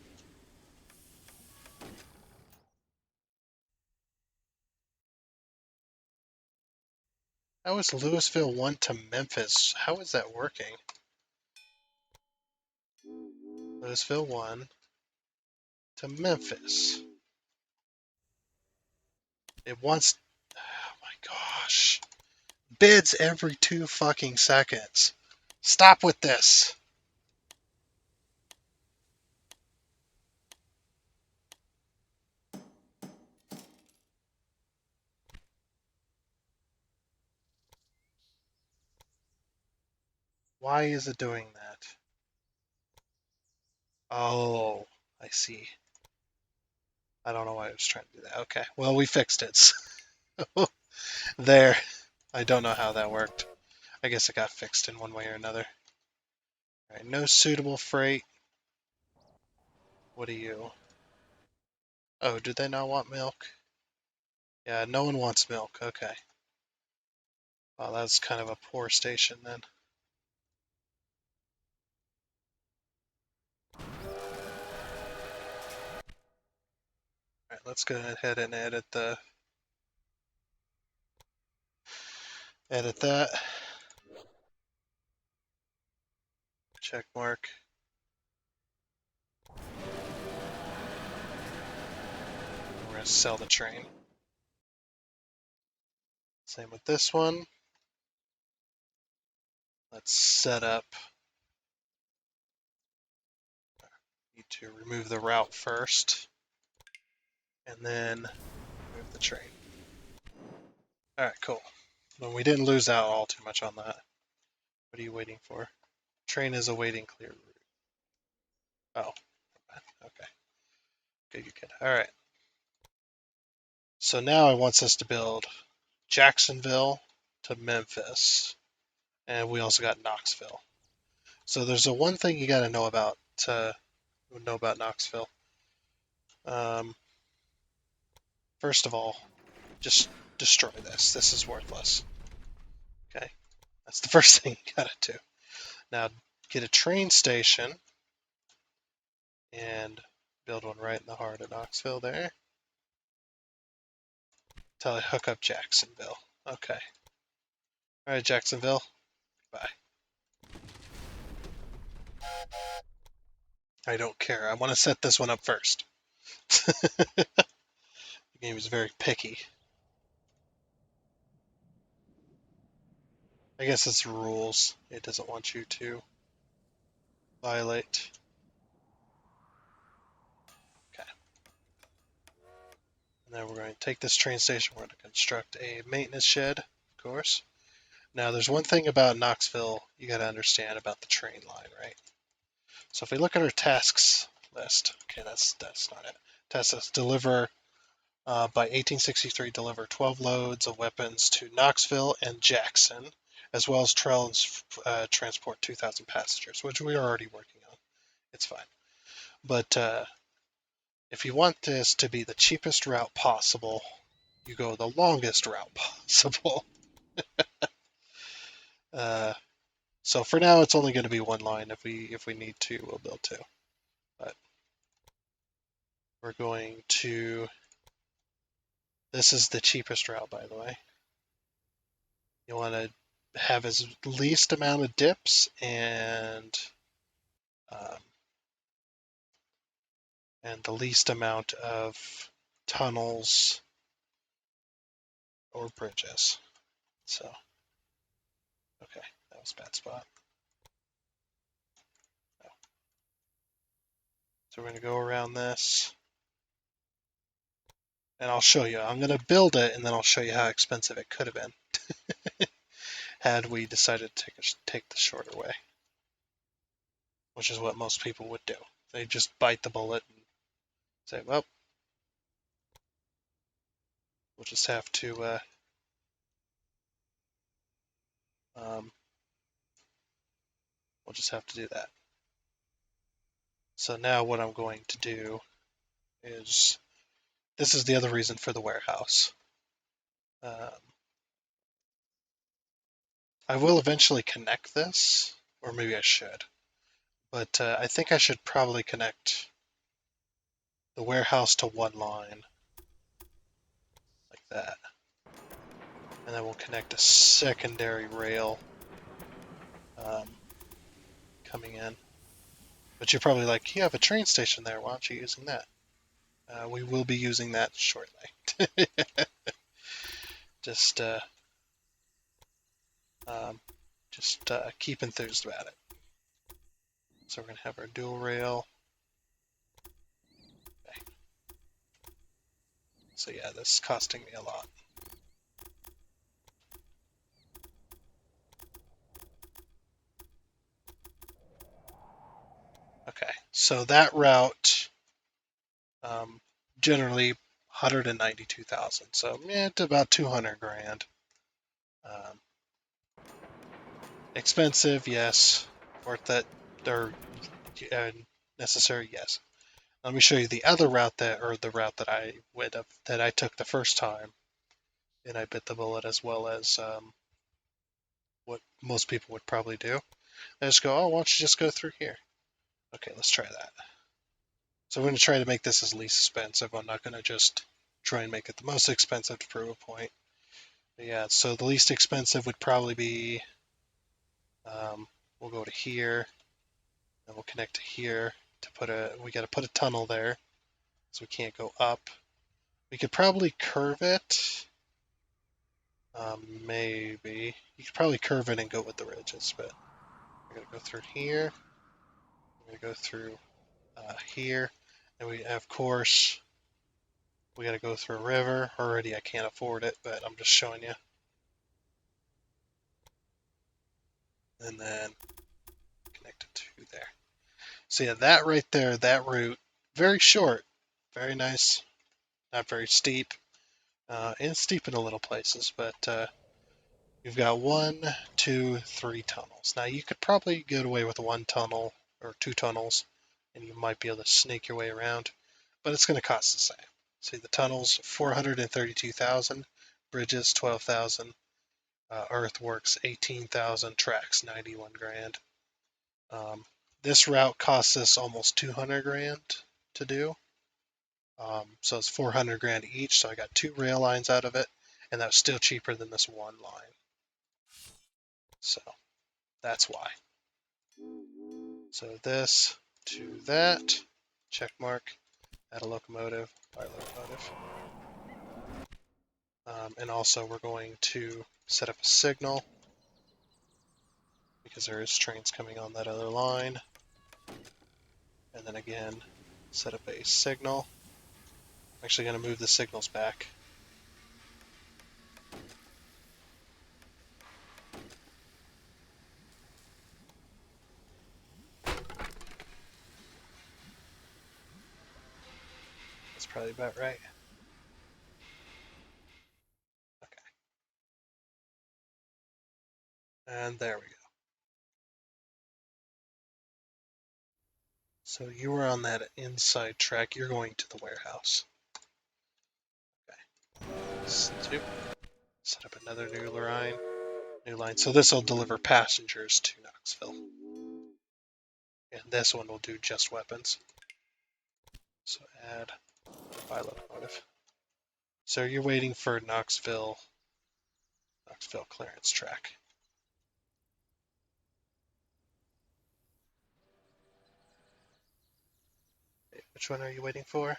Speaker 1: How is Louisville 1 to Memphis? How is that working? Louisville 1 to Memphis. It wants... Oh my gosh. Bids every 2 fucking seconds. Stop with this. Why is it doing that? Oh, I see. I don't know why I was trying to do that. Okay, well, we fixed it. There. I don't know how that worked. I guess it got fixed in one way or another. Alright, no suitable freight. What are you? Oh, do they not want milk? Yeah, no one wants milk. Okay. Well, that's kind of a poor station then. Alright, let's go ahead and edit that. Check mark. We're going to sell the train. Same with this one. Let's set up. Need to remove the route first, and then move the train. Alright, cool. Well, we didn't lose out all too much on that. What are you waiting for? Train is awaiting clear route. Oh, okay. Good. Alright. So now it wants us to build Jacksonville to Memphis, and we also got Knoxville. So there's a one thing you got to know about Knoxville. First of all, just destroy this. This is worthless. Okay, that's the first thing you got to do. Now get a train station and build one right in the heart of Knoxville there. Till I hook up Jacksonville. Okay. All right, Jacksonville. Bye. I don't care. I want to set this one up first. The game is very picky. I guess it's rules. It doesn't want you to violate. Okay. And then we're going to take this train station. We're going to construct a maintenance shed, of course. Now, there's one thing about Knoxville you got to understand about the train line, right? So if we look at our tasks list, okay, that's not it. Task list, deliver by 1863, deliver 12 loads of weapons to Knoxville and Jackson, as well as transport 2,000 passengers, which we are already working on. It's fine. But if you want this to be the cheapest route possible, you go the longest route possible. So for now, it's only going to be one line. If we need to, we'll build two. But we're going to. This is the cheapest route, by the way. You want to have as least amount of dips um, and the least amount of tunnels or bridges. So, okay, that was a bad spot. Oh. So we're going to go around this. And I'll show you. I'm going to build it, and then I'll show you how expensive it could have been had we decided to take the shorter way, which is what most people would do. They just bite the bullet and say, well, we'll just have to do that. So now what I'm going to do is, this is the other reason for the warehouse. I will eventually connect this, or maybe I should, but I think I should probably connect the warehouse to one line, like that. And then we'll connect a secondary rail coming in. But you're probably like, you have a train station there, why aren't you using that? We will be using that shortly. Just keep enthused about it. So we're going to have our dual rail. Okay. So yeah, this is costing me a lot. Okay, so that route generally 192,000. So yeah, it's about 200 grand. Expensive, yes. Worth it, or necessary, yes. Let me show you the other route the route that I took the first time, and I bit the bullet as well as what most people would probably do. They just go, oh, why don't you just go through here? Okay, let's try that. So we're going to try to make this as least expensive. I'm not going to just try and make it the most expensive to prove a point. But yeah, so the least expensive would probably be, we'll go to here, and we'll connect to here to we got to put a tunnel there, so we can't go up. We could probably curve it. Maybe. You could probably curve it and go with the ridges, but we're going to go through here. We're going to go through here. And we, of course, we got to go through a river. Already I can't afford it, but I'm just showing you. And then connect it to there. So yeah, that right there, that route, very short, very nice, not very steep. And steep in a little places, but you've got 1, 2, 3 tunnels. Now you could probably get away with 1 tunnel or 2 tunnels, and you might be able to snake your way around, but it's going to cost the same. See, the tunnels 432,000, bridges 12,000, earthworks 18,000, tracks 91 grand. This route costs us almost 200 grand to do. So it's 400 grand each. So I got 2 rail lines out of it, and that was still cheaper than this 1 line. So that's why. So this to that, check mark, add a locomotive, buy locomotive. And also we're going to set up a signal because there is trains coming on that other line. And then again, set up a signal. I'm actually going to move the signals back. That's probably about right. Okay. And there we go. So you were on that inside track. You're going to the warehouse. Okay. Set up another new line. So this will deliver passengers to Knoxville. And this one will do just weapons. So add by locomotive. So you're waiting for Knoxville clearance track. Which one are you waiting for?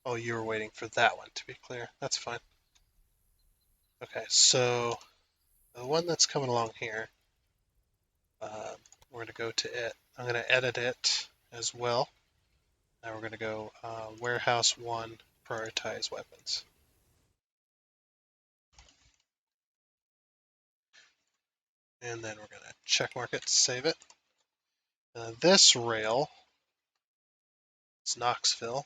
Speaker 1: Oh, you were waiting for that one, to be clear. That's fine. Okay, so the one that's coming along here, we're going to go to it. I'm going to edit it as well. Now we're going to go warehouse 1, prioritize weapons. And then we're going to check mark it to save it. This rail, it's Knoxville.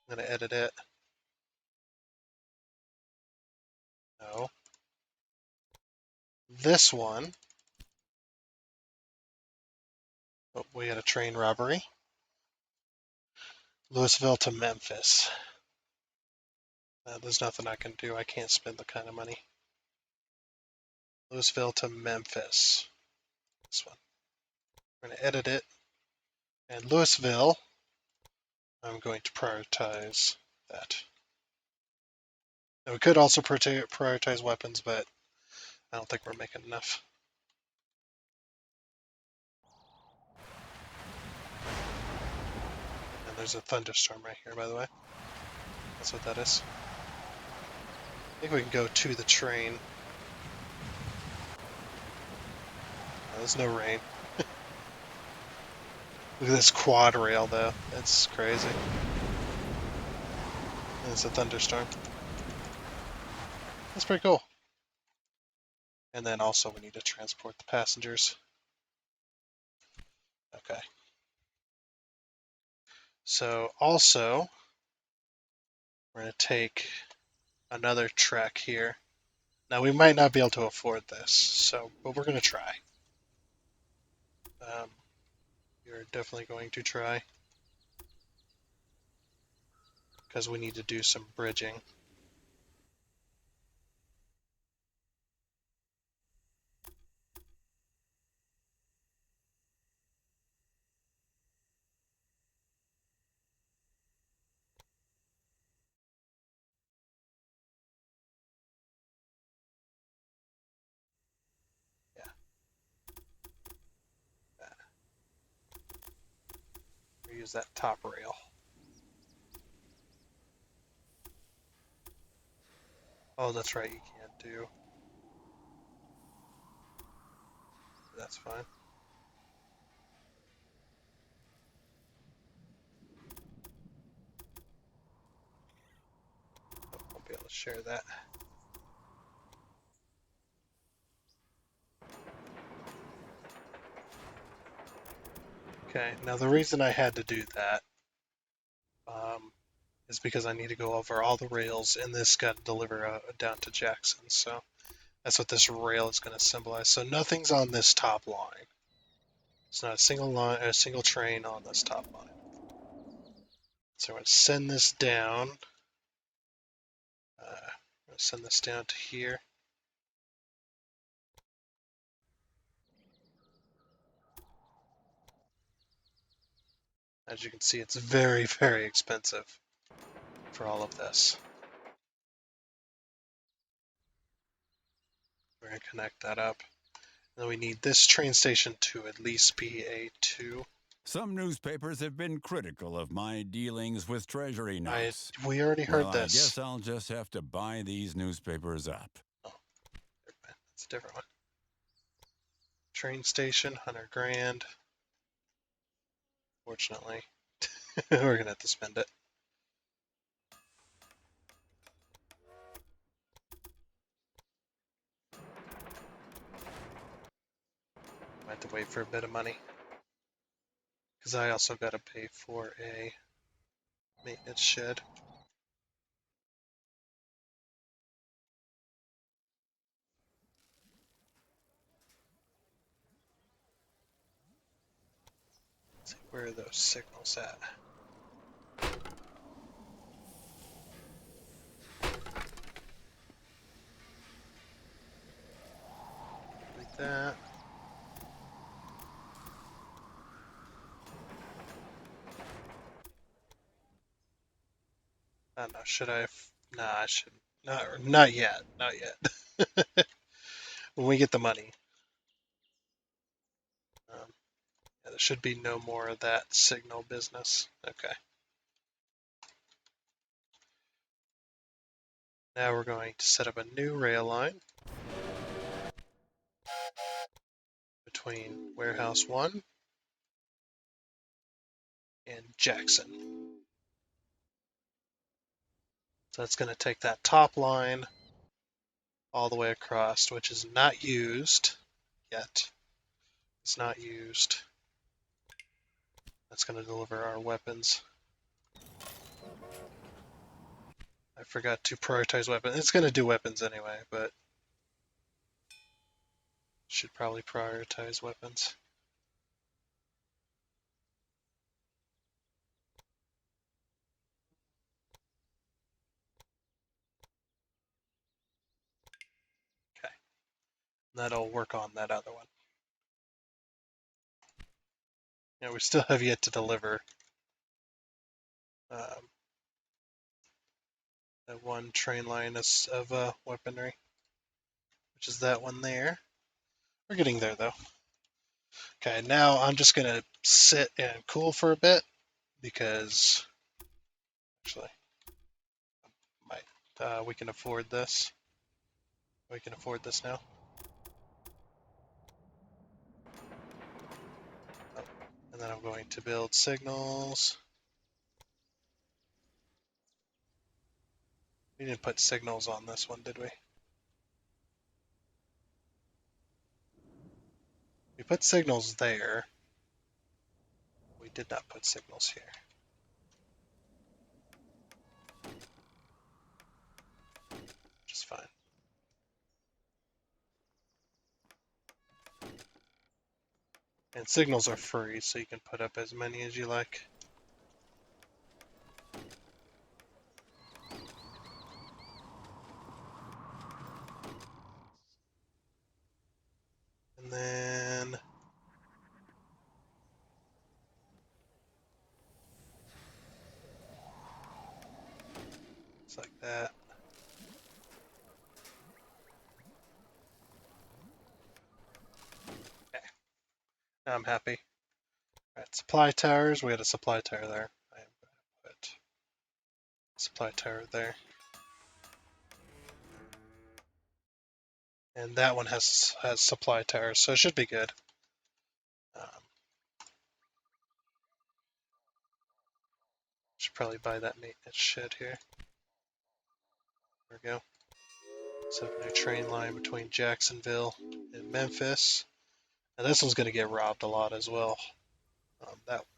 Speaker 1: I'm going to edit it. No. This one, oh, we had a train robbery. Louisville to Memphis. There's nothing I can do. I can't spend the kind of money. Louisville to Memphis. This one. I'm going to edit it. And Louisville, I'm going to prioritize that. Now we could also prioritize weapons, but I don't think we're making enough. And there's a thunderstorm right here, by the way. That's what that is. I think we can go to the train. There's no rain. Look at this quad rail, though. That's crazy. And it's a thunderstorm. That's pretty cool. And then also we need to transport the passengers. Okay. So also, we're going to take another track here. Now we might not be able to afford this, but we're going to try. You're definitely going to try. because we need to do some bridging. Use that top rail. Oh, that's right, you can't do. That's fine. I won't be able to share that. Okay, now the reason I had to do that is because I need to go over all the rails, and this got to deliver down to Jackson. So that's what this rail is going to symbolize. So nothing's on this top line. It's not a single line, a single train on this top line. So I'm going to send this down. I'm going to send this down to here. As you can see, it's very, very expensive for all of this. We're going to connect that up. And then we need this train station to at least be a 2.
Speaker 4: Some newspapers have been critical of my dealings with Treasury notes.
Speaker 1: We already heard
Speaker 4: Well, I
Speaker 1: this.
Speaker 4: guess I'll just have to buy these newspapers up.
Speaker 1: Oh, that's a different one. Train station, 100 grand. Fortunately, we're gonna have to spend it. I have to wait for a bit of money. Because I also got to pay for a maintenance shed. Let's see, where are those signals at? Like that. I don't know, should I? Nah, I shouldn't. Not yet. Not yet. When we get the money. Yeah, there should be no more of that signal business. Okay. Now we're going to set up a new rail line between Warehouse 1 and Jackson. So that's going to take that top line all the way across, which is not used yet. It's not used. That's going to deliver our weapons. I forgot to prioritize weapons. It's going to do weapons anyway, but should probably prioritize weapons. Okay. That'll work on that other one. Yeah, we still have yet to deliver that one train line of weaponry, which is that one there. We're getting there though. Okay, now I'm just gonna sit and cool for a bit because actually, we can afford this. We can afford this now. Oh, and then I'm going to build signals. We didn't put signals on this one, did we? We put signals there. We did not put signals here. Which is fine. And signals are free, so you can put up as many as you like. I'm happy. Alright, supply towers. We had a supply tower there. I am going to put supply tower there. And that one has supply towers, so it should be good. Should probably buy that maintenance shed here. There we go. Set up a new train line between Jacksonville and Memphis. And this one's going to get robbed a lot as well.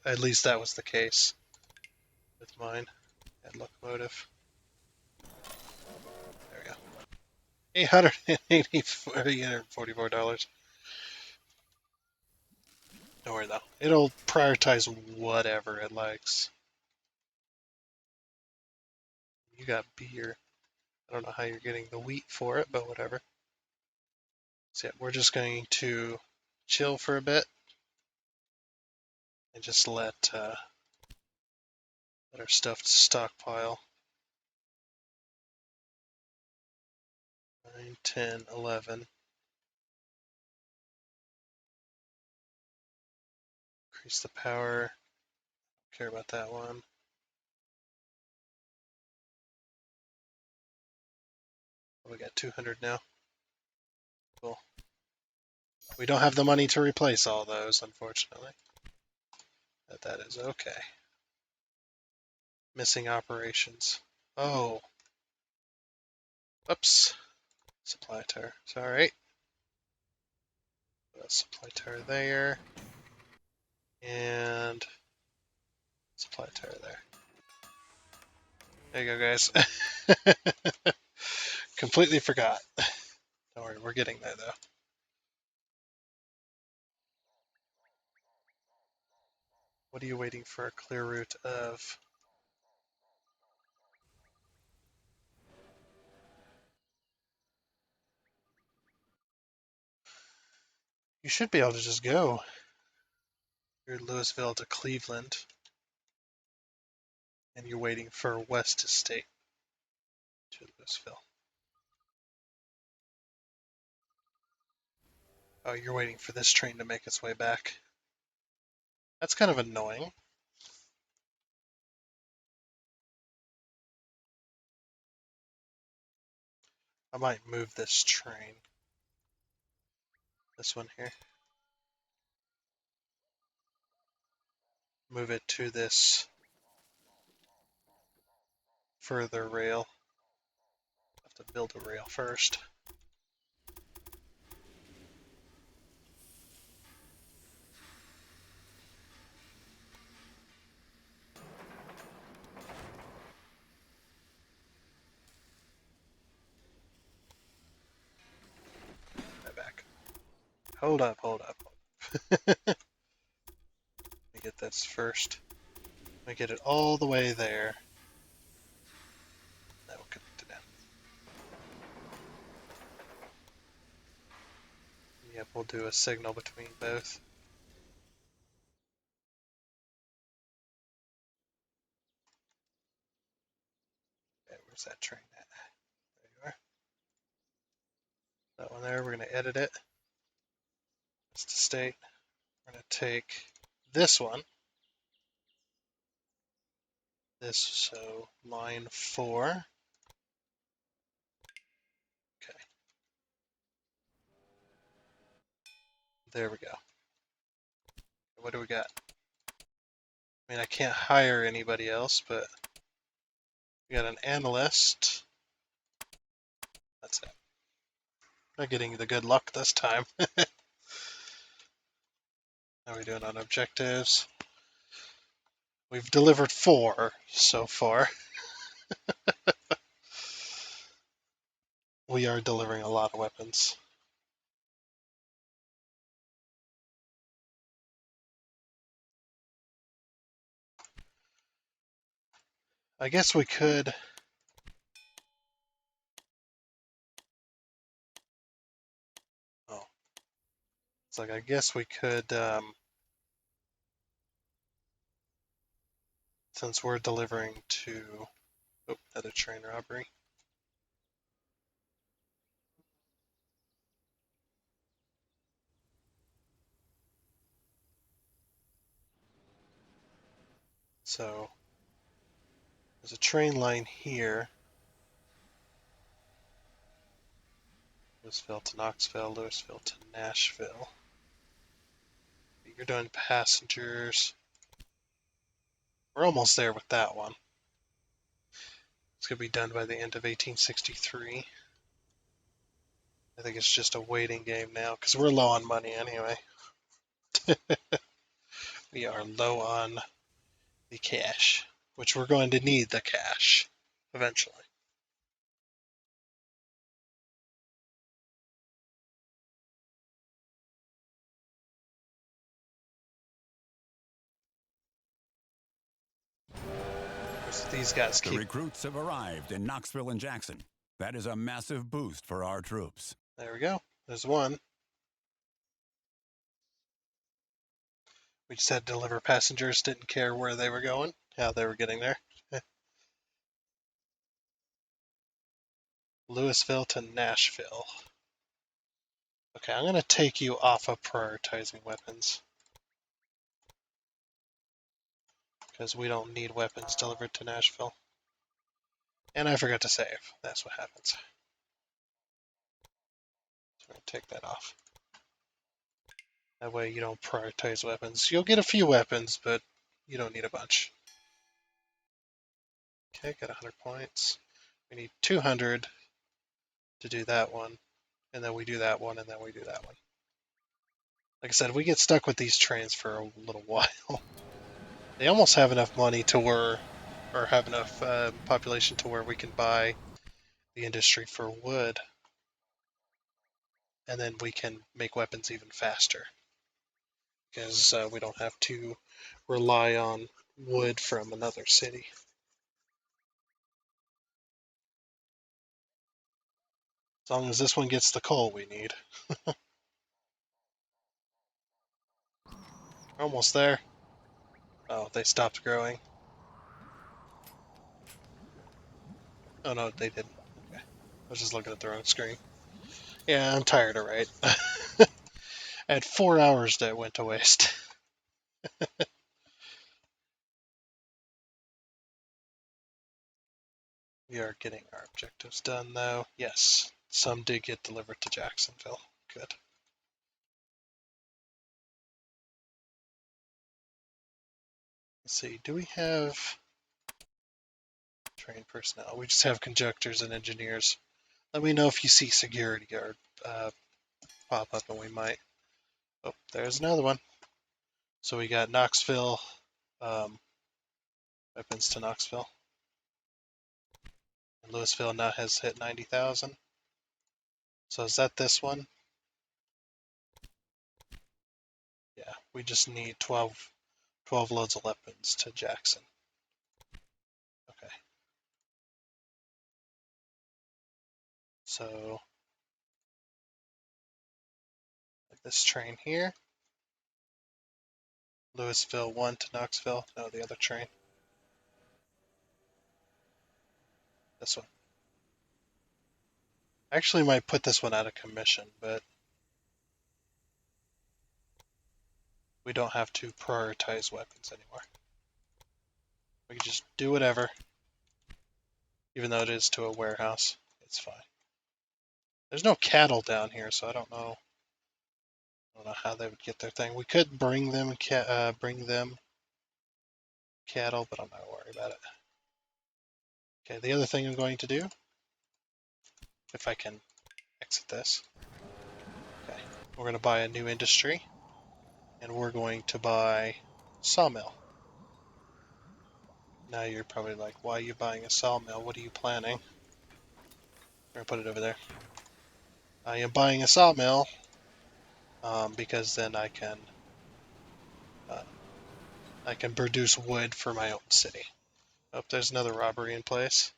Speaker 1: At least that was the case with mine and locomotive. There we go. $844. Don't worry though. It'll prioritize whatever it likes. You got beer. I don't know how you're getting the wheat for it, but whatever. So yeah, we're just going to chill for a bit and just let our stuff stockpile. 9, 10, 11. Increase the power. Don't care about that one. We got 200 now. Cool. We don't have the money to replace all those, unfortunately. But that is okay. Missing operations. Oh. Oops. Supply tower. It's alright. Supply tower there. And supply tower there. There you go, guys. Completely forgot. Don't worry, we're getting there, though. What are you waiting for a clear route of? You should be able to just go. You're Louisville to Cleveland. And you're waiting for West to State to Louisville. Oh, you're waiting for this train to make its way back. That's kind of annoying. I might move this train. This one here. Move it to this further rail. Have to build a rail first. Back. Hold up. Let me get this first. Let me get it all the way there. Then we'll connect it in. Yep, we'll do a signal between both. Okay, where's that train at? There you are. That one there, we're going to edit it. It's to state. We're going to take this one. So line 4. Okay. There we go. What do we got? I mean, I can't hire anybody else, but we got an analyst. That's it. Not getting the good luck this time. How are we doing on objectives? We've delivered 4 so far. We are delivering a lot of weapons. I guess we could... Oh. It's like, I guess we could... since we're delivering to... Oh, another train robbery. So there's a train line here. Louisville to Knoxville, Louisville to Nashville. You're doing passengers. We're almost there with that one. It's going to be done by the end of 1863. I think it's just a waiting game now because we're low on money anyway. We are low on the cash, which we're going to need the cash eventually. These guys
Speaker 4: The
Speaker 1: keep.
Speaker 4: recruits have arrived in Knoxville and Jackson. That is a massive boost for our troops.
Speaker 1: There we go. There's one. We just had to deliver passengers, didn't care where they were going, how they were getting there. Louisville to Nashville. Okay, I'm going to take you off of prioritizing weapons because we don't need weapons delivered to Nashville. And I forgot to save. That's what happens. So I'm going to take that off. That way you don't prioritize weapons. You'll get a few weapons, but you don't need a bunch. Okay, got 100 points. We need 200 to do that one. And then we do that one, and then we do that one. Like I said, we get stuck with these trains for a little while. They almost have enough money to where, or have enough population to where we can buy the industry for wood. And then we can make weapons even faster. Because we don't have to rely on wood from another city. As long as this one gets the coal we need. We're almost there. Oh, they stopped growing. Oh no, they didn't. Okay. I was just looking at the wrong screen. Yeah, I'm tired, alright. I had 4 hours that went to waste. We are getting our objectives done, though. Yes, some did get delivered to Jacksonville. Good. Let's see, do we have trained personnel? We just have conductors and engineers. Let me know if you see security guard pop up, and we might. Oh, there's another one. So we got Knoxville, weapons to Knoxville. And Louisville now has hit 90,000. So is that this one? Yeah, we just need 12 loads of weapons to Jackson. Okay. So this train here. Louisville 1 to Knoxville. No, the other train. This one. I actually might put this one out of commission, but we don't have to prioritize weapons anymore. We can just do whatever. Even though it is to a warehouse, it's fine. There's no cattle down here, so I don't know. I don't know how they would get their thing. We could bring them cattle, but I'm not worried about it. Okay, the other thing I'm going to do, if I can exit this. Okay, we're going to buy a new industry, and we're going to buy sawmill. Now you're probably like, why are you buying a sawmill? What are you planning? We're going to put it over there. I am buying a sawmill because then I can produce wood for my own city. Oh, there's another robbery in place.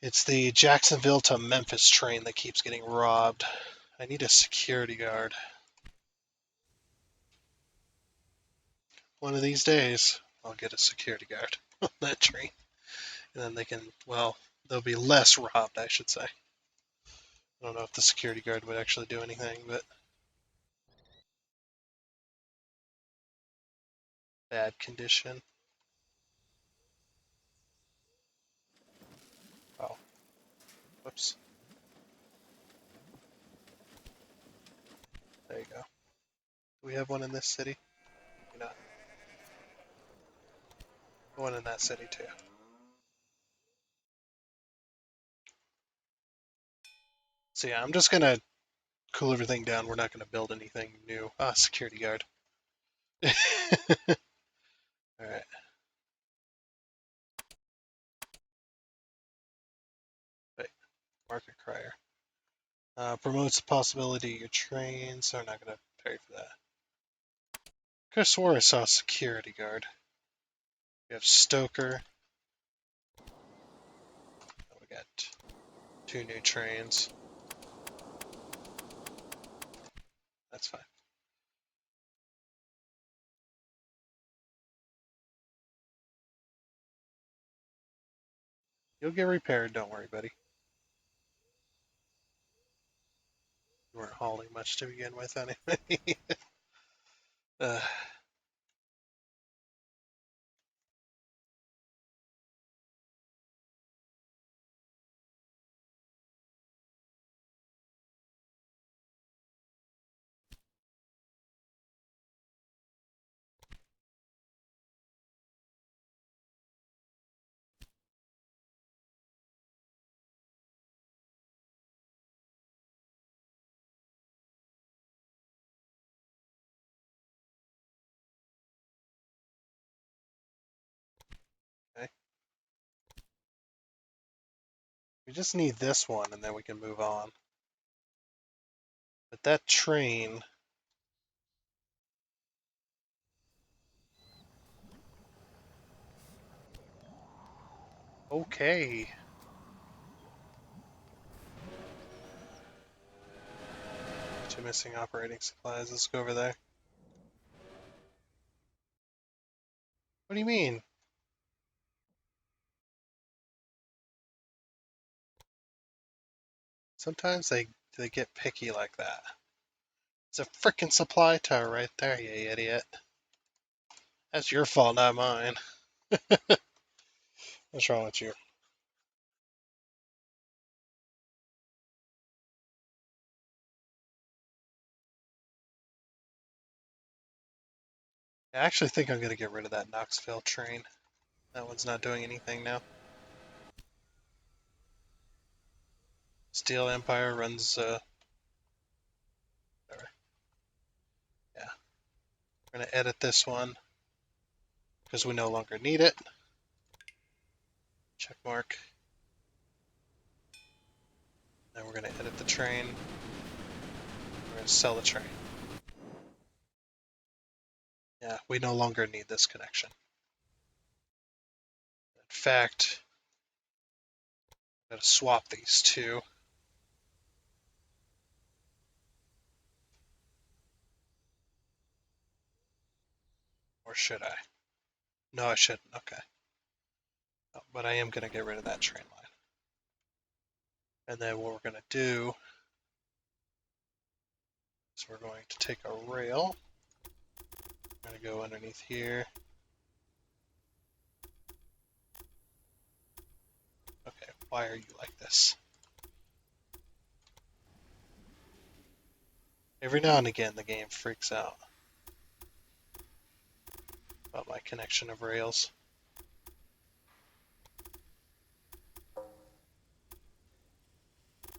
Speaker 1: It's the Jacksonville to Memphis train that keeps getting robbed. I need a security guard. One of these days, I'll get a security guard on that train. And then they can, well, they'll be less robbed, I should say. I don't know if the security guard would actually do anything, but bad condition. Oh, whoops. There you go. Do we have one in this city? Maybe not. One in that city too. So yeah, I'm just gonna cool everything down. We're not gonna build anything new. Ah, security guard. Alright. Wait, market crier. Promotes the possibility of your train, so I'm not gonna pay for that. Could have swore I saw security guard. We have Stoker. Oh, we got 2 new trains. That's fine. You'll get repaired, don't worry, buddy. You weren't hauling much to begin with anyway. uh, okay. We just need this one and then we can move on. But that train... Okay. 2 missing operating supplies. Let's go over there. What do you mean? Sometimes they get picky like that. It's a frickin' supply tower right there, you idiot. That's your fault, not mine. What's wrong with you? I actually think I'm going to get rid of that Knoxville train. That one's not doing anything now. Steel Empire runs, whatever. Yeah. We're going to edit this one because we no longer need it. Check mark. Then we're going to edit the train. We're going to sell the train. Yeah, we no longer need this connection. In fact, I'm going to swap these two. Or should I? No, I shouldn't. Okay. Oh, but I am going to get rid of that train line. And then what we're going to do is we're going to take a rail. I'm going to go underneath here. Okay, why are you like this? Every now and again the game freaks out about my connection of rails.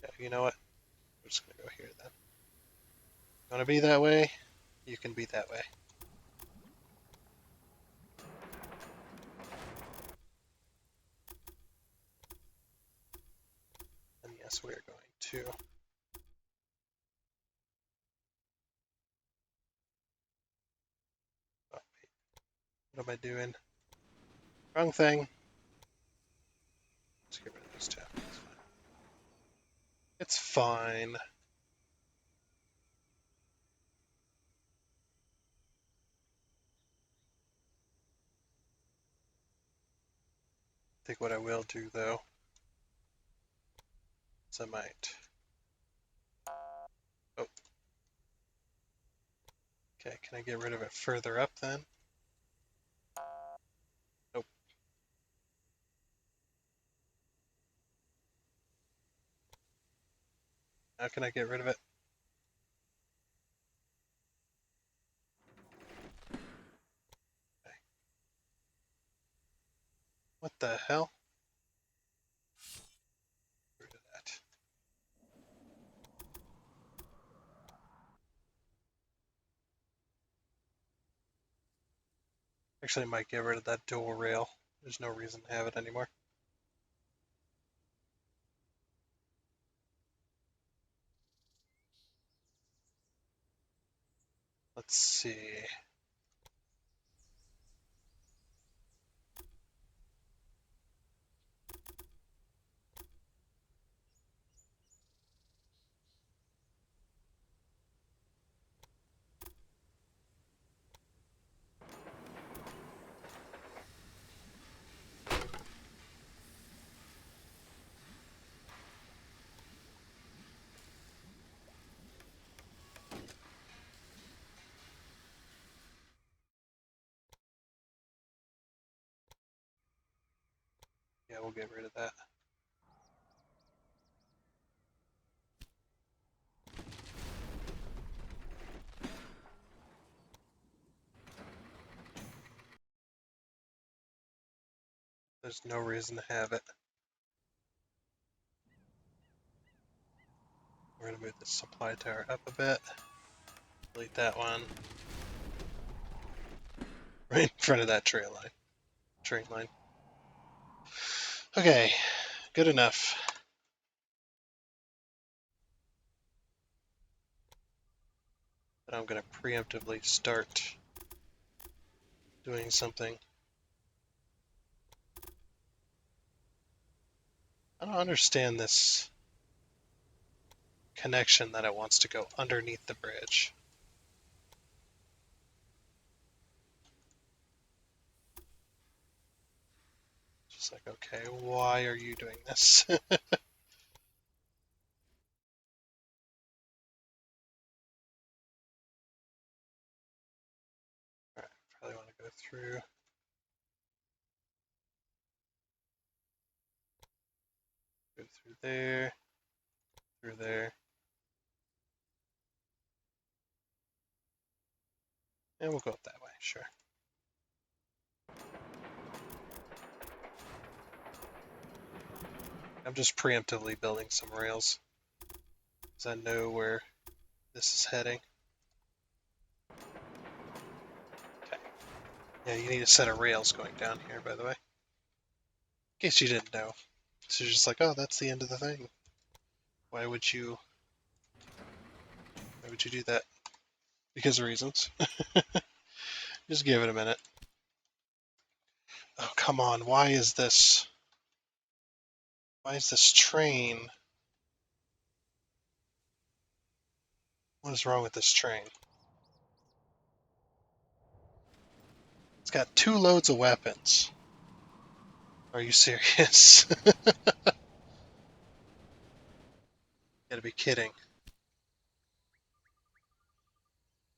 Speaker 1: Yeah, you know what? We're just going to go here then. You want to be that way? You can be that way. And yes, we are going to. Oh, wait. What am I doing? Wrong thing. Let's get rid of these two. It's fine. I think what I will do though is I might. Oh. Okay, can I get rid of it further up then? How can I get rid of it? Okay. What the hell? Get rid of that. Actually, I might get rid of that dual rail. There's no reason to have it anymore. Let's see. Yeah, we'll get rid of that. There's no reason to have it. We're going to move the supply tower up a bit. Delete that one. Right in front of that train line. Okay, good enough. But I'm going to preemptively start doing something. I don't understand this connection that it wants to go underneath the bridge. Just like, okay, why are you doing this? Alright, probably want to go through there, through there. And we'll go up that way, sure. I'm just preemptively building some rails, because I know where this is heading. Okay. Yeah, you need a set of rails going down here, by the way. In case you didn't know. So you're just like, oh, that's the end of the thing. Why would you do that? Because of reasons. Just give it a minute. Oh, come on, why is this train? What is wrong with this train? It's got 2 loads of weapons. Are you serious? Gotta be kidding.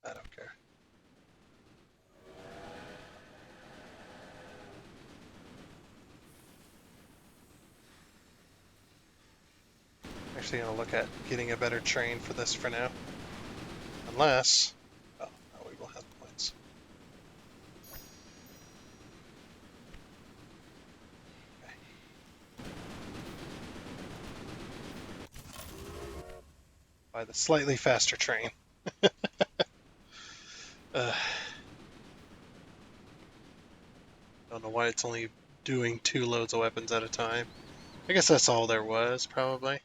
Speaker 1: I don't care. Actually gonna look at getting a better train for this for now. Unless... Oh, no, we will have points. Okay. Buy the slightly faster train. Don't know why it's only doing 2 loads of weapons at a time. I guess that's all there was, probably.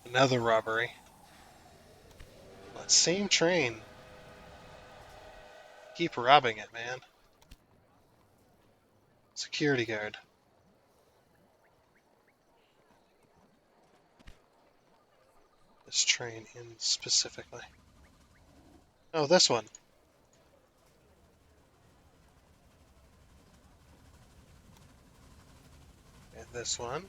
Speaker 1: Another robbery. That same train. Keep robbing it, man. Security guard. This train in specifically. Oh, this one. And this one.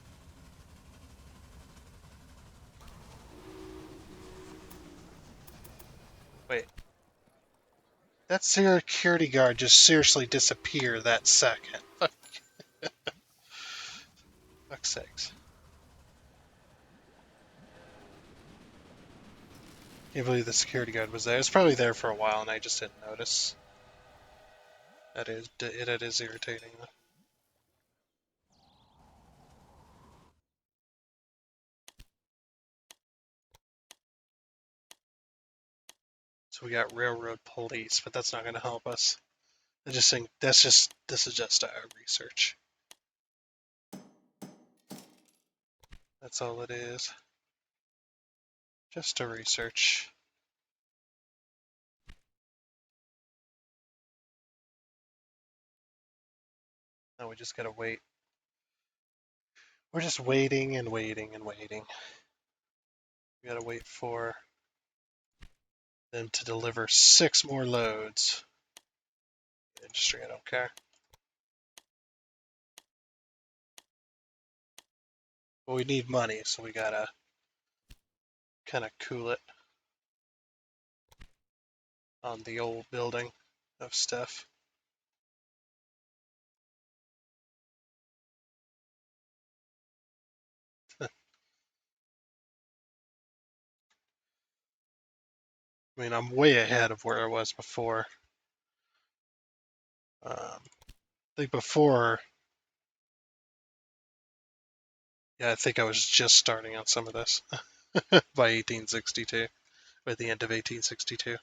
Speaker 1: Wait. That security guard just seriously disappeared that second. Fuck's sakes. Can't believe the security guard was there. It's probably there for a while and I just didn't notice. That is irritating. So we got railroad police, but that's not going to help us. I just think this is just our research. That's all it is. Just a research. Now we just gotta wait. We're just waiting and waiting and waiting. We gotta wait for them to deliver 6 more loads. Industry, I don't care. But we need money, so we gotta kind of cool it on the old building of stuff. I mean, I'm way ahead of where I was before. I think before, yeah, I think I was just starting on some of this by 1862, by the end of 1862. I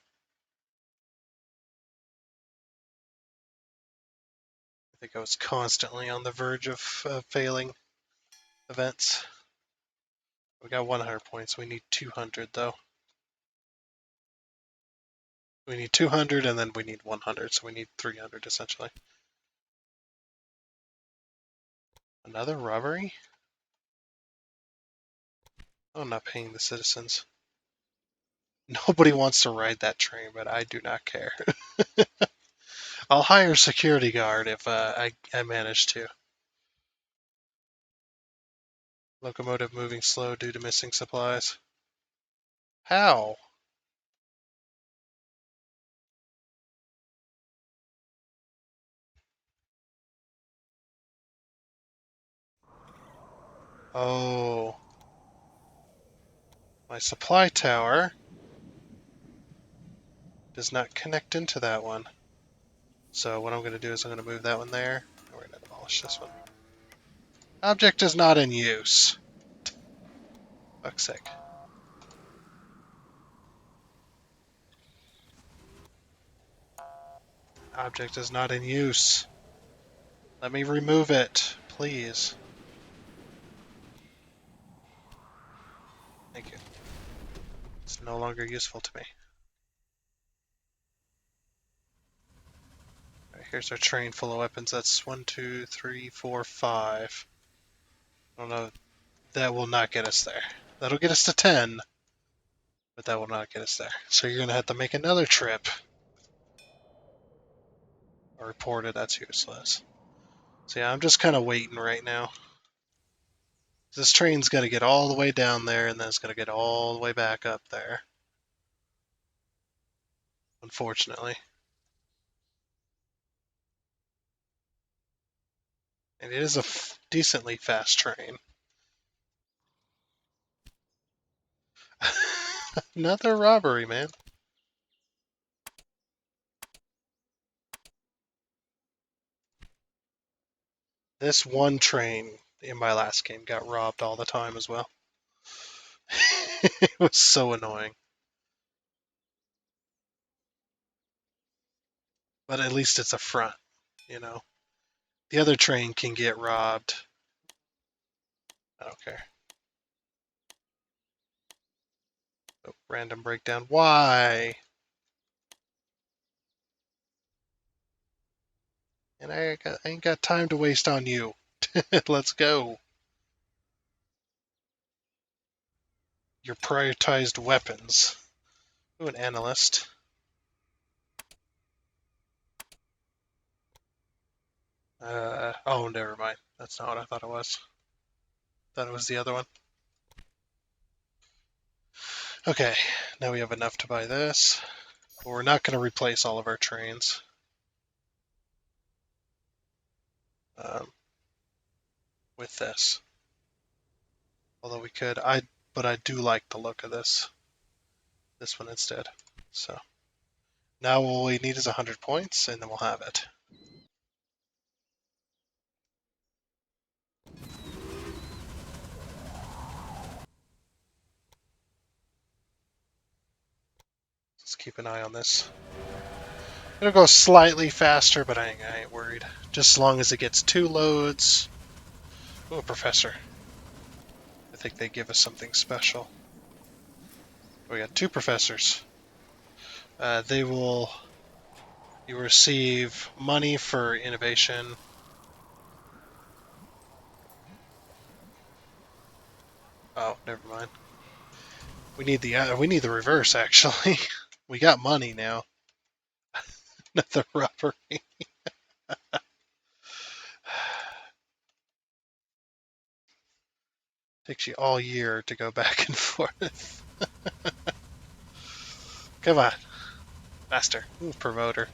Speaker 1: think I was constantly on the verge of failing events. We got 100 points. We need 200 though. We need 200 and then we need 100, so we need 300 essentially. Another robbery? Oh, I'm not paying the citizens. Nobody wants to ride that train, but I do not care. I'll hire a security guard if I manage to. Locomotive moving slow due to missing supplies. How? Oh, my supply tower does not connect into that one. So what I'm going to do is I'm going to move that one there, and we're going to demolish this one. Object is not in use. Fuck's sake. Object is not in use. Let me remove it, please. Thank you. It's no longer useful to me. Alright, here's our train full of weapons. That's 1, 2, 3, 4, 5. I don't know. That will not get us there. That'll get us to 10, but that will not get us there. So you're going to have to make another trip. Or report it, that's useless. So yeah, I'm just kind of waiting right now. This train's got to get all the way down there, and then it's going to get all the way back up there. Unfortunately. And it is a decently fast train. Another robbery, man. This one train in my last game got robbed all the time as well. It was so annoying. But at least it's a front, you know. The other train can get robbed. I don't care. Oh, random breakdown. Why? And I ain't got time to waste on you. Let's go. Your prioritized weapons. Ooh, an analyst. Oh, never mind. That's not what I thought it was. Thought it was the other one. Okay, now we have enough to buy this. But we're not going to replace all of our trains. with this. Although we could, but I do like the look of this one instead. So now all we need is 100 points, and then we'll have it. Let's keep an eye on this. It'll go slightly faster, but I ain't worried. Just as long as it gets 2 loads. Oh, Professor. I think they give us something special. We got 2 professors. You receive money for innovation. Oh, never mind. We need the reverse actually. We got money now. Another robbery. Takes you all year to go back and forth. Come on, faster. Ooh, promoter.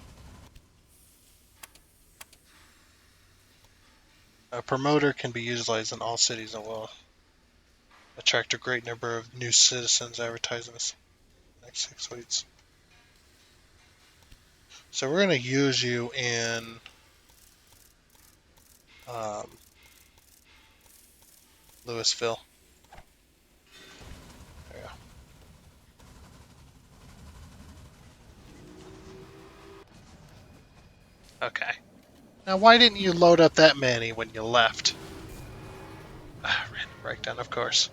Speaker 1: A promoter can be utilized in all cities and will attract a great number of new citizens advertising this next 6 weeks. So we're going to use you in Louisville. There you go. Okay. Now why didn't you load up that many when you left? Random breakdown, of course.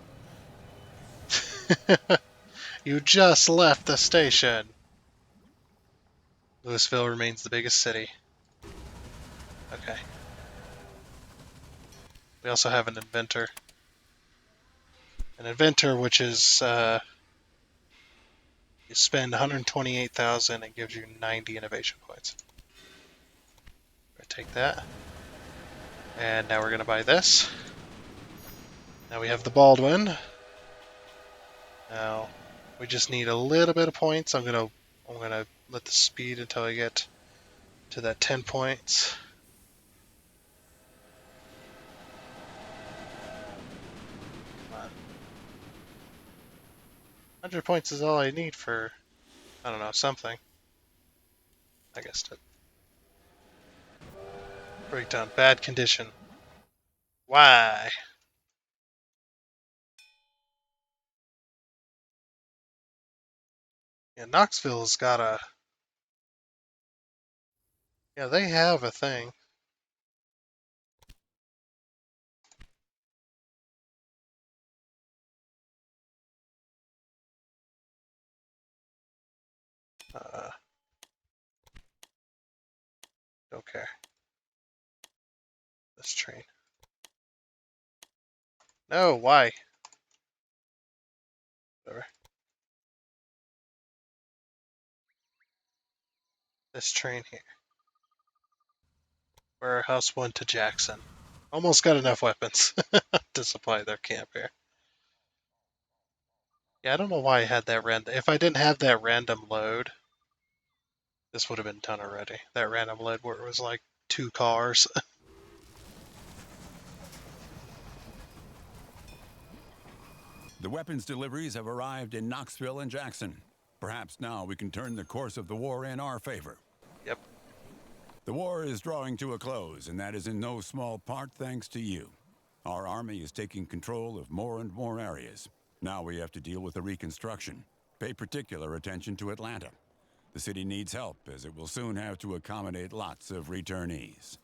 Speaker 1: You just left the station. Louisville remains the biggest city. Okay. We also have an inventor. An inventor, which is you spend 128,000 and gives you 90 innovation points. Take that. And now we're gonna buy this. Now we have the Baldwin. Now we just need a little bit of points. I'm gonna let the speed until I get to that 10 points. Come on. 100 points is all I need for, I don't know, something. I guess to break down bad condition. Why? Yeah, Knoxville's got a. Yeah, they have a thing. Don't care. This train. No, why? Whatever. This train here. Warehouse 1 to Jackson. Almost got enough weapons to supply their camp here. Yeah, I don't know why I had that random. If I didn't have that random load, this would have been done already. That random load where it was like 2 cars.
Speaker 4: The weapons deliveries have arrived in Knoxville and Jackson. Perhaps now we can turn the course of the war in our favor.
Speaker 1: Yep.
Speaker 4: The war is drawing to a close, and that is in no small part thanks to you. Our army is taking control of more and more areas. Now we have to deal with the reconstruction. Pay particular attention to Atlanta. The city needs help, as it will soon have to accommodate lots of returnees.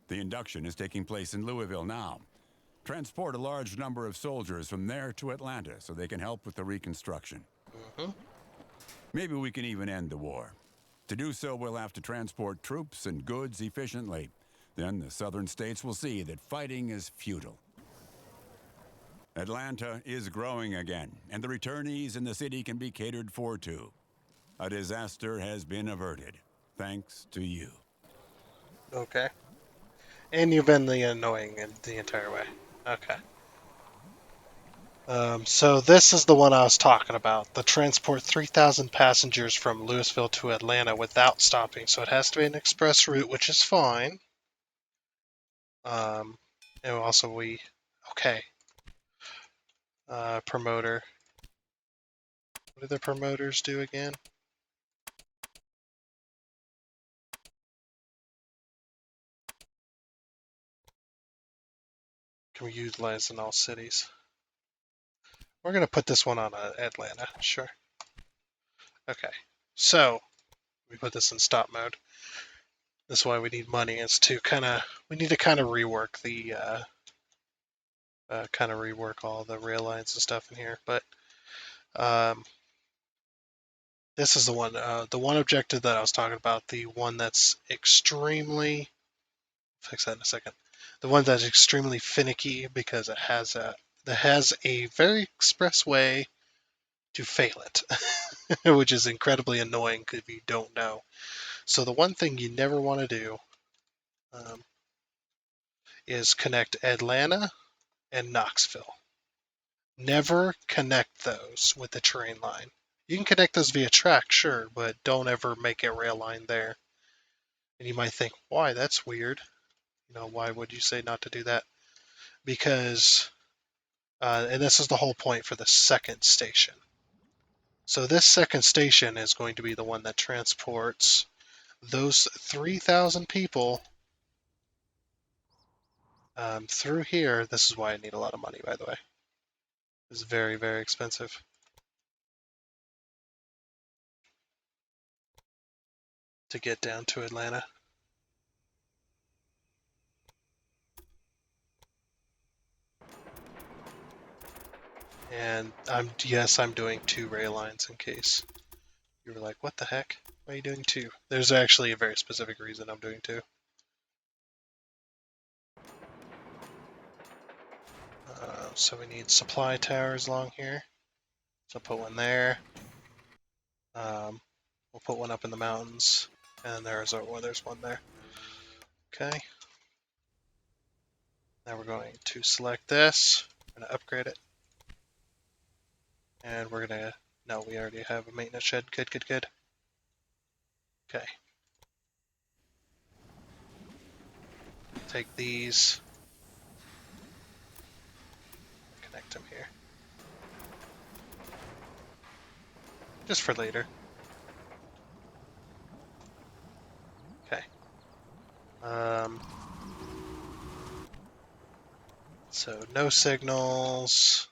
Speaker 4: The induction is taking place in Louisville now. Transport a large number of soldiers from there to Atlanta so they can help with the reconstruction. Maybe we can even end the war. To do so, we'll have to transport troops and goods efficiently. Then the southern states will see that fighting is futile. Atlanta is growing again, and the returnees in the city can be catered for too. A disaster has been averted, thanks to you.
Speaker 1: Okay. And you've been the annoying the entire way. Okay. So this is the one I was talking about. The transport 3,000 passengers from Louisville to Atlanta without stopping. So it has to be an express route, which is fine. And also okay. Promoter. What do the promoters do again? Can we utilize in all cities? We're going to put this one on Atlanta. Sure. Okay. So we put this in stop mode. That's why we need money. Is to we need to kind of rework all the rail lines and stuff in here. But this is the one objective that I was talking about. The one that's extremely, fix that in a second. The one that's extremely finicky because it has a very express way to fail it, which is incredibly annoying if you don't know. So the one thing you never want to do is connect Atlanta and Knoxville. Never connect those with the train line. You can connect those via track, sure, but don't ever make a rail line there. And you might think, why? That's weird. Why would you say not to do that? Because, and this is the whole point for the second station. So this second station is going to be the one that transports those 3,000 people through here. This is why I need a lot of money, by the way. It's very, very expensive. To get down to Atlanta. And I'm doing 2 rail lines in case you were like, what the heck? Why are you doing 2? There's actually a very specific reason I'm doing 2. So we need supply towers along here. So I'll put one there. We'll put one up in the mountains, and there's one there. Okay. Now we're going to select this. We're going to upgrade it. And we're going to, no, we already have a maintenance shed. Good, good, good. Okay. Take these. Connect them here. Just for later. Okay. So no signals.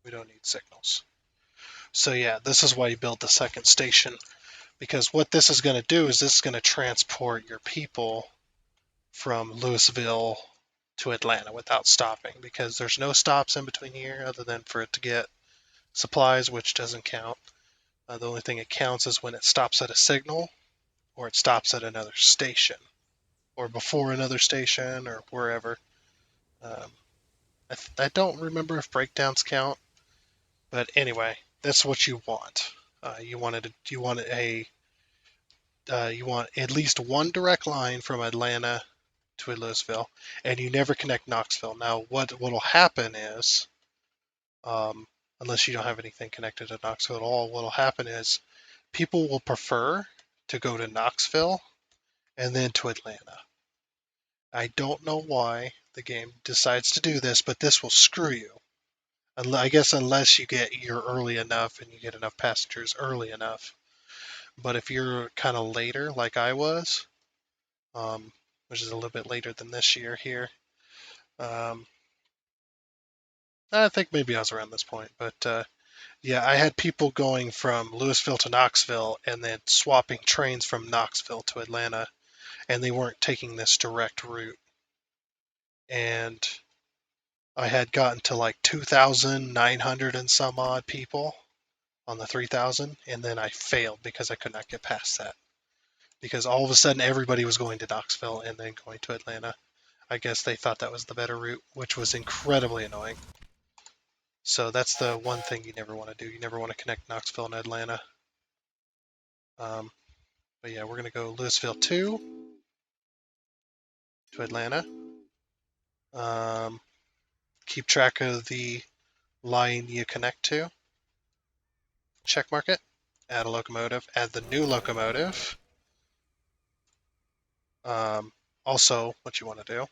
Speaker 1: We don't need signals. So yeah, this is why you build the second station, because what this is going to do is this is going to transport your people from Louisville to Atlanta without stopping, because there's no stops in between here other than for it to get supplies, which doesn't count. The only thing it counts is when it stops at a signal, or it stops at another station, or before another station, or wherever. I don't remember if breakdowns count, but anyway, that's what you want. You want at least one direct line from Atlanta to Louisville, and you never connect Knoxville. Now, what'll happen is, unless you don't have anything connected to Knoxville at all, what'll happen is people will prefer to go to Knoxville and then to Atlanta. I don't know why the game decides to do this, but this will screw you. I guess unless you get here early enough and you get enough passengers early enough. But if you're kind of later, like I was, which is a little bit later than this year here, I think maybe I was around this point. But yeah, I had people going from Louisville to Knoxville and then swapping trains from Knoxville to Atlanta, and they weren't taking this direct route. And I had gotten to like 2,900 and some odd people on the 3,000, and then I failed because I could not get past that. Because all of a sudden everybody was going to Knoxville and then going to Atlanta. I guess they thought that was the better route, which was incredibly annoying. So that's the one thing you never want to do. You never want to connect Knoxville and Atlanta. But yeah, we're going to go Louisville 2 to Atlanta. Keep track of the line you connect to. Check mark it. Add a locomotive. Add the new locomotive. Also, what you want to do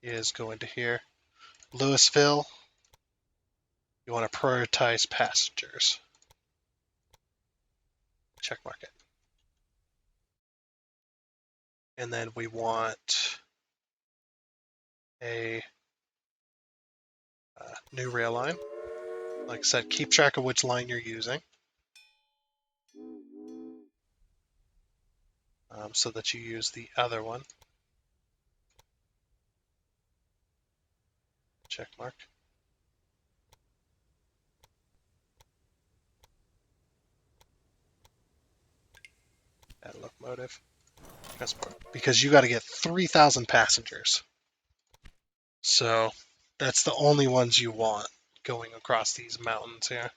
Speaker 1: is go into here, Louisville. You want to prioritize passengers. Check mark it. And then we want a new rail line. Like I said, keep track of which line you're using so that you use the other one. Check mark. Add locomotive. Transport. Because you got to get 3,000 passengers. So that's the only ones you want going across these mountains here.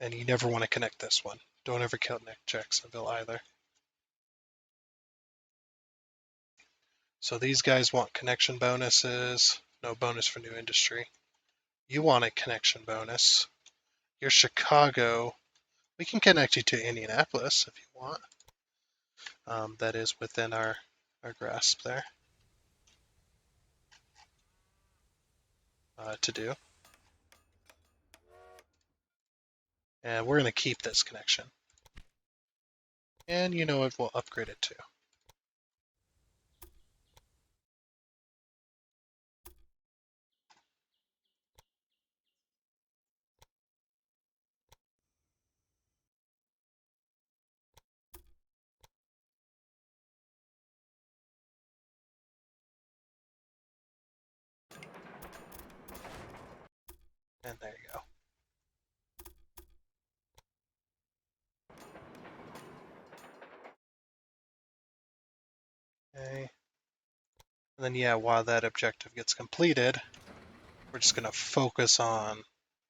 Speaker 1: And you never want to connect this one. Don't ever connect Jacksonville either. So these guys want connection bonuses. No bonus for new industry. You want a connection bonus. You're Chicago. We can connect you to Indianapolis if you want. That is within our grasp there to do. And we're going to keep this connection. And you know what, we'll upgrade it too. And there you go. Okay. And then yeah, while that objective gets completed, we're just going to focus on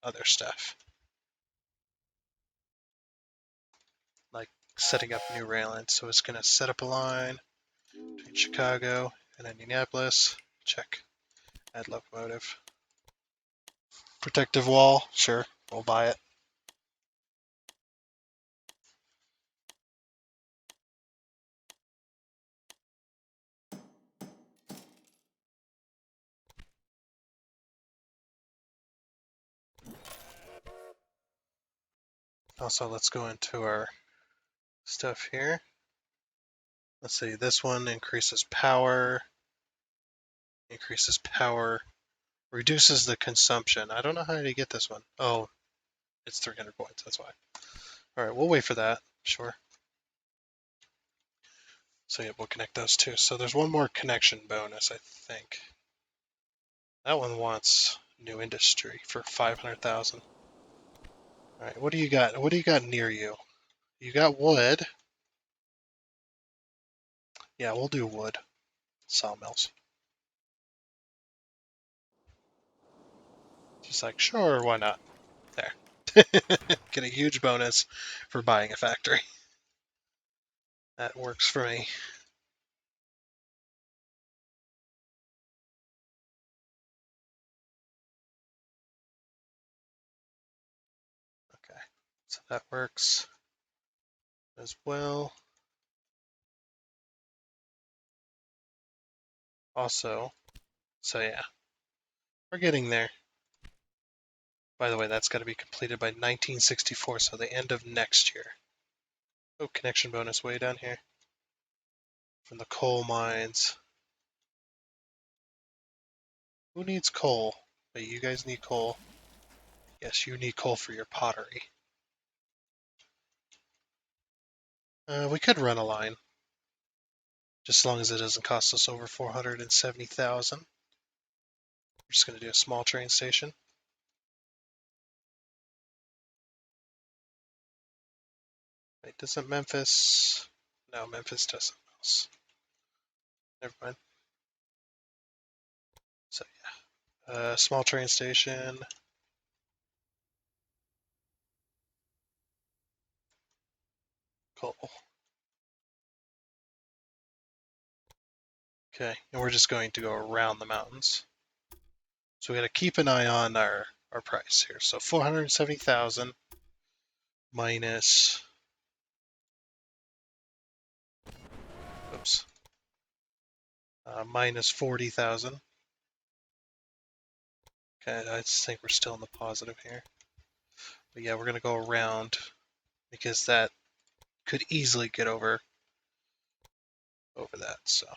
Speaker 1: other stuff. Like setting up new rail lines. So it's going to set up a line between Chicago and Indianapolis. Check. Add locomotive. Protective wall. Sure, we'll buy it. Also, let's go into our stuff here. Let's see, this one increases power, reduces the consumption. I don't know how to get this one. Oh, it's 300 points, that's why. All right, we'll wait for that, sure. So yeah, we'll connect those two. So there's one more connection bonus, I think. That one wants new industry for 500,000. All right, what do you got? What do you got near you? You got wood. Yeah, we'll do wood. Sawmills. Just like, sure, why not? There. Get a huge bonus for buying a factory. That works for me. Okay, so that works as well. Also, so yeah, we're getting there. By the way, that's got to be completed by 1964, so the end of next year. Oh, connection bonus way down here from the coal mines. Who needs coal? Wait, you guys need coal? Yes, you need coal for your pottery. We could run a line, just as long as it doesn't cost us over 470,000. We're just going to do a small train station. Wait, doesn't Memphis? No, Memphis does something else. Never mind. So yeah, small train station. Coal. Okay, and we're just going to go around the mountains. So we got to keep an eye on our price here. So 470,000 minus minus 40,000. Okay, I just think we're still in the positive here. But yeah, we're going to go around because that could easily get over that. So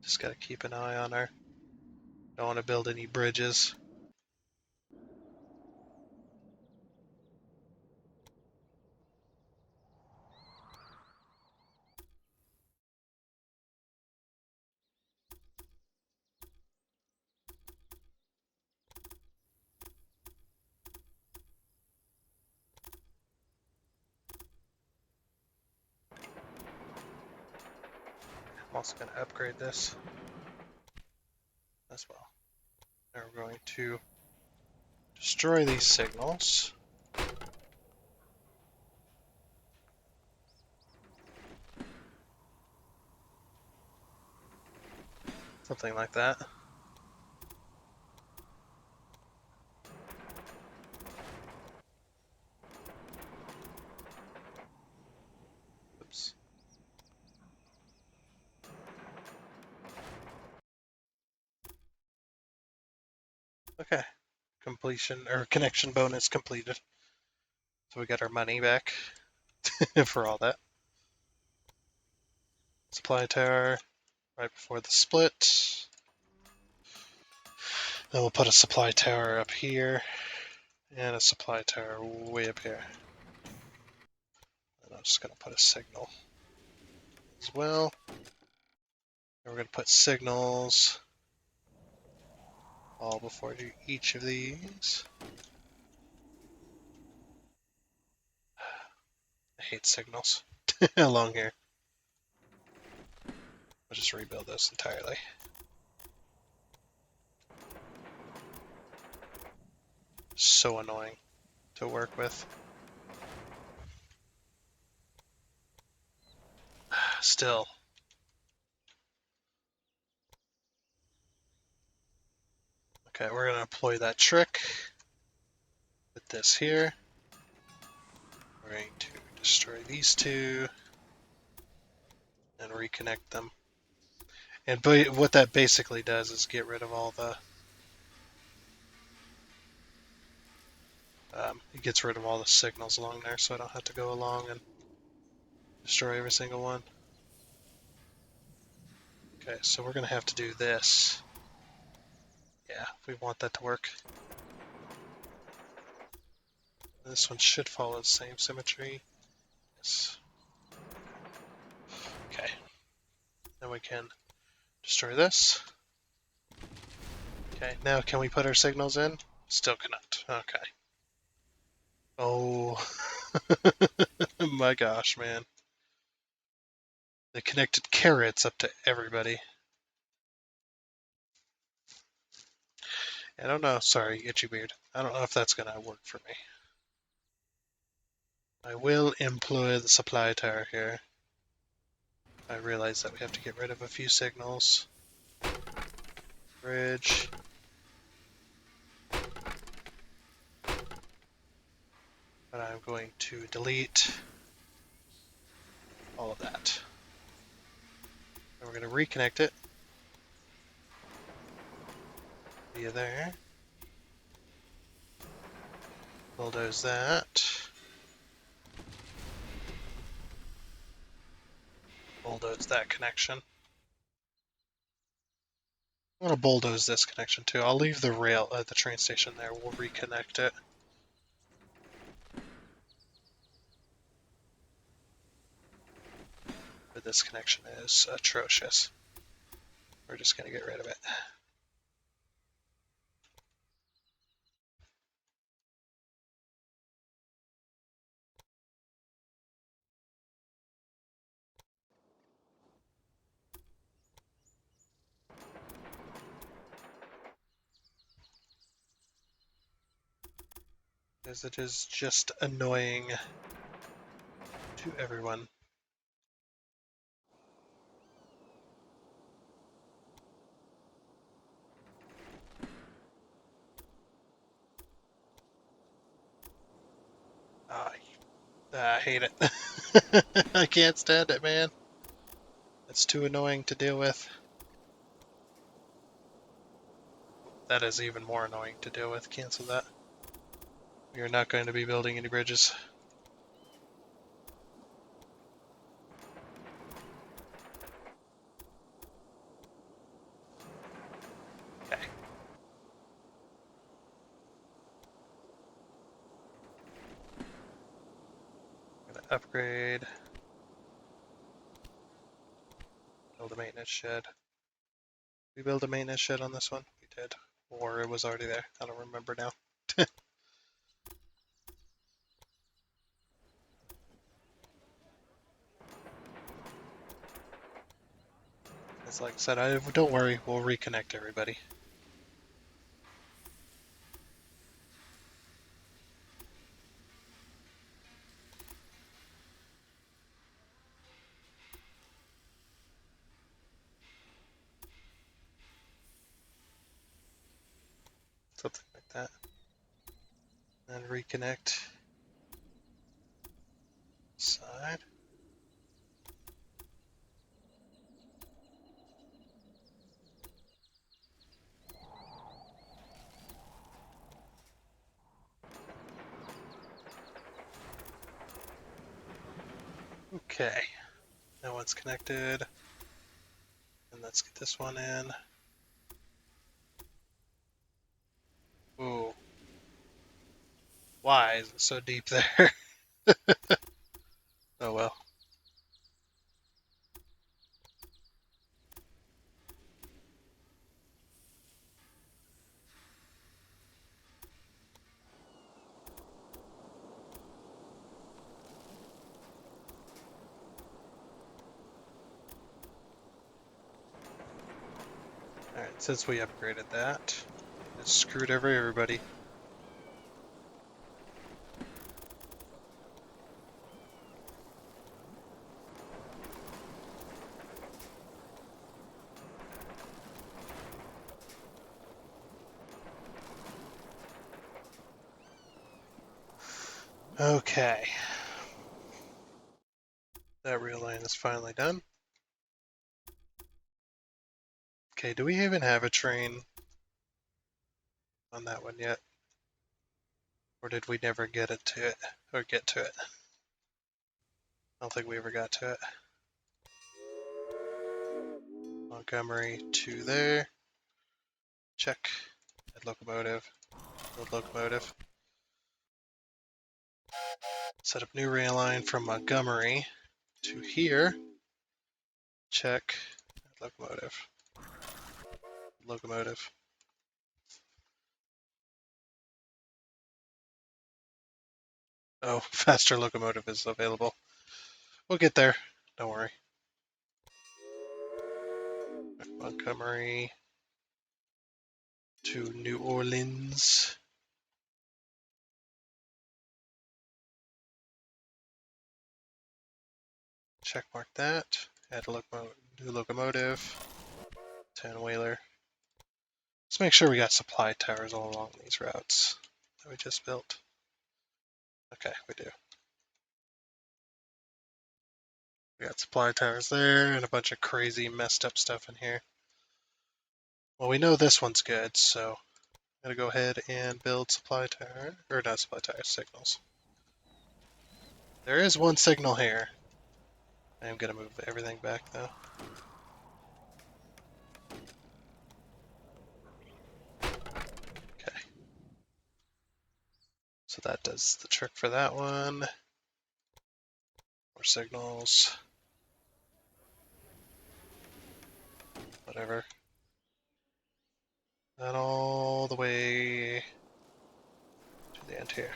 Speaker 1: just got to keep an eye on our. Don't want to build any bridges. I'm also going to upgrade this as well. Now we're going to destroy these signals. Something like that. Oops. Okay. Completion or connection bonus completed. So we got our money back for all that. Supply tower right before the split. Then we'll put a supply tower up here and a supply tower way up here. And I'm just going to put a signal as well. And we're going to put signals all before each of these. I hate signals along here. I'll just rebuild this entirely. So annoying to work with. Still. Okay, we're going to employ that trick with this here. We're going to destroy these two and reconnect them. And what that basically does is get rid of all the it gets rid of all the signals along there, so I don't have to go along and destroy every single one. Okay, so we're going to have to do this. Yeah, if we want that to work. This one should follow the same symmetry. Yes. Okay. Then we can destroy this. Okay, now can we put our signals in? Still cannot. Okay. Oh my gosh, man. They connected carrots up to everybody. I don't know. Sorry, Itchy Beard. I don't know if that's going to work for me. I will employ the supply tower here. I realize that we have to get rid of a few signals. Bridge. But I'm going to delete all of that. And we're going to reconnect it via there. Bulldoze that. Bulldoze that connection. I'm going to bulldoze this connection too. I'll leave the rail at the train station there. We'll reconnect it. But this connection is atrocious. We're just going to get rid of it. Because it is just annoying to everyone. I hate it. I can't stand it, man. It's too annoying to deal with. That is even more annoying to deal with. Cancel that. We are not going to be building any bridges. Okay. I'm gonna upgrade. Build a maintenance shed. We build a maintenance shed on this one? We did. Or it was already there. I don't remember now. It's like I said, don't worry, we'll reconnect everybody. Something like that. And reconnect. Side. Okay. Now one's connected. And let's get this one in. Ooh. Why is it so deep there? Oh well. Alright, since we upgraded that, it screwed over everybody. Okay. That rail line is finally done. Okay, do we even have a train on that one yet? Or did we never get it to it? Or get to it? I don't think we ever got to it. Montgomery to there. Check. Add locomotive. Build locomotive. Set up new rail line from Montgomery to here. Check. Add locomotive. Locomotive. Oh, faster locomotive is available. We'll get there. Don't worry. Montgomery to New Orleans. Check mark that. Add a new locomotive. 10-wheeler. Let's make sure we got supply towers all along these routes that we just built. Okay, we do. We got supply towers there and a bunch of crazy messed up stuff in here. Well, we know this one's good, so I'm gonna go ahead and build supply tower, or not supply tower, signals. There is one signal here. I am gonna move everything back though. Okay. So that does the trick for that one. More signals. Whatever. And all the way to the end here.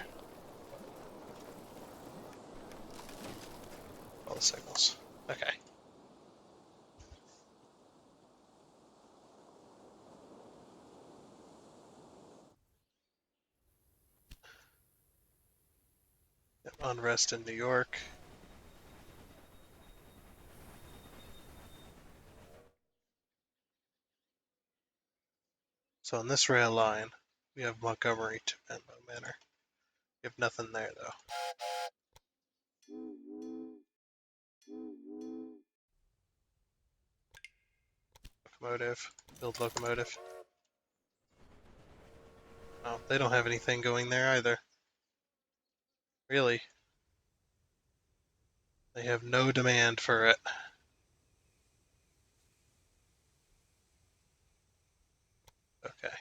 Speaker 1: All the signals. Okay. Unrest in New York. So on this rail line, we have Montgomery to Menlo Manor. We have nothing there though. Locomotive. Build locomotive. Oh, they don't have anything going there either. Really? They have no demand for it. Okay.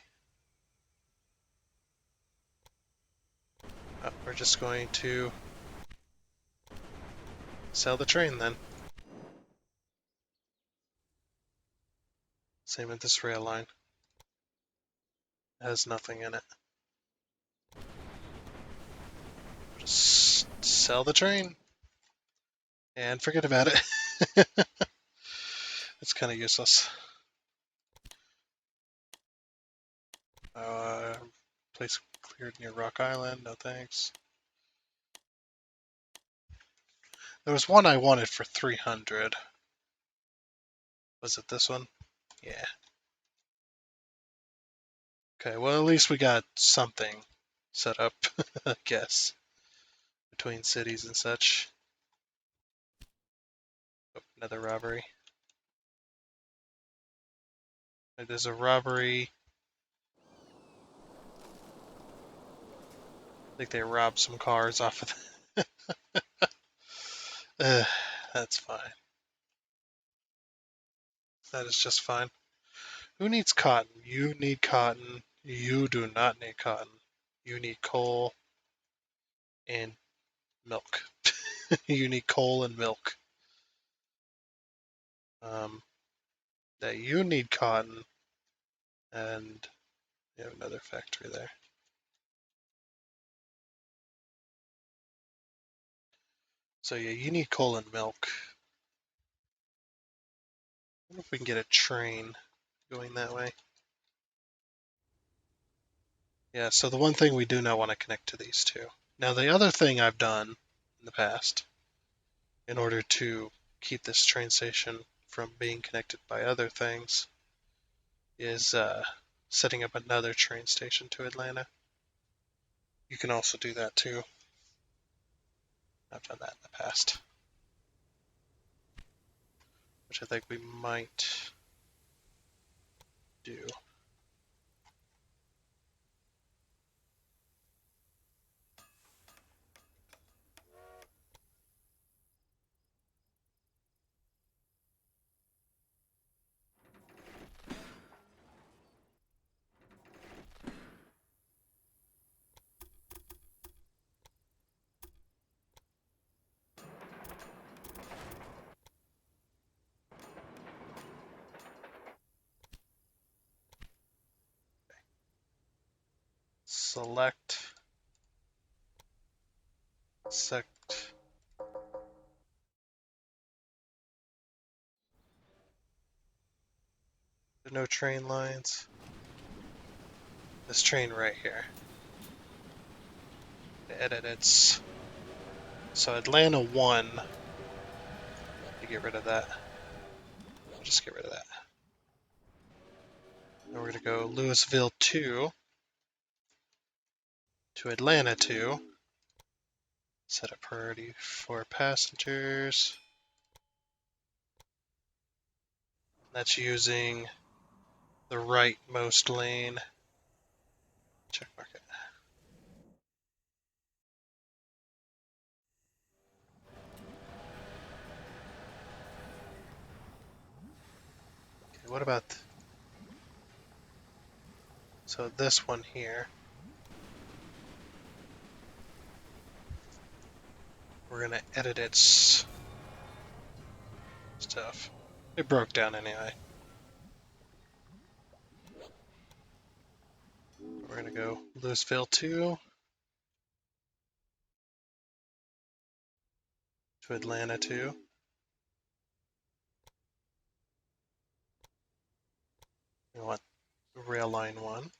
Speaker 1: We're just going to sell the train then. Same with this rail line. It has nothing in it. Just sell the train and forget about it. It's kind of useless. Place cleared near Rock Island. No thanks. There was one I wanted for 300. Was it this one? Yeah. Okay, well, at least we got something set up, I guess, between cities and such. Oh, another robbery. There's a robbery. I think they robbed some cars off of that's fine. That is just fine. Who needs cotton? You need cotton. You do not need cotton. You need coal and milk. You need coal and milk. That you need cotton, and you have another factory there. So yeah, you need coal and milk. I wonder if we can get a train going that way. Yeah, so the one thing we do not want to connect to these two. Now the other thing I've done in the past, in order to keep this train station from being connected by other things, is setting up another train station to Atlanta. You can also do that too. I've done that in the past, which I think we might do. Select, sect, no train lines. This train right here. Edit its. So Atlanta 1. To get rid of that. I'll just get rid of that. Then we're going to go Louisville 2 to Atlanta 2. Set a priority for passengers. That's using the rightmost lane. Check mark it. Okay, what about... So this one here. We're going to edit its stuff. It broke down anyway. We're going to go Louisville 2 to Atlanta 2. We want rail line 1.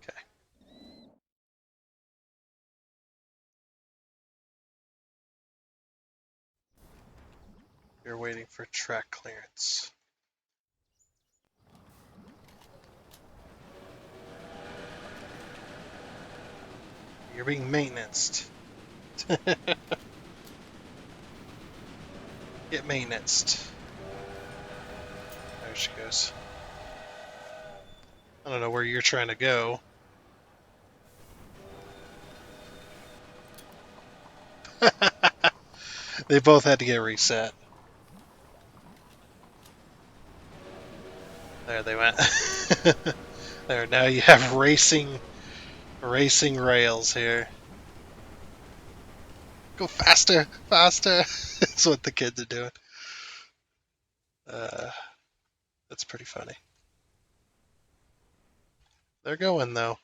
Speaker 1: Okay. You're waiting for track clearance. You're being maintenanced. Get maintenanced. There she goes. I don't know where you're trying to go. They both had to get reset. There they went. There, now you have racing rails here. Go faster, faster. That's what the kids are doing. Uh, that's pretty funny. They're going though.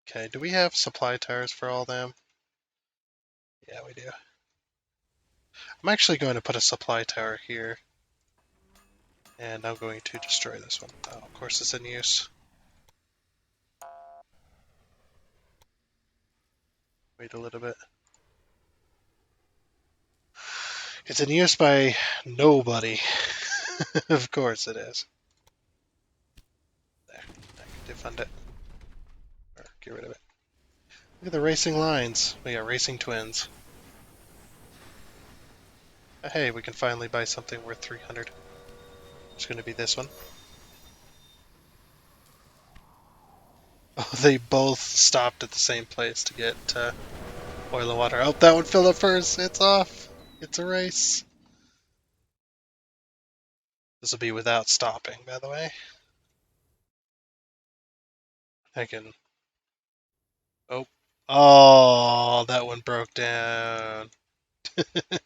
Speaker 1: Okay, do we have supply tires for all them? Yeah, we do. I'm actually going to put a supply tower here. And I'm going to destroy this one. Oh, of course it's in use. Wait a little bit. It's in use by nobody. Of course it is. There, I can defund it. Or get rid of it. Look at the racing lines. We got racing twins. Hey, we can finally buy something worth 300. It's going to be this one. Oh, they both stopped at the same place to get oil and water. Oh, that one filled up first. It's off. It's a race. This will be without stopping, by the way. I can... Oh. Oh, that one broke down.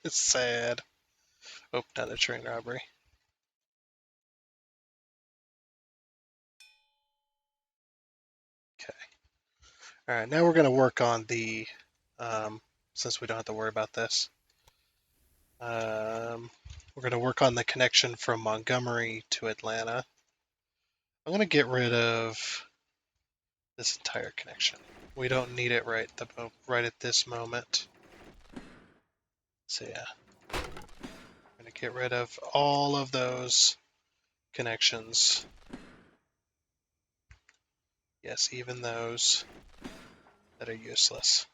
Speaker 1: It's sad. Oh, another train robbery. Okay. Alright, now we're going to work on the... since we don't have to worry about this. We're going to work on the connection from Montgomery to Atlanta. I'm going to get rid of this entire connection. We don't need it right at this moment. So yeah, I'm going to get rid of all of those connections. Yes, even those that are useless.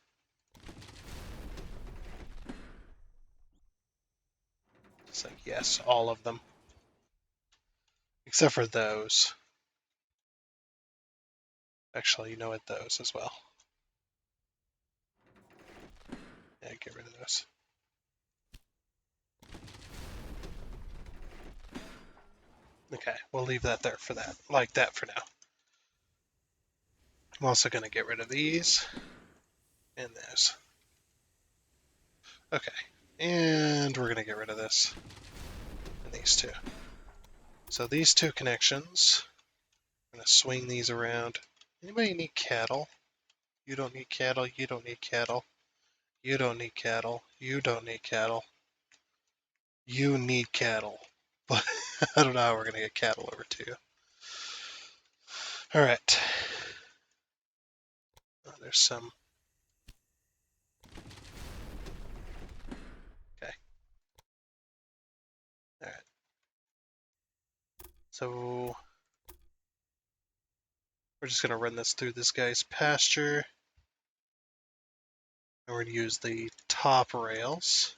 Speaker 1: It's like, yes, all of them. Except for those. Actually, you know what, those as well. Yeah, get rid of those. Okay, we'll leave that there for that, like that for now. I'm also going to get rid of these and those. Okay, and we're going to get rid of this and these two. So these two connections, I'm going to swing these around. Anybody need cattle? You don't need cattle, you don't need cattle. You don't need cattle, you don't need cattle. You need cattle. But I don't know how we're going to get cattle over to you. Alright. Oh, there's some. Okay. Alright. So we're just going to run this through this guy's pasture. And we're going to use the top rails.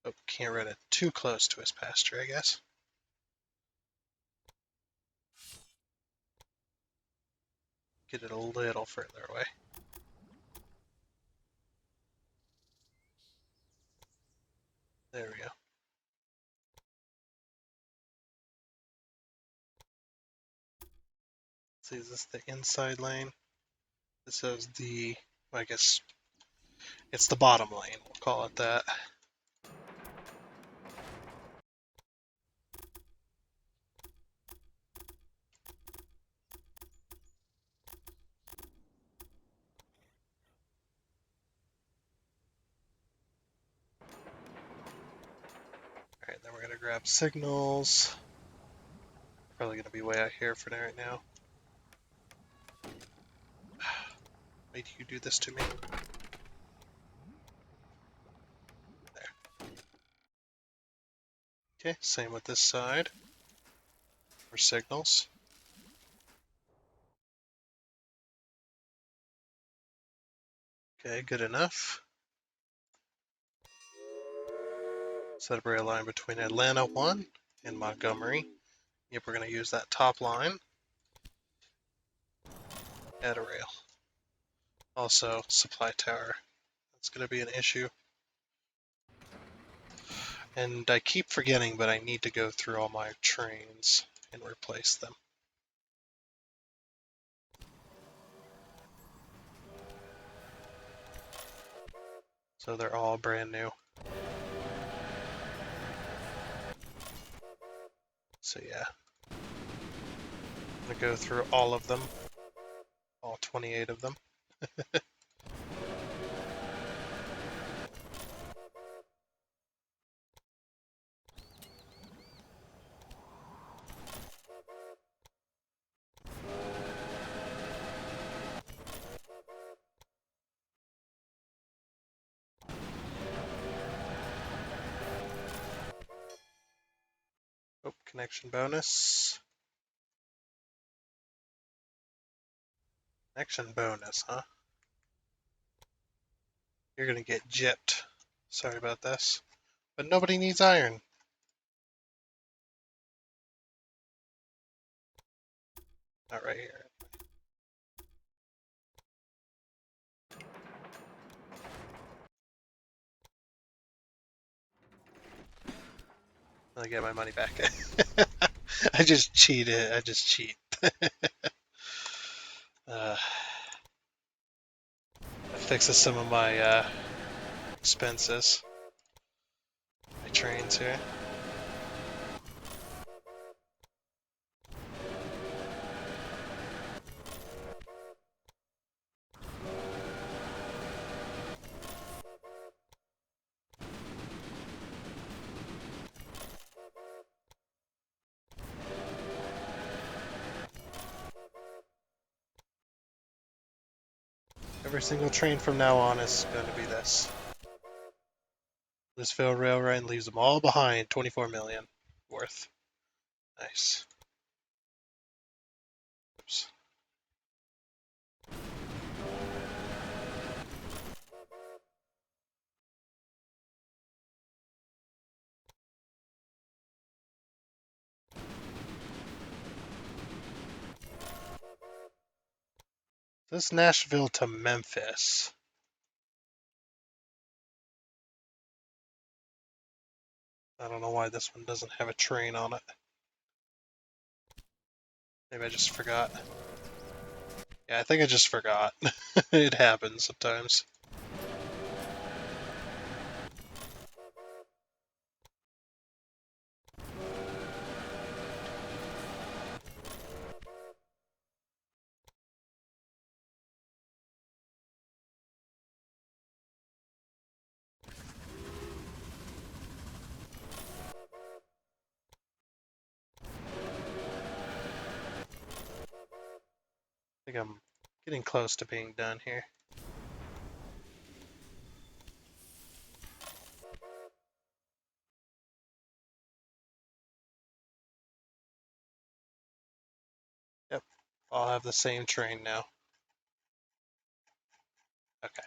Speaker 1: Oh, can't run it too close to his pasture, I guess. Get it a little further away. There we go. See, is this the inside lane? This is the, I guess, it's the bottom lane. We'll call it that. Alright, then we're going to grab signals. Probably going to be way out here for right now. Why do you do this to me? There. Okay, same with this side. For signals. Okay, good enough. Set up a rail line between Atlanta 1 and Montgomery. Yep, we're going to use that top line. Add a rail. Also, supply tower. That's going to be an issue. And I keep forgetting, but I need to go through all my trains and replace them. So they're all brand new. So yeah, I'm going to go through all of them, all 28 of them. Oh, connection bonus. Connection bonus, huh? You're going to get gypped. Sorry about this. But nobody needs iron. Not right here. I'll get my money back. I just cheated. I just cheat. That fixes some of my expenses. My trains here. Every single train from now on is going to be this. Louisville Railroad leaves them all behind. 24 million worth. Nice. Oops. This Nashville to Memphis. I don't know why this one doesn't have a train on it. Maybe I just forgot. Yeah, I think I just forgot. It happens sometimes. I think I'm getting close to being done here. Yep, I'll have the same train now. Okay,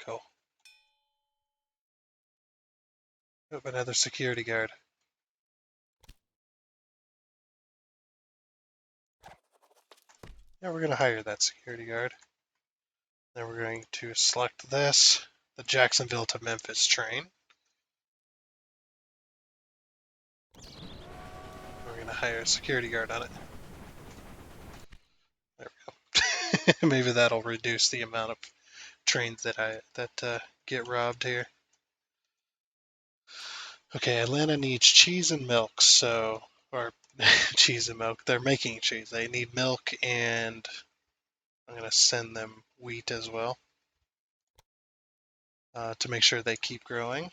Speaker 1: cool. Oh, another security guard. Yeah, we're going to hire that security guard. Then we're going to select this, the Jacksonville to Memphis train. We're going to hire a security guard on it. There we go. Maybe that'll reduce the amount of trains that get robbed here. Okay, Atlanta needs cheese and milk, so or cheese and milk. They're making cheese. They need milk, and I'm gonna send them wheat as well to make sure they keep growing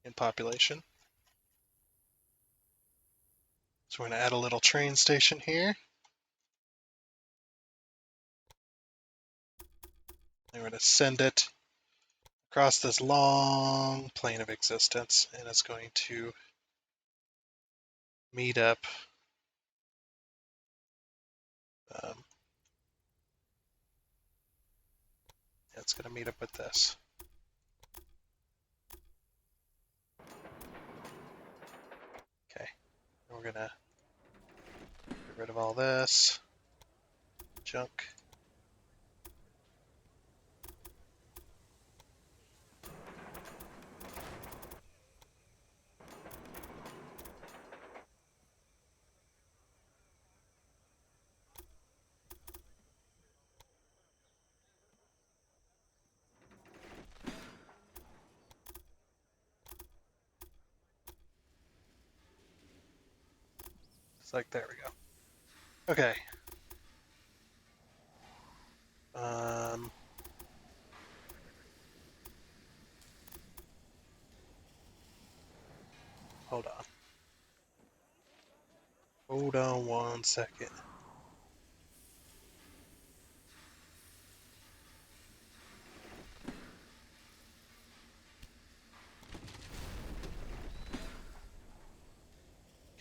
Speaker 1: in population. So we're gonna add a little train station here. And we're gonna send it across this long plane of existence, and it's going to meet up um, It's going to meet up with this. Okay, and we're going to get rid of all this junk. It's like, there we go. Okay. Hold on. Hold on 1 second.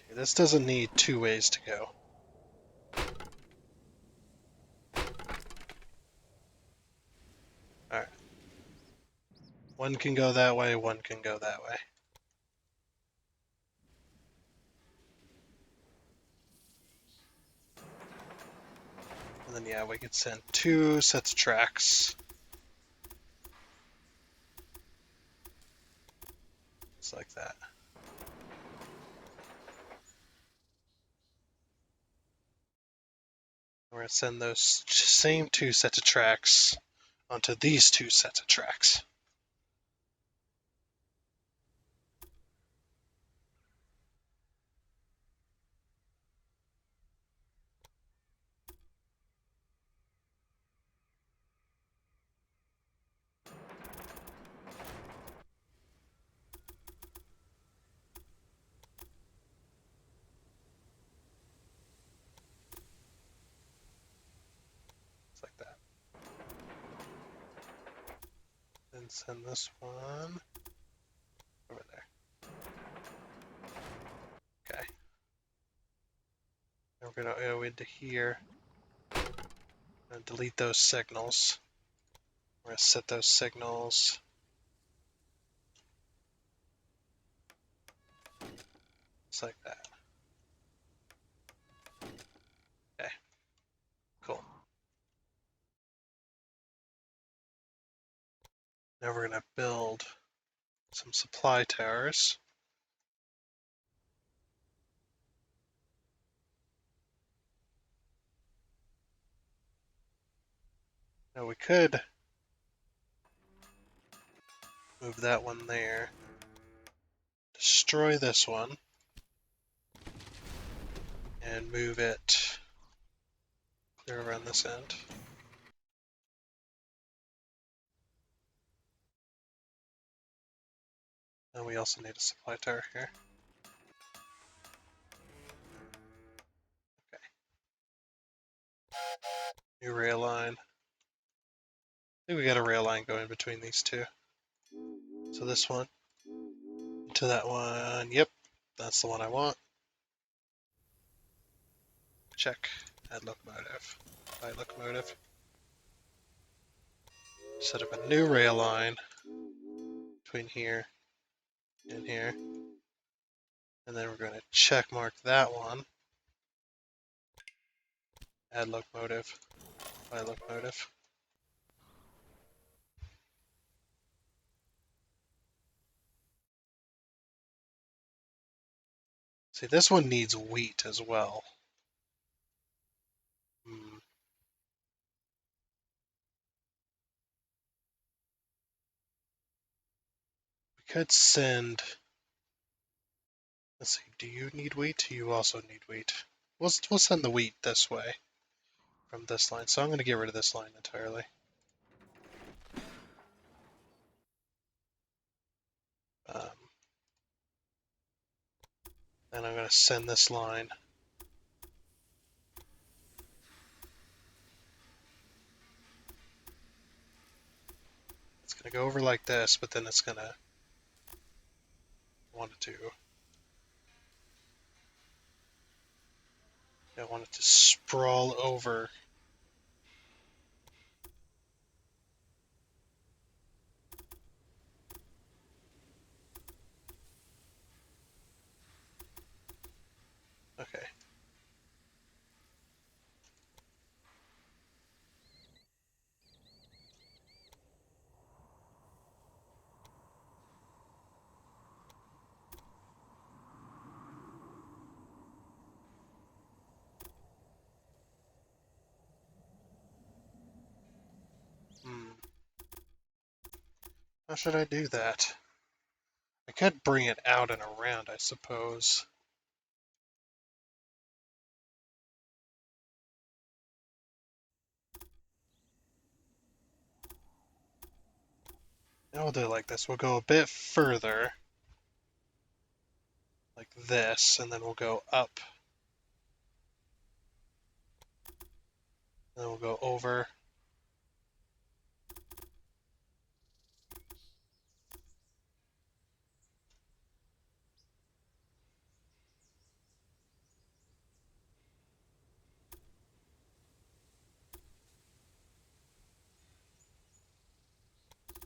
Speaker 1: Okay, this doesn't need 2 ways to go. Alright. One can go that way, one can go that way. And then, yeah, we could send 2 sets of tracks. Just like that. We're going to send those same 2 sets of tracks onto these 2 sets of tracks. Just like that. Then send this one over there. Okay. And we're going to go into here and delete those signals. We're going to set those signals just like that. Okay, cool. Now we're going to build some supply towers. Now we could move that one there, destroy this one, and move it clear around this end. And we also need a supply tower here. Okay. New rail line. I think we got a rail line going between these 2. So this one to that one. Yep, that's the one I want. Check. Add locomotive. Buy locomotive. Set up a new rail line between here and here. And then we're going to check mark that one. Add locomotive. Buy locomotive. See, this one needs wheat as well. We could send... Let's see, do you need wheat? You also need wheat. We'll send the wheat this way from this line. So I'm going to get rid of this line entirely. And I'm going to send this line. It's going to go over like this, but then it's going to want it to... I want it to sprawl over How should I do that? I could bring it out and around, I suppose. Now we'll do it like this. We'll go a bit further, like this, and then we'll go up. And then we'll go over.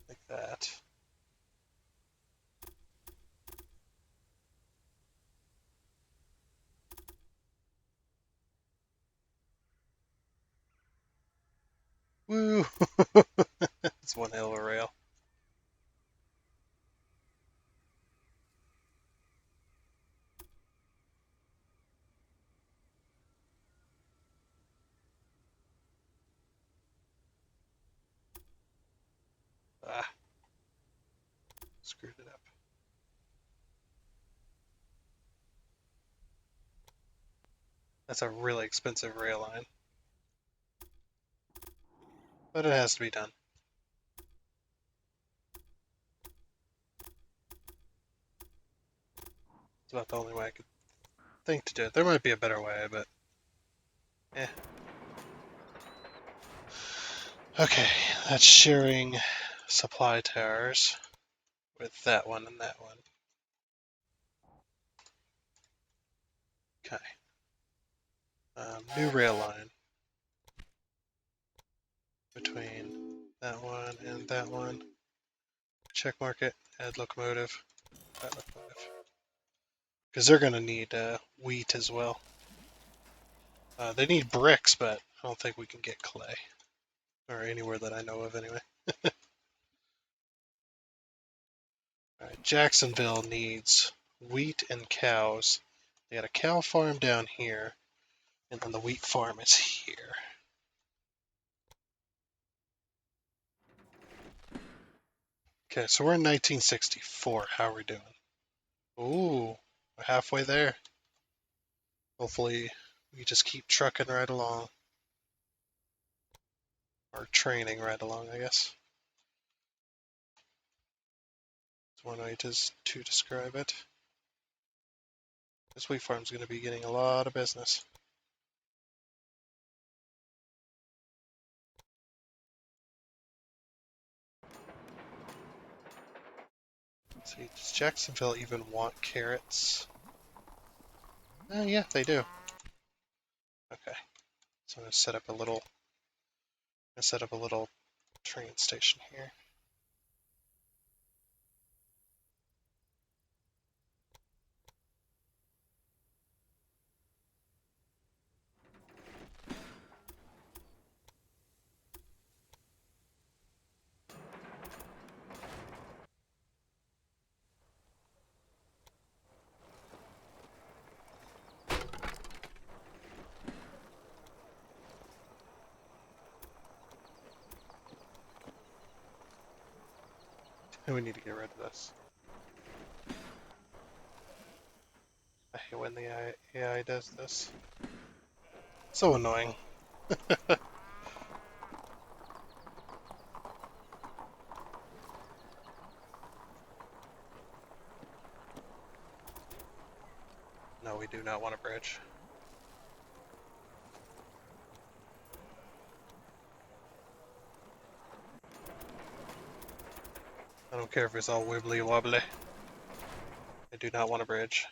Speaker 1: Like that. Woo! It's one hell of a rail. Ah, screwed it up. That's a really expensive rail line. But it has to be done. It's about the only way I could think to do it. There might be a better way, but eh. Okay, that's sharing supply towers with that one and that one. Okay. New rail line between that one and that one. Check mark it, add locomotive, that locomotive. Because they're going to need wheat as well. They need bricks, but I don't think we can get clay. Or anywhere that I know of, anyway. Alright, Jacksonville needs wheat and cows. They got a cow farm down here, and then the wheat farm is here. Okay, so we're in 1964. How are we doing? Ooh, we're halfway there. Hopefully, we just keep trucking right along. Or training right along, I guess. That's one way to describe it. This wheat farm's going to be getting a lot of business. Let's see, does Jacksonville even want carrots? Yeah, they do. Okay, so I'm going to set up a little train station here. And we need to get rid of this. I hate when the AI does this. So annoying. No, we do not want a bridge. I don't care if it's all wibbly wobbly. I do not want a bridge.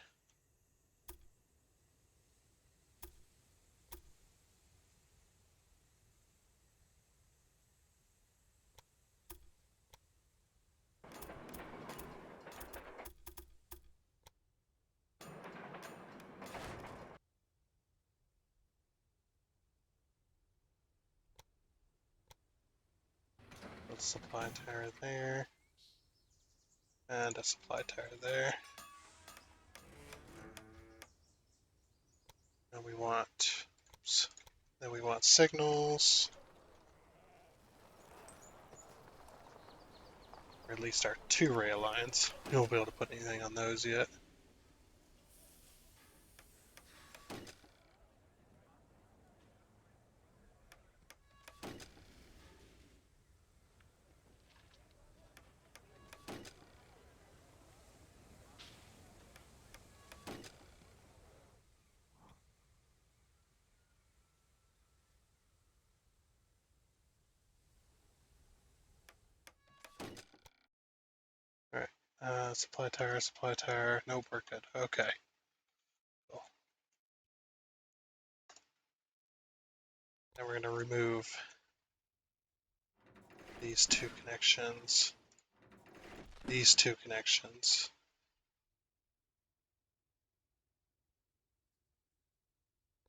Speaker 1: Let's supply tower there. And a supply tower there. And we want, oops, then we want signals. Or least our 2 rail lines. We won't be able to put anything on those yet. Alright, supply tire. Nope, we're good. Okay. Cool. Now we're going to remove these 2 connections, these 2 connections.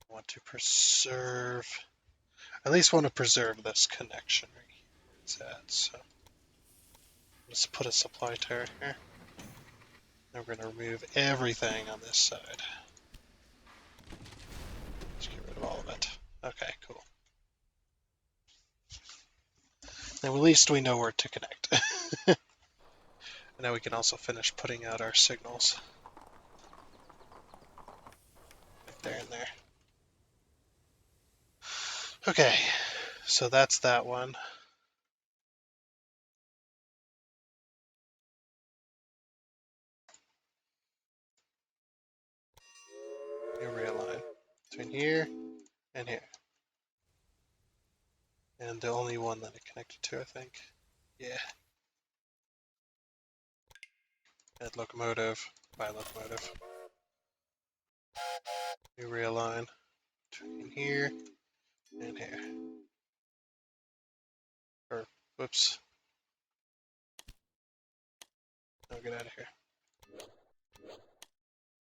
Speaker 1: I want to preserve, at least want to preserve this connection right here where it's at. So let's put a supply tire here. Then we're going to remove everything on this side. Let's get rid of all of it. Okay, cool. Now at least we know where to connect. And now we can also finish putting out our signals. Right there and there. Okay, so that's that one. New rail line between here and here. And the only one that it connected to, I think. Yeah. Add locomotive, by locomotive. New rail line between here and here. Or, whoops. No, get out of here.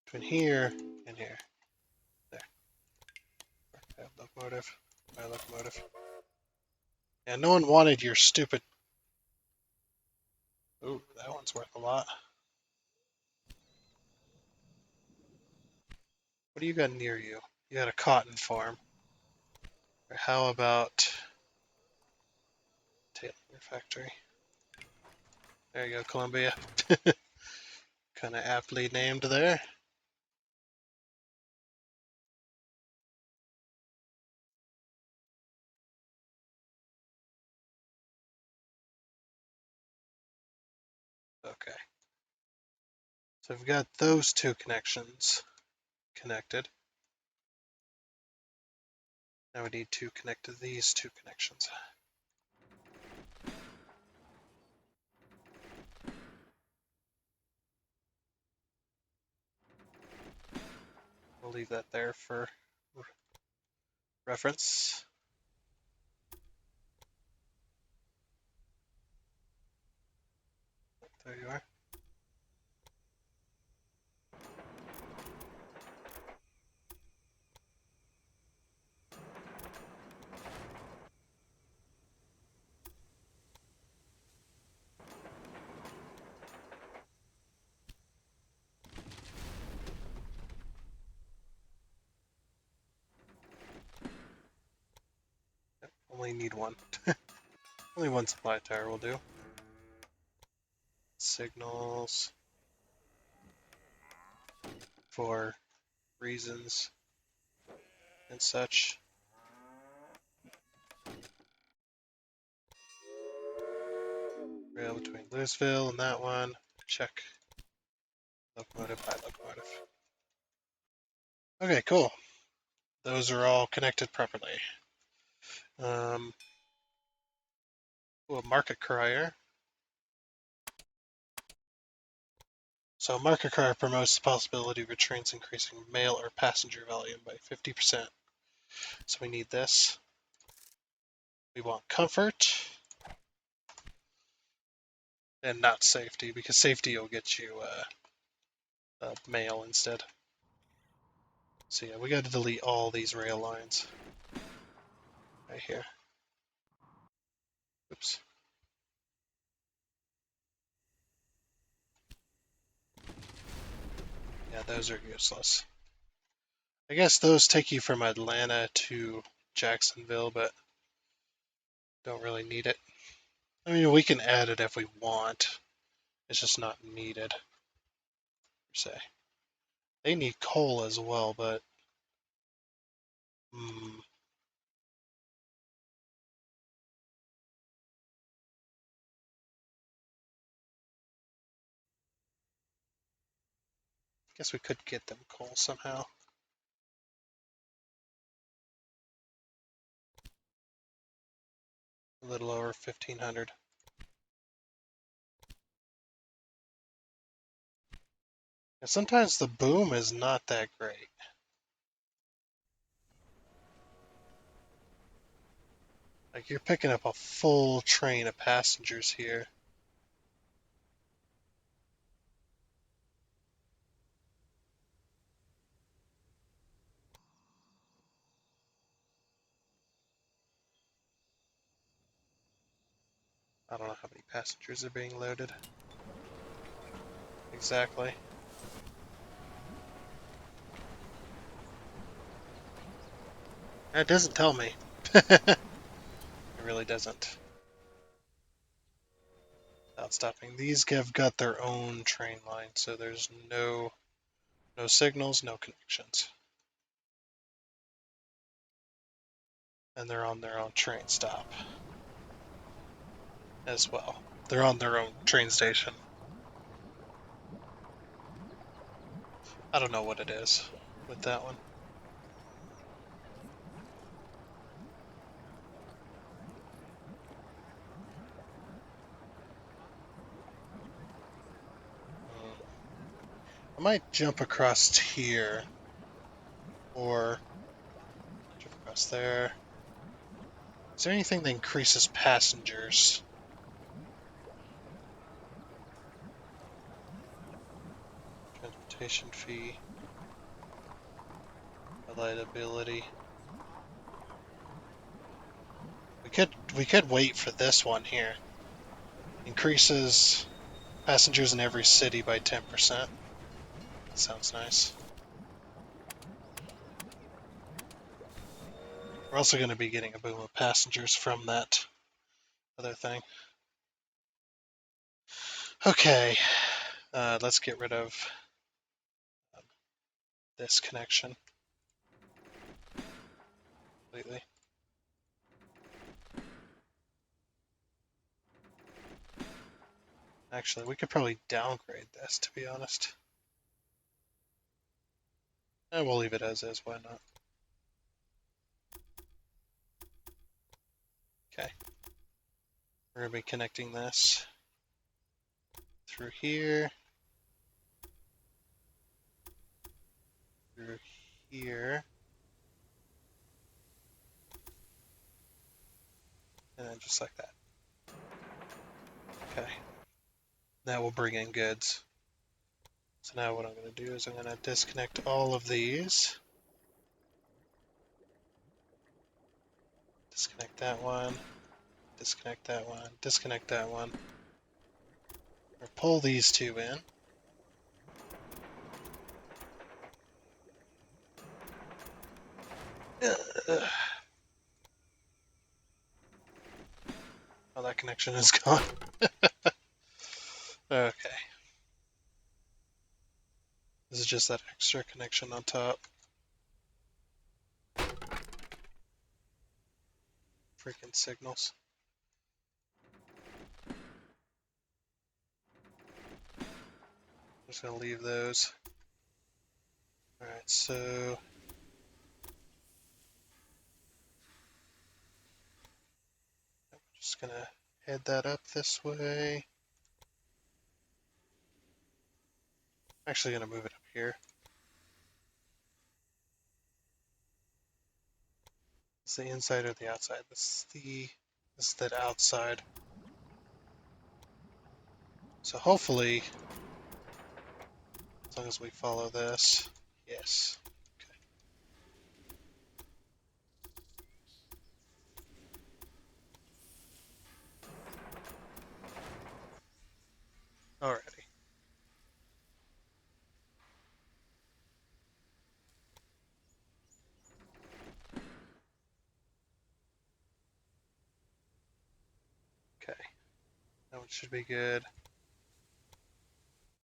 Speaker 1: Between here and here. There. Add locomotive, by locomotive. Yeah, no one wanted your stupid... Ooh, that one's worth a lot. What do you got near you? You got a cotton farm. Or how about Taylor factory? There you go, Columbia. Kind of aptly named there. Okay. So we've got those 2 connections connected. Now we need to connect to these 2 connections. We'll leave that there for reference. There you are. Yep, only need one. Only one supply tire will do. Signals for reasons and such. Rail between Louisville and that one. Check locomotive by locomotive. Okay, cool. Those are all connected properly. A market crier. So a market crier promotes the possibility of trains increasing mail or passenger volume by 50%. So we need this. We want comfort. And not safety, because safety will get you mail instead. So yeah, we got to delete all these rail lines. Right here. Oops. Yeah, those are useless. I guess those take you from Atlanta to Jacksonville, but don't really need it. I mean, we can add it if we want. It's just not needed, per se. They need coal as well, but... guess we could get them coal somehow. A little over 1,500. And sometimes the boom is not that great. Like, you're picking up a full train of passengers here. I don't know how many passengers are being loaded. Exactly. That doesn't tell me. It really doesn't. Without stopping. These have got their own train line, so there's no signals, no connections. And they're on their own train stop as well. They're on their own train station. I don't know what it is with that one. I might jump across here, or jump across there. Is there anything that increases passengers? Transportation fee, reliability. We could wait for this one here. Increases passengers in every city by 10%. That sounds nice. We're also going to be getting a boom of passengers from that other thing. Okay, let's get rid of this connection completely. Actually, we could probably downgrade this, to be honest. And we'll leave it as is, why not? Okay. We're going to be connecting this through here, through here, and then just like that. Okay. That will bring in goods. So now what I'm going to do is I'm going to disconnect all of these. Disconnect that one. Disconnect that one. Disconnect that one. Or pull these two in. Oh, that connection is gone. Okay. This is just that extra connection on top. Freaking signals. I'm just going to leave those. Alright, so... I'm just going to head that up this way. I'm actually going to move it up here. Is the inside or the outside? This is the outside. So hopefully, as long as we follow this, yes. Okay. Alrighty. Okay. That one should be good.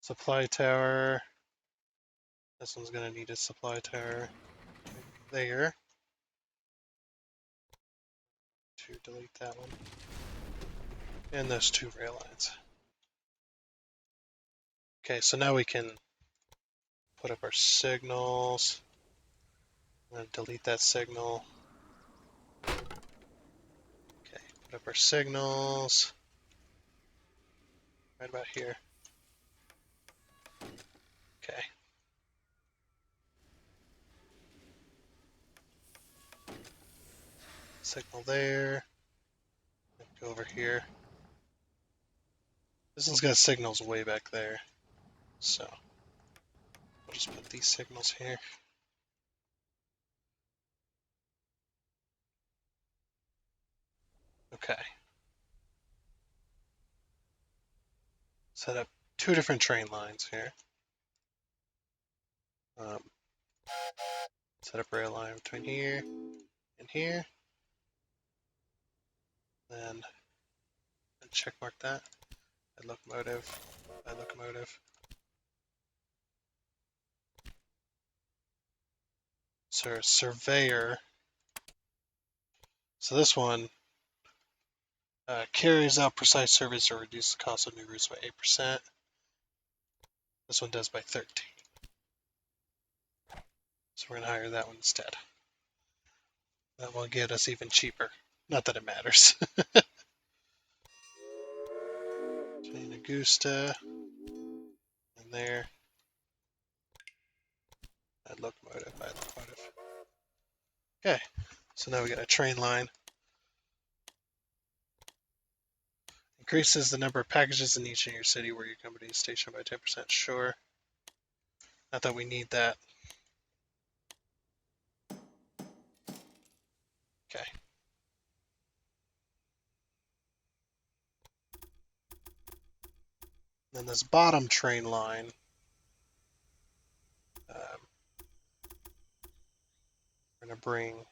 Speaker 1: Supply tower. This one's going to need a supply tower there. To delete that one. And those two rail lines. Okay, so now we can put up our signals. I'm going to delete that signal. Okay, put up our signals. Right about here. Okay. Signal there. Go over here. This one's got signals way back there. So we'll just put these signals here. Okay. Set up two different train lines here. Set up rail line between here and here. Then check mark that. Add locomotive. Add locomotive. So surveyor. So this one carries out precise surveys to reduce the cost of new routes by 8%. This one does by 13. So we're going to hire that one instead. That will get us even cheaper. Not that it matters. Train Augusta. And there. Add locomotive. Add locomotive. Okay. So now we got a train line. Increases the number of packages in each in your city where your company is stationed by 10%. Sure. Not that we need that. Okay. Then this bottom train line. We're going to bring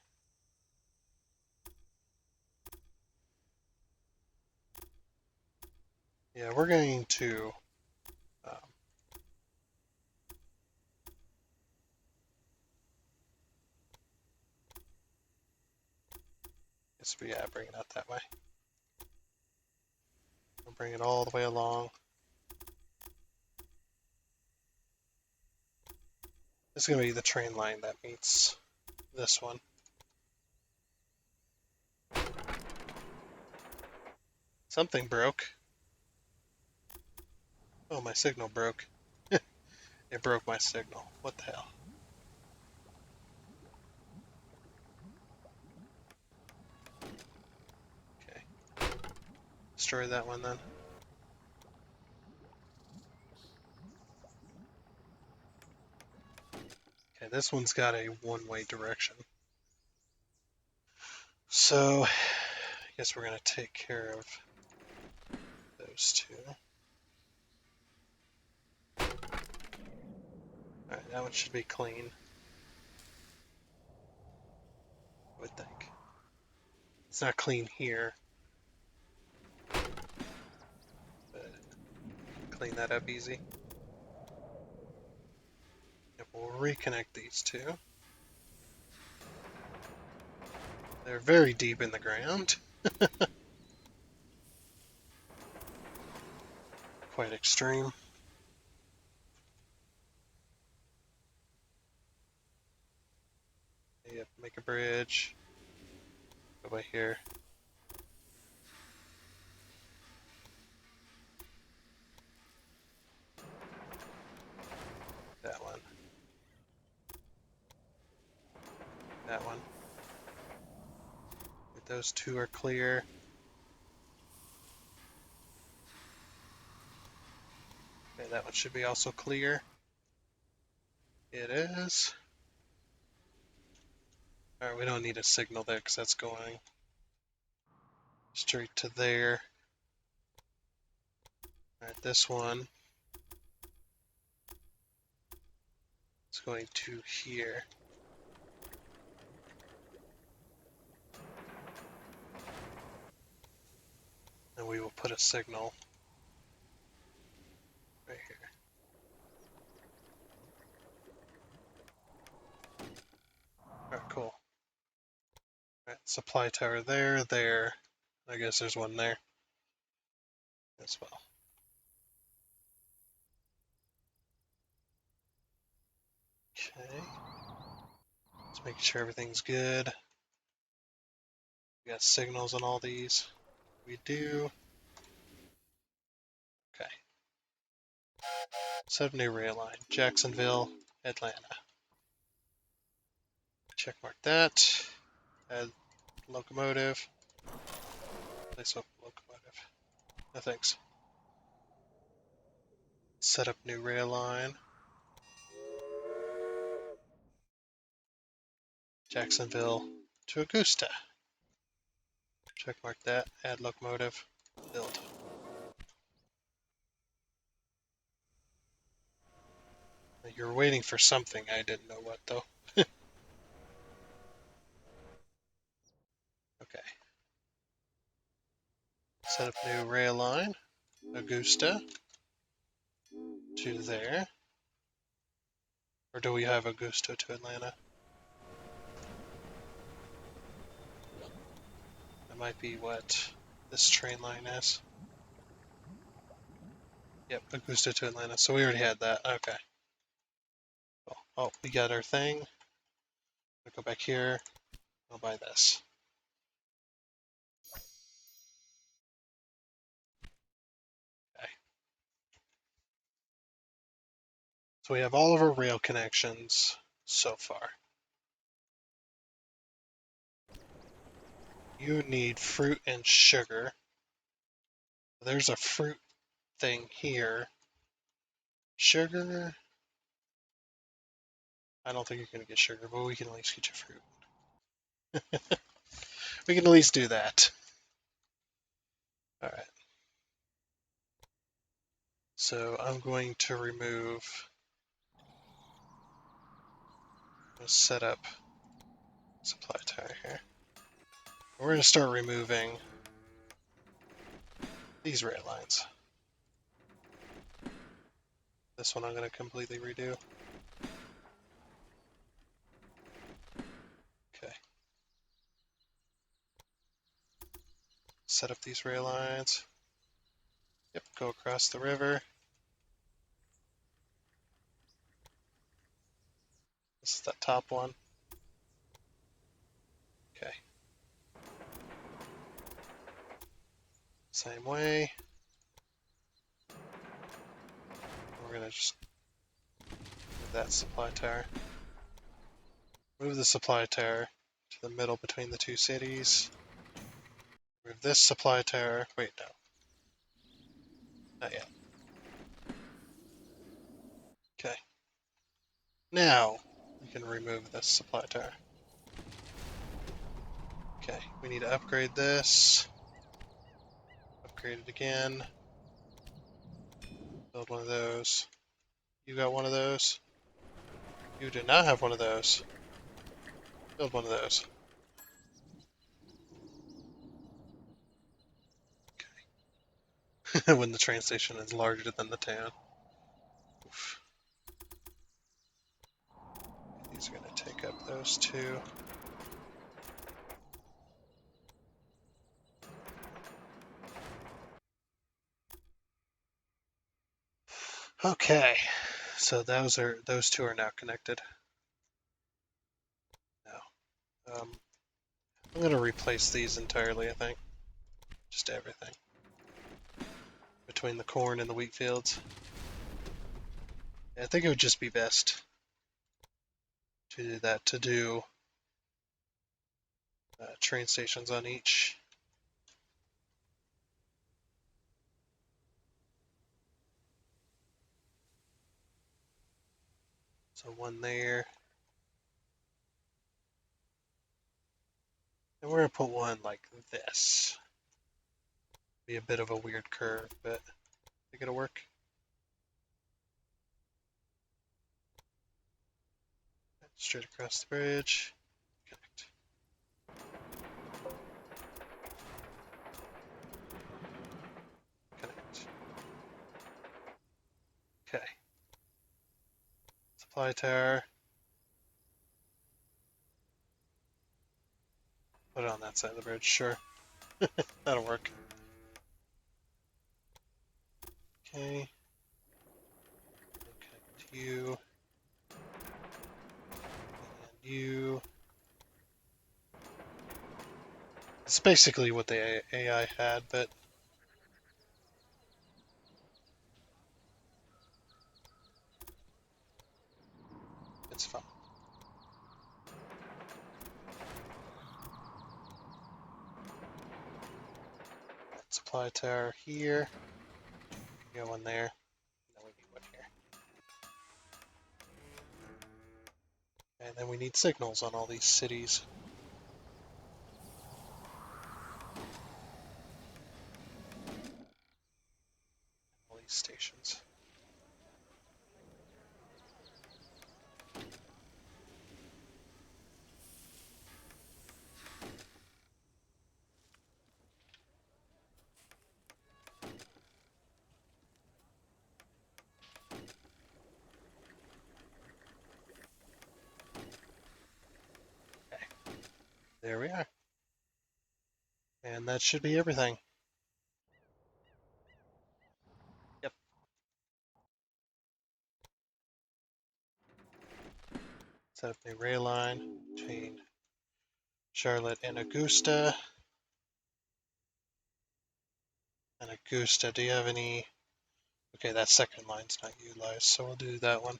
Speaker 1: we're going to bring it out that way. We'll bring it all the way along. This is going to be the train line that meets this one. Something broke. Oh, my signal broke. It broke my signal. What the hell? Okay. Destroy that one then. Okay, this one's got a one-way direction. So, I guess we're going to take care of those two. Alright, that one should be clean. I would think. It's not clean here. But clean that up easy. And we'll reconnect these two. They're very deep in the ground. Quite extreme. Yep, make a bridge. Go by here. That one. That one. If those two are clear. Okay, that one should be also clear. It is. Alright, we don't need a signal there because that's going straight to there. Alright, this one is going to here. And we will put a signal right here. supply tower there, there. I guess there's one there as well. Okay. Let's make sure everything's good. We got signals on all these. We do. Okay. Set up new rail line. Jacksonville, Atlanta. Check mark that. Add locomotive. Place locomotive. No thanks. Set up new rail line. Jacksonville to Augusta. Check mark that. Add locomotive. Build. You're waiting for something. I didn't know what though. Okay. Set up new rail line. Augusta to there. Or do we have Augusta to Atlanta? That might be what this train line is. Yep, Augusta to Atlanta. So we already had that. Okay. Cool. Oh, we got our thing. I'll go back here. I'll buy this. Okay. So we have all of our rail connections so far. You need fruit and sugar. There's a fruit thing here. Sugar. I don't think you're going to get sugar, but we can at least get you fruit. We can at least do that. Alright. So I'm going to remove, let's set up supply tower here. We're going to start removing these rail lines. This one I'm going to completely redo. Okay. Set up these rail lines. Yep, go across the river. This is that top one. Okay. Same way. We're going to just move that supply tower. Move the supply tower to the middle between the two cities. Move this supply tower. Wait, no. Not yet. Okay. Now we can remove this supply tower. Okay, we need to upgrade this. Upgrade it again. Build one of those. You got one of those? You do not have one of those. Build one of those. Okay. When the train station is larger than the town. Oof. These are going to take up those two. Okay, so those two are now connected. Now, I'm going to replace these entirely, I think. Just everything. Between the corn and the wheat fields. I think it would just be best to do that, to do train stations on each. So one there. And we're going to put one like this. Be a bit of a weird curve, but I think it'll work. Straight across the bridge. Connect. Connect. Okay. Supply tower. Put it on that side of the bridge, sure. That'll work. Okay. Connect you. And you. It's basically what the AI had, but it's fine. Supply tower here. Go one there. Then we need one here. And then we need signals on all these cities. All these stations. Okay. There we are. And that should be everything. Yep. Set up a rail line between Charlotte and Augusta. And Augusta, do you have any? Okay, that second line's not utilized, so we'll do that one.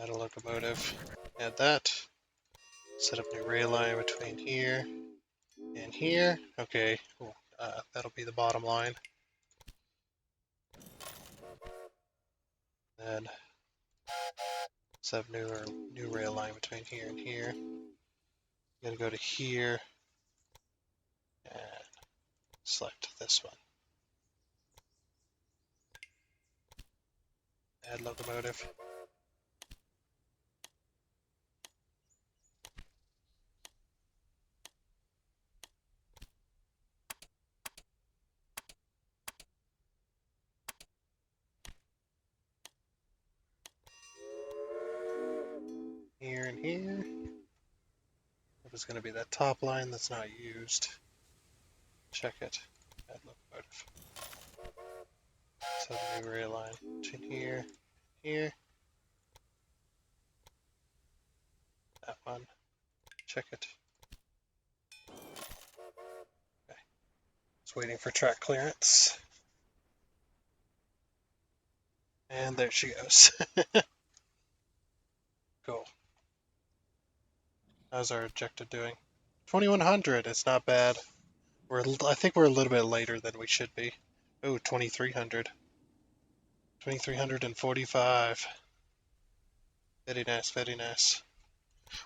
Speaker 1: Add a locomotive. Add that. Set up new rail line between here and here. Okay, cool. That'll be the bottom line. Then set up new rail line between here and here. I'm gonna go to here and select this one. Add locomotive. Here and here. That is going to be that top line that's not used. Check it. Add locomotive. Set a new rail line between here, here. That one. Check it. Okay. Just waiting for track clearance. And there she goes. Cool. How's our objective doing? 2100. It's not bad. I think we're a little bit later than we should be. Oh, 2300. 2345. Very nice, very nice.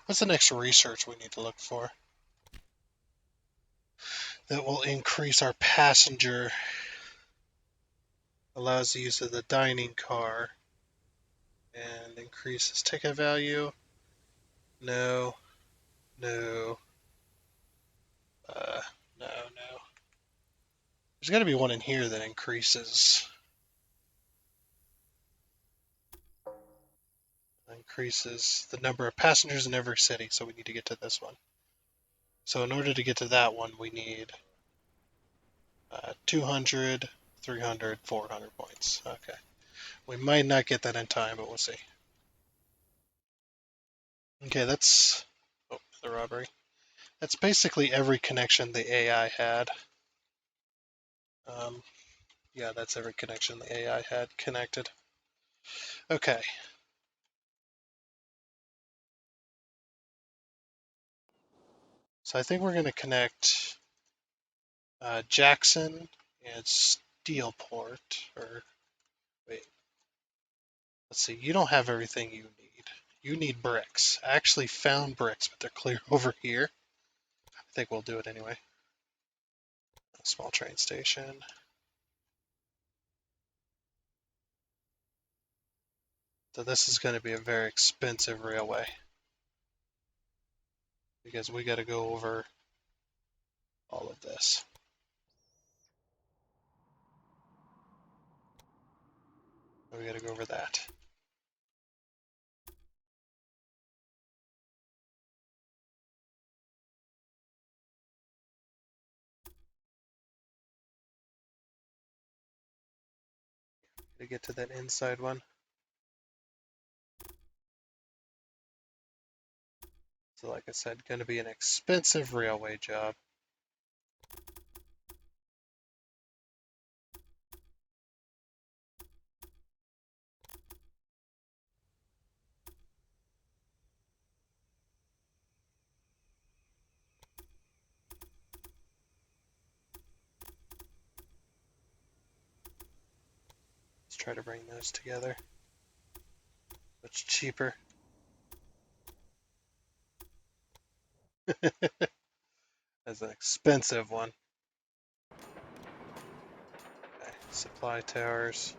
Speaker 1: What's the next research we need to look for? That will increase our passenger. Allows the use of the dining car. And increases ticket value. No. No. No. There's got to be one in here that increases the number of passengers in every city, so we need to get to this one. So in order to get to that one, we need 200, 300, 400 points. Okay. We might not get that in time, but we'll see. Okay, that's... Oh, the robbery. That's basically every connection the AI had. Yeah, that's every connection the AI had connected. Okay. So I think we're going to connect Jackson and Steelport. Or, wait. Let's see. You don't have everything you need. You need bricks. I actually found bricks, but they're clear over here. I think we'll do it anyway. A small train station. So this is going to be a very expensive railway. Because we got to go over all of this. We got to go over that. To get to that inside one. So like I said, going to be an expensive railway job. Let's try to bring those together. Much cheaper. As an expensive one. Okay, supply towers.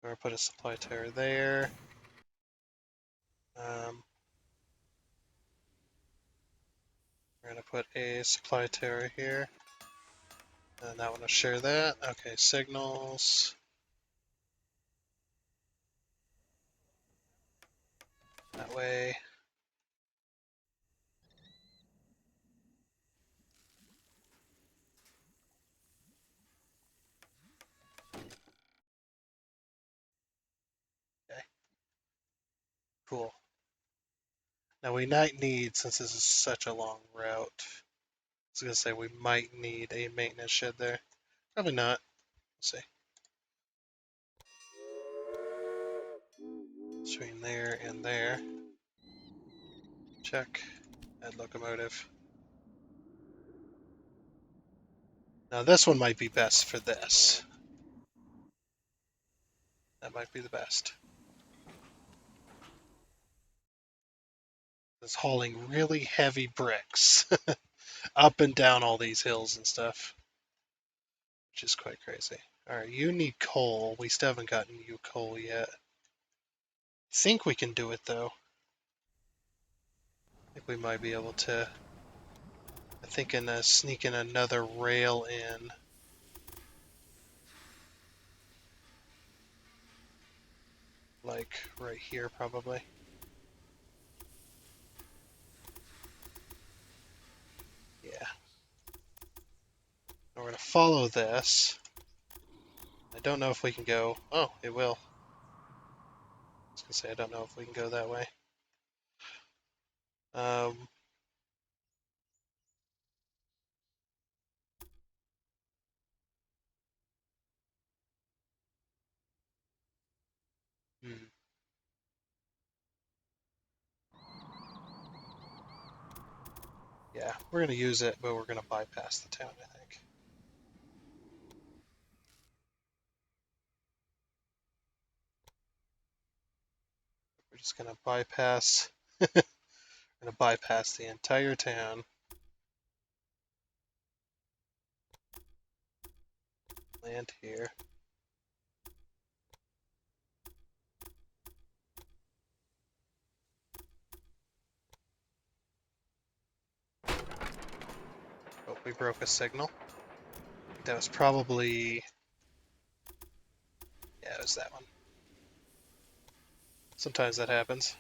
Speaker 1: We're going to put a supply tower there. We're going to put a supply tower here. And that one will share that. Okay, signals. That way. Okay, cool. Now we might need, since this is such a long route, I was going to say we might need a maintenance shed there. Probably not. Let's see. Between there and there. Check. Add locomotive. Now this one might be best for this. That might be the best. It's hauling really heavy bricks up and down all these hills and stuff, which is quite crazy. All right, you need coal. We still haven't gotten you coal yet. I think we can do it though. I think we might be able to. I think sneak in another rail in. Like right here, probably. Yeah. And we're going to follow this. I don't know if we can go. Oh, it will. I was going to say, I don't know if we can go that way. Um, hmm. Yeah, we're going to use it, but we're going to bypass the town, I think. We're just going to bypass. We're going to bypass the entire town. Land here. Oh, we broke a signal. That was probably. Yeah, it was that one. Sometimes that happens.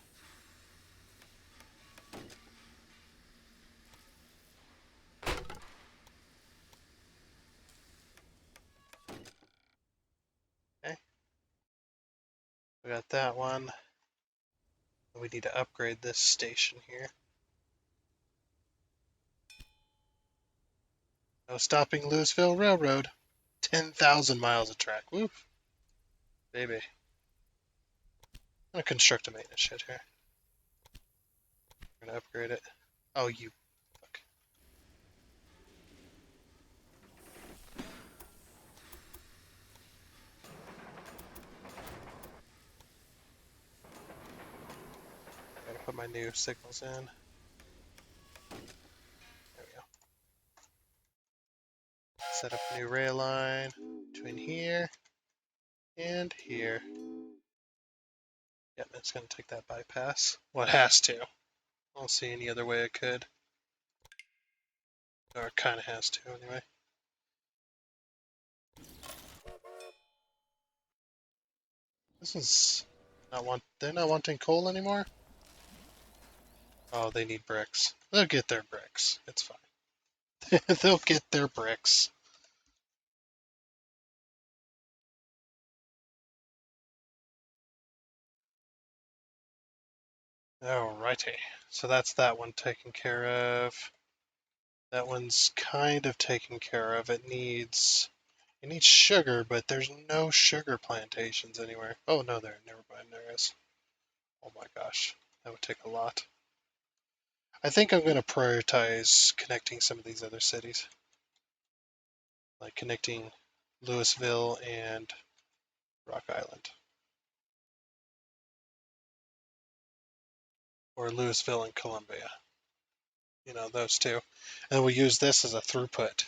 Speaker 1: Okay. We got that one. We need to upgrade this station here. No stopping Louisville Railroad. 10,000 miles of track. Woo, baby. I'm gonna construct a maintenance shed here. We're gonna upgrade it. Oh, you fuck. Gotta put my new signals in. There we go. Set up a new rail line between here and here. Yep, it's gonna take that bypass. Well, it has to. I don't see any other way it could. Or it kinda has to, anyway. This is they're not wanting coal anymore? Oh, they need bricks. They'll get their bricks. It's fine. They'll get their bricks. Alrighty. So that's that one taken care of. That one's kind of taken care of. It needs sugar, but there's no sugar plantations anywhere. Oh no, never mind, there is. Oh my gosh, that would take a lot. I think I'm going to prioritize connecting some of these other cities, like connecting Louisville and Rock Island, or Louisville and Columbia. You know, those two. And we'll use this as a throughput.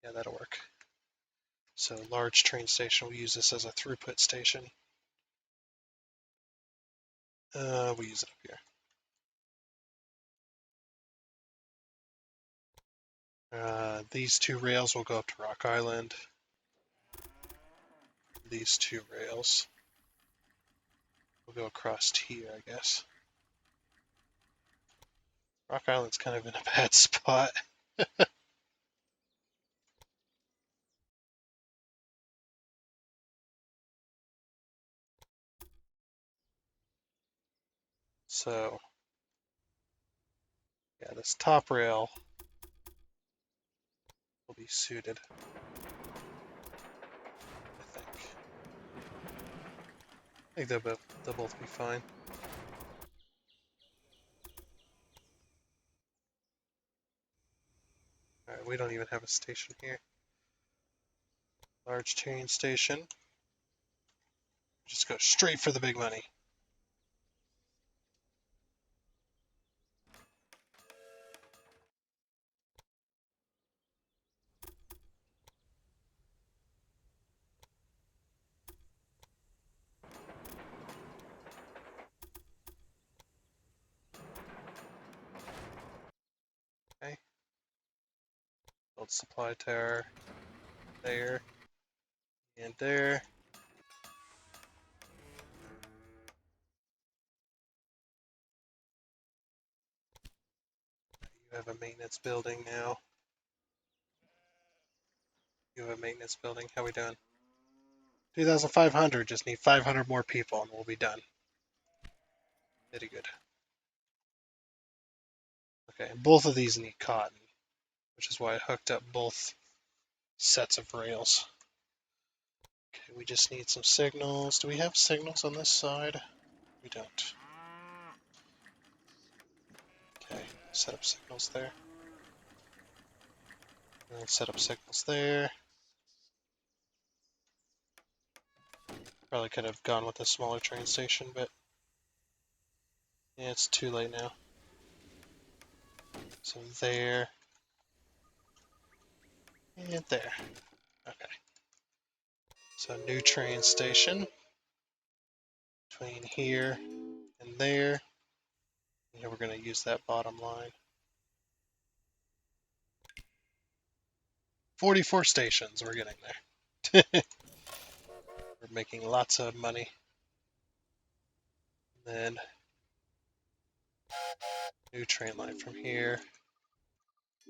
Speaker 1: Yeah, that'll work. So large train station, we'll use this as a throughput station. We'll use it up here. These two rails will go up to Rock Island. These two rails will go across here, I guess. Rock Island's kind of in a bad spot. So, yeah, this top rail will be suited, I think. I think they'll both be fine. Alright, we don't even have a station here. Large train station. Just go straight for the big money. Okay. Build supply tower there and there. You have a maintenance building now. You have a maintenance building. How we doing? 2,500. Just need 500 more people and we'll be done. Very good. Okay, and both of these need cotton, which is why I hooked up both sets of rails. Okay, we just need some signals. Do we have signals on this side? We don't. Okay, set up signals there. And set up signals there. Probably could have gone with a smaller train station, but yeah, it's too late now. So there. And there. Okay. So new train station between here and there. And we're going to use that bottom line. 44 stations, we're getting there. We're making lots of money. And then new train line from here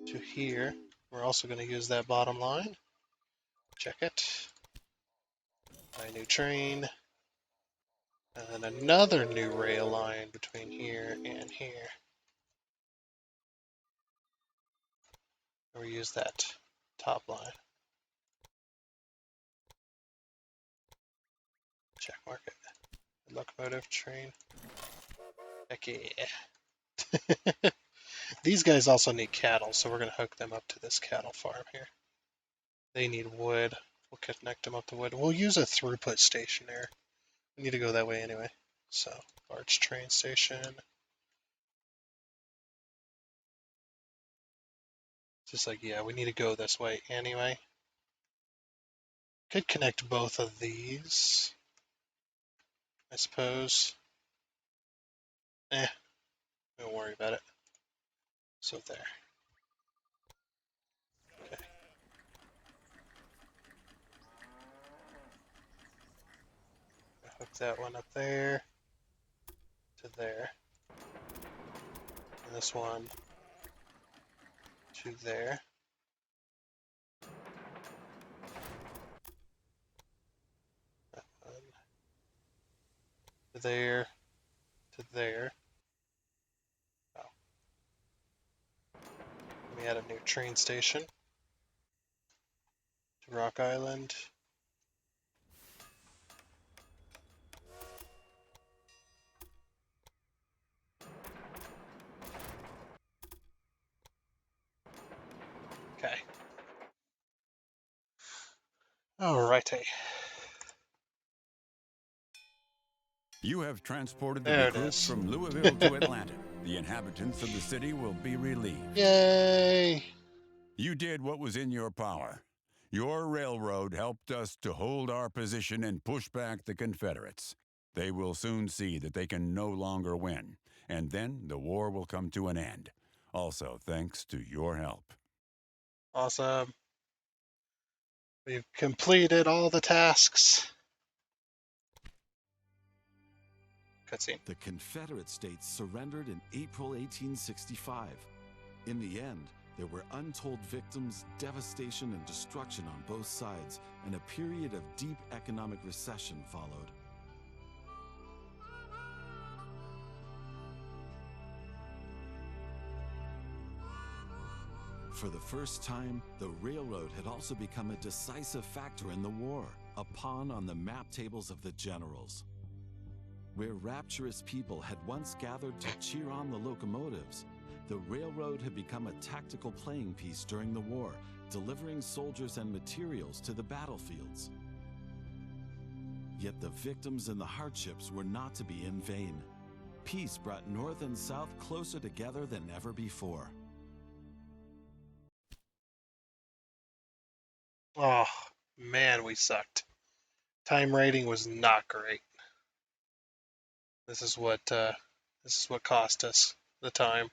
Speaker 1: to here. We're also going to use that bottom line. Check it. Buy a new train. And then another new rail line between here and here. And we use that top line. Check mark it. Locomotive train. Heck yeah. These guys also need cattle, so we're going to hook them up to this cattle farm here. They need wood. We'll connect them up to wood. We'll use a throughput station there. We need to go that way anyway. So, large train station. Just like, yeah, we need to go this way anyway. Could connect both of these, I suppose. Don't worry about it. So there. Okay. Hook that one up there to there. And this one to there. That one to there, to there. Oh. Let me add a new train station to Rock Island. Okay. Alrighty.
Speaker 4: You have transported the
Speaker 1: There it
Speaker 4: recruits
Speaker 1: is.
Speaker 4: from Louisville to Atlanta. The inhabitants of the city will be relieved.
Speaker 1: Yay!
Speaker 4: You did what was in your power. Your railroad helped us to hold our position and push back the Confederates. They will soon see that they can no longer win, and then the war will come to an end. Also, thanks to your help.
Speaker 1: Awesome. We've completed all the tasks. Cutscene.
Speaker 3: The Confederate States surrendered in April 1865. In the end, there were untold victims, devastation, and destruction on both sides, and a period of deep economic recession followed. For the first time, the railroad had also become a decisive factor in the war, a pawn on the map tables of the generals. Where rapturous people had once gathered to cheer on the locomotives, the railroad had become a tactical playing piece during the war, delivering soldiers and materials to the battlefields. Yet the victims and the hardships were not to be in vain. Peace brought North and South closer together than ever before.
Speaker 1: Oh, man, we sucked. Time rating was not great. This is what cost us the time.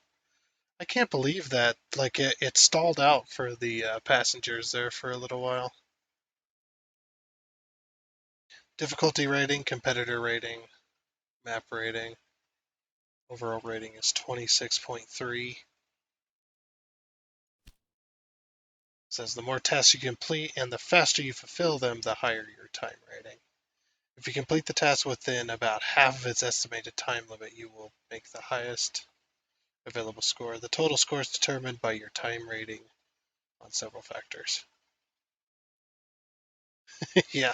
Speaker 1: I can't believe that. Like it stalled out for the passengers there for a little while. Difficulty rating, competitor rating, map rating. Overall rating is 26.3. Says the more tasks you complete and the faster you fulfill them, the higher your time rating. If you complete the task within about half of its estimated time limit, you will make the highest available score. The total score is determined by your time rating on several factors. Yeah.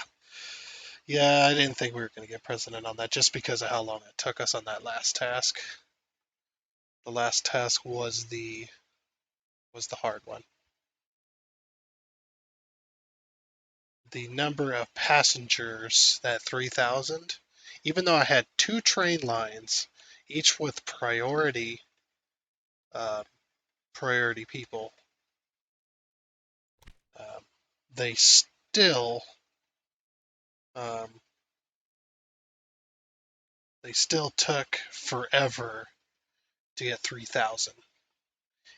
Speaker 1: Yeah, I didn't think we were going to get president on that just because of how long it took us on that last task. The last task was the hard one. The number of passengers, that 3,000, even though I had two train lines, each with uh, priority people, um, they still um, took forever to get 3,000.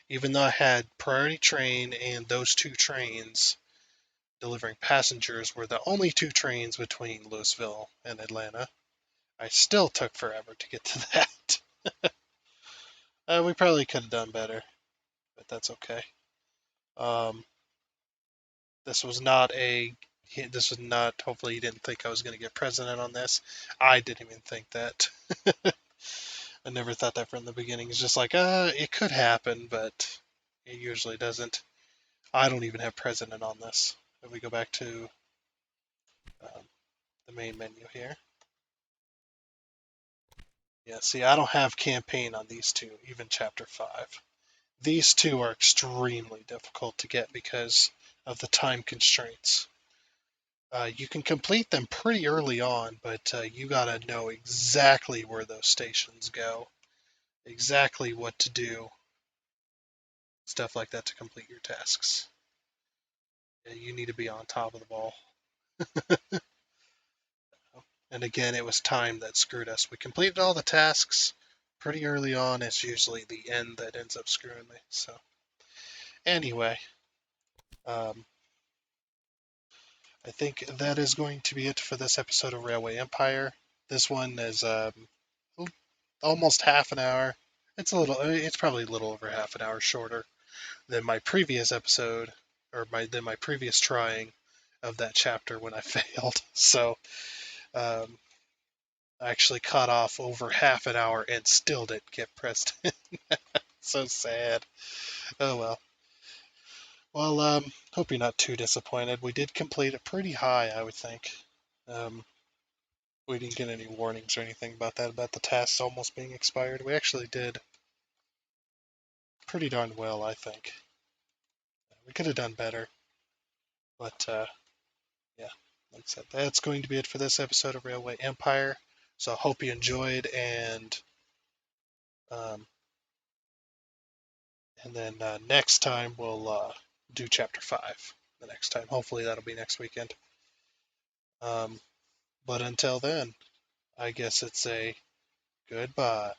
Speaker 1: Even though I had priority train and those two trains delivering passengers were the only two trains between Louisville and Atlanta, I still took forever to get to that. We probably could have done better, but that's okay. Um, this was not a. This was not. Hopefully, you didn't think I was going to get president on this. I didn't even think that. I never thought that from the beginning. It's just like, it could happen, but it usually doesn't. I don't even have president on this. If we go back to um, the main menu here. Yeah, see, I don't have campaign on these two, even chapter 5. These two are extremely difficult to get because of the time constraints. You can complete them pretty early on, but you gotta know exactly where those stations go, exactly what to do, stuff like that to complete your tasks. Yeah, you need to be on top of the ball. And again, it was time that screwed us. We completed all the tasks pretty early on. It's usually the end that ends up screwing me. So anyway, um, I think that is going to be it for this episode of Railway Empire. This one is almost half an hour. It's probably a little over half an hour shorter than my previous episode, or than my previous trying of that chapter when I failed. So, um, I actually cut off over half an hour and still didn't get pressed. So sad. Oh well. Well, hope you're not too disappointed. We did complete it pretty high, I would think. Um, we didn't get any warnings or anything about that, about the tasks almost being expired. We actually did pretty darn well, I think. We could have done better, but yeah, like I said, that's going to be it for this episode of Railway Empire. So I hope you enjoyed, um, and then next time we'll do chapter 5. The next time, hopefully that'll be next weekend. But until then, I guess it's a goodbye.